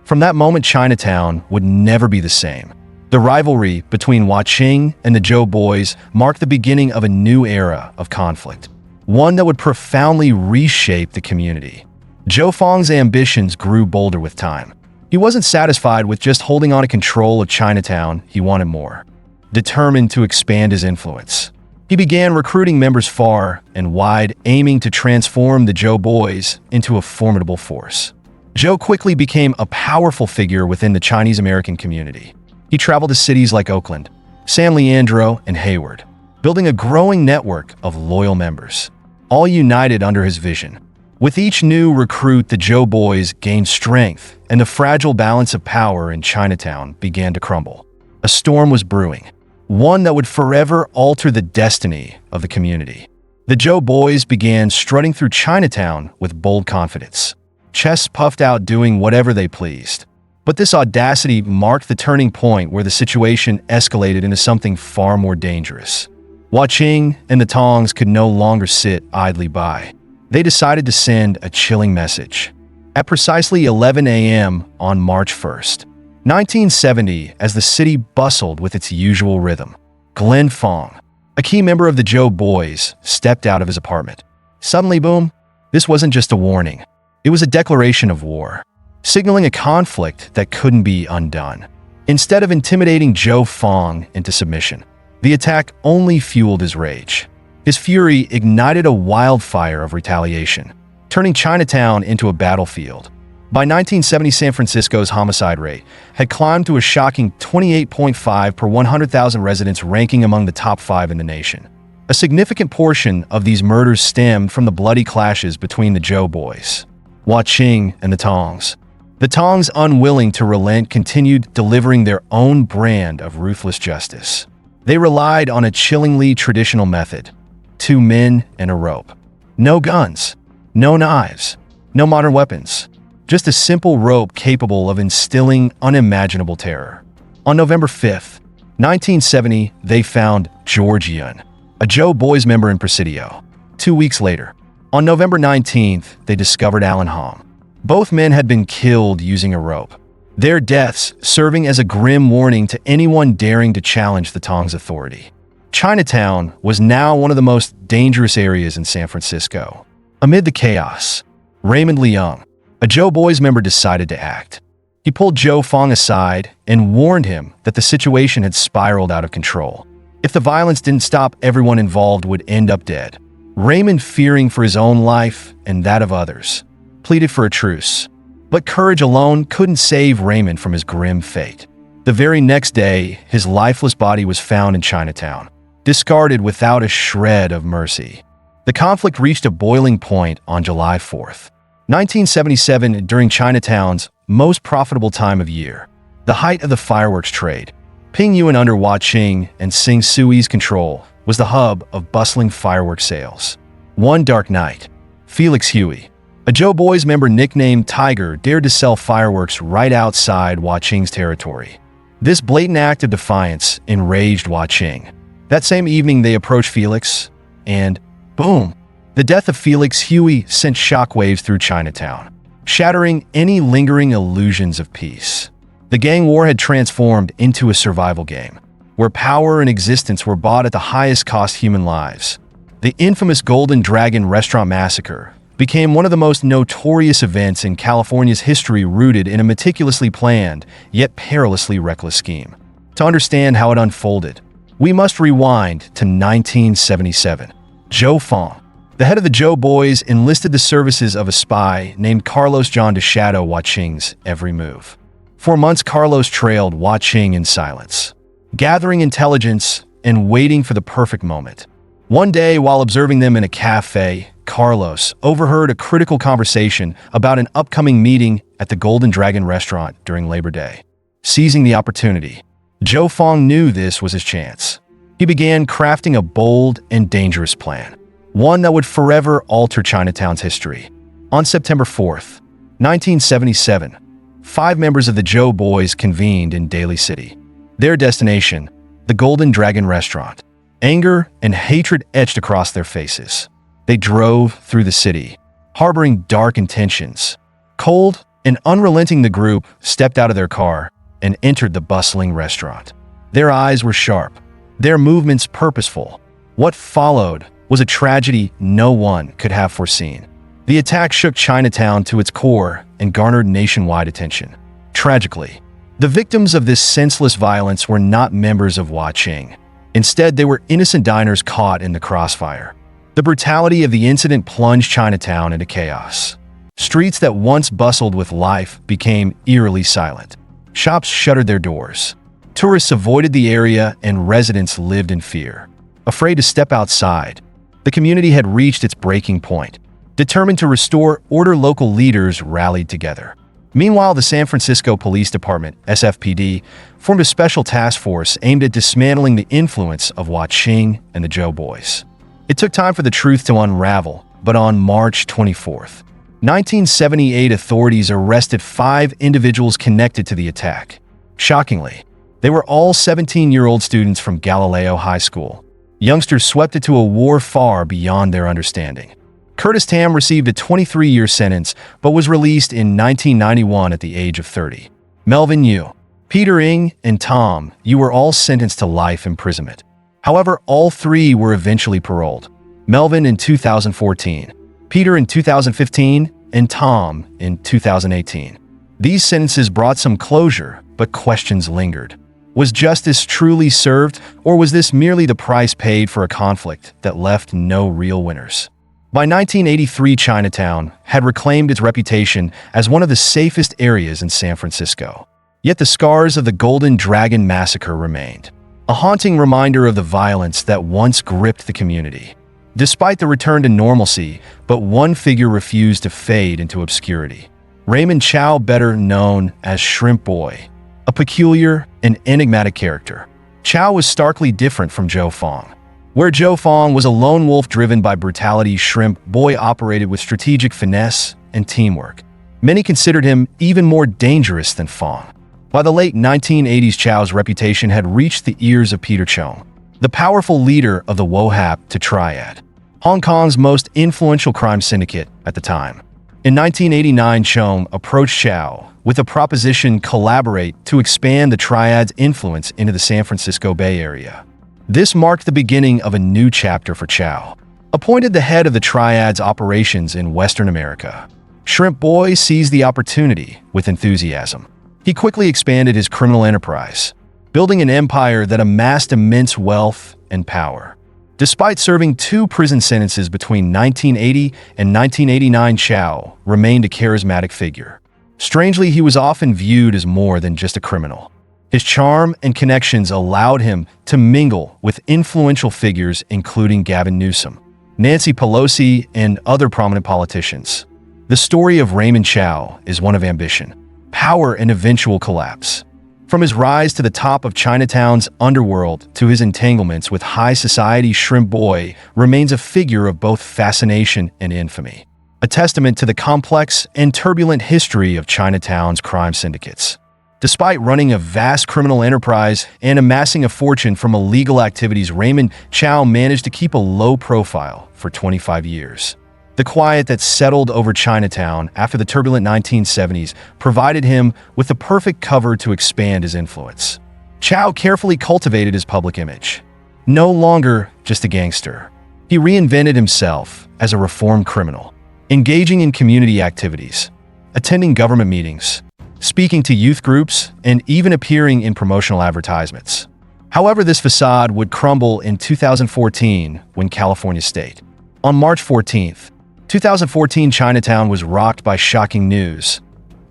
[SPEAKER 1] From that moment, Chinatown would never be the same. The rivalry between Hua Qing and the Zhou Boys marked the beginning of a new era of conflict, one that would profoundly reshape the community. Zhou Fong's ambitions grew bolder with time. He wasn't satisfied with just holding on to control of Chinatown, he wanted more. Determined to expand his influence, he began recruiting members far and wide, aiming to transform the Zhou Boys into a formidable force. Zhou quickly became a powerful figure within the Chinese-American community. He traveled to cities like Oakland, San Leandro, and Hayward, building a growing network of loyal members, all united under his vision. With each new recruit, the Zhou Boys gained strength, and the fragile balance of power in Chinatown began to crumble. A storm was brewing, one that would forever alter the destiny of the community. The Zhou Boys began strutting through Chinatown with bold confidence, chests puffed out, doing whatever they pleased. But this audacity marked the turning point where the situation escalated into something far more dangerous. Hua Qing and the Tongs could no longer sit idly by. They decided to send a chilling message. At precisely 11 a.m. on March 1st, 1970, as the city bustled with its usual rhythm, Glenn Fong, a key member of the Zhou Boys, stepped out of his apartment. Suddenly, boom, this wasn't just a warning. It was a declaration of war, signaling a conflict that couldn't be undone. Instead of intimidating Zhou Fong into submission, the attack only fueled his rage. His fury ignited a wildfire of retaliation, turning Chinatown into a battlefield. By 1970, San Francisco's homicide rate had climbed to a shocking 28.5 per 100,000 residents, ranking among the top 5 in the nation. A significant portion of these murders stemmed from the bloody clashes between the Zhou Boys, Hua Qing, and the Tongs. The Tongs, unwilling to relent, continued delivering their own brand of ruthless justice. They relied on a chillingly traditional method: 2 men and a rope. No guns, no knives, no modern weapons. Just a simple rope capable of instilling unimaginable terror. On November 5th, 1970, they found George Yun, a Zhou Boys member in Presidio. 2 weeks later, on November 19th, they discovered Alan Hom. Both men had been killed using a rope, their deaths serving as a grim warning to anyone daring to challenge the Tongs' authority. Chinatown was now one of the most dangerous areas in San Francisco. Amid the chaos, Raymond Leung, a Zhou Boys member, decided to act. He pulled Zhou Fong aside and warned him that the situation had spiraled out of control. If the violence didn't stop, everyone involved would end up dead. Raymond, fearing for his own life and that of others, pleaded for a truce. But courage alone couldn't save Raymond from his grim fate. The very next day, his lifeless body was found in Chinatown, discarded without a shred of mercy. The conflict reached a boiling point on July 4th. 1977, during Chinatown's most profitable time of year, the height of the fireworks trade. Pingyuan, under Hua Qing and Sing Sui's control, was the hub of bustling fireworks sales. One dark night, Felix Huey, a Zhou Boys member nicknamed Tiger, dared to sell fireworks right outside Hua Qing's territory. This blatant act of defiance enraged Hua Qing. That same evening, they approached Felix, and boom! The death of Felix Huey sent shockwaves through Chinatown, shattering any lingering illusions of peace. The gang war had transformed into a survival game, where power and existence were bought at the highest cost: human lives. The infamous Golden Dragon Restaurant Massacre became one of the most notorious events in California's history, rooted in a meticulously planned, yet perilously reckless scheme. To understand how it unfolded, we must rewind to 1977. Zhou Fong, the head of the Zhou Boys, enlisted the services of a spy named Carlos John to shadow Hua Qing's every move. For months, Carlos trailed Hua Qing in silence, gathering intelligence and waiting for the perfect moment. One day, while observing them in a cafe, Carlos, overheard a critical conversation about an upcoming meeting at the Golden Dragon restaurant during Labor Day. Seizing the opportunity, Zhou Fong knew this was his chance. He began crafting a bold and dangerous plan, one that would forever alter Chinatown's history. On September 4th, 1977, 5 members of the Zhou Boys convened in Daly City. Their destination, the Golden Dragon restaurant. Anger and hatred etched across their faces. They drove through the city, harboring dark intentions. Cold and unrelenting, the group stepped out of their car and entered the bustling restaurant. Their eyes were sharp, their movements purposeful. What followed was a tragedy no one could have foreseen. The attack shook Chinatown to its core and garnered nationwide attention. Tragically, the victims of this senseless violence were not members of Hua Qing. Instead, they were innocent diners caught in the crossfire. The brutality of the incident plunged Chinatown into chaos. Streets that once bustled with life became eerily silent. Shops shuttered their doors. Tourists avoided the area and residents lived in fear. Afraid to step outside, the community had reached its breaking point. Determined to restore order, local leaders rallied together. Meanwhile, the San Francisco Police Department, SFPD, formed a special task force aimed at dismantling the influence of Hua Qing and the Zhou Boys. It took time for the truth to unravel, but on March 24th, 1978, authorities arrested 5 individuals connected to the attack. Shockingly, they were all 17-year-old students from Galileo High School. Youngsters swept into a war far beyond their understanding. Curtis Tam received a 23-year sentence, but was released in 1991 at the age of 30. Melvin Yu, Peter Ng, and Tom Yu were all sentenced to life imprisonment. However, all 3 were eventually paroled. Melvin in 2014, Peter in 2015, and Tom in 2018. These sentences brought some closure, but questions lingered. Was justice truly served, or was this merely the price paid for a conflict that left no real winners? By 1983, Chinatown had reclaimed its reputation as one of the safest areas in San Francisco. Yet the scars of the Golden Dragon Massacre remained, a haunting reminder of the violence that once gripped the community. Despite the return to normalcy, but one figure refused to fade into obscurity. Raymond Chow, better known as Shrimp Boy, a peculiar and enigmatic character. Chow was starkly different from Zhou Fong. Where Zhou Fong was a lone wolf driven by brutality, Shrimp Boy operated with strategic finesse and teamwork. Many considered him even more dangerous than Fong. By the late 1980s, Chow's reputation had reached the ears of Peter Chung, the powerful leader of the Wohap to Triad, Hong Kong's most influential crime syndicate at the time. In 1989, Chung approached Chow with a proposition: collaborate to expand the Triad's influence into the San Francisco Bay Area. This marked the beginning of a new chapter for Chow. Appointed the head of the Triad's operations in Western America, Shrimp Boy seized the opportunity with enthusiasm. He quickly expanded his criminal enterprise, building an empire that amassed immense wealth and power. Despite serving 2 prison sentences between 1980 and 1989, Chow remained a charismatic figure. Strangely, he was often viewed as more than just a criminal. His charm and connections allowed him to mingle with influential figures including Gavin Newsom, Nancy Pelosi, and other prominent politicians. The story of Raymond Chow is one of ambition, power, and eventual collapse. From his rise to the top of Chinatown's underworld to his entanglements with high society, Shrimp Boy remains a figure of both fascination and infamy, a testament to the complex and turbulent history of Chinatown's crime syndicates. Despite running a vast criminal enterprise and amassing a fortune from illegal activities, Raymond Chow managed to keep a low profile for 25 years. The quiet that settled over Chinatown after the turbulent 1970s provided him with the perfect cover to expand his influence. Chow carefully cultivated his public image. No longer just a gangster, he reinvented himself as a reformed criminal, engaging in community activities, attending government meetings, speaking to youth groups, and even appearing in promotional advertisements. However, this facade would crumble in 2014 when California State. On March 14th, 2014, Chinatown was rocked by shocking news.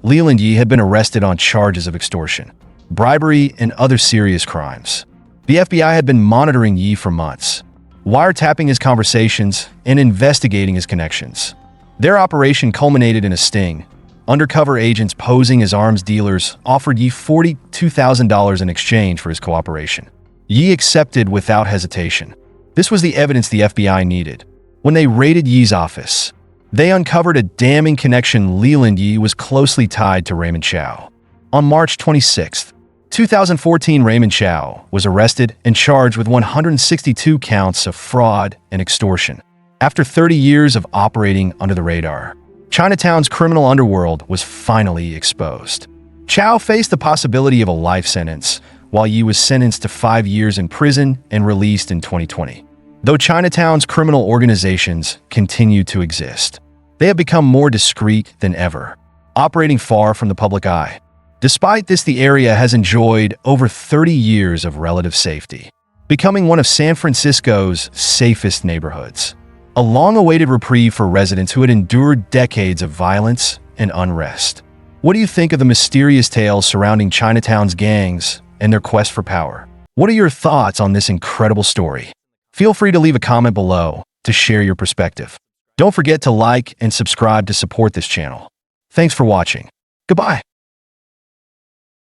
[SPEAKER 1] Leland Yee had been arrested on charges of extortion, bribery, and other serious crimes. The FBI had been monitoring Yee for months. wiretapping his conversations and investigating his connections. Their operation culminated in a sting. Undercover agents posing as arms dealers offered Yi $42,000 in exchange for his cooperation. Yi accepted without hesitation. This was the evidence the FBI needed. When they raided Yi's office, they uncovered a damning connection. Leland Yi was closely tied to Raymond Chow. On March 26, 2014, Raymond Chow was arrested and charged with 162 counts of fraud and extortion. After 30 years of operating under the radar, Chinatown's criminal underworld was finally exposed. Chow faced the possibility of a life sentence, while Yi was sentenced to 5 years in prison and released in 2020. Though Chinatown's criminal organizations continue to exist, they have become more discreet than ever, operating far from the public eye. Despite this, the area has enjoyed over 30 years of relative safety, becoming one of San Francisco's safest neighborhoods. A long-awaited reprieve for residents who had endured decades of violence and unrest. What do you think of the mysterious tales surrounding Chinatown's gangs and their quest for power? What are your thoughts on this incredible story? Feel free to leave a comment below to share your perspective. Don't forget to like and subscribe to support this channel. Thanks for watching. Goodbye.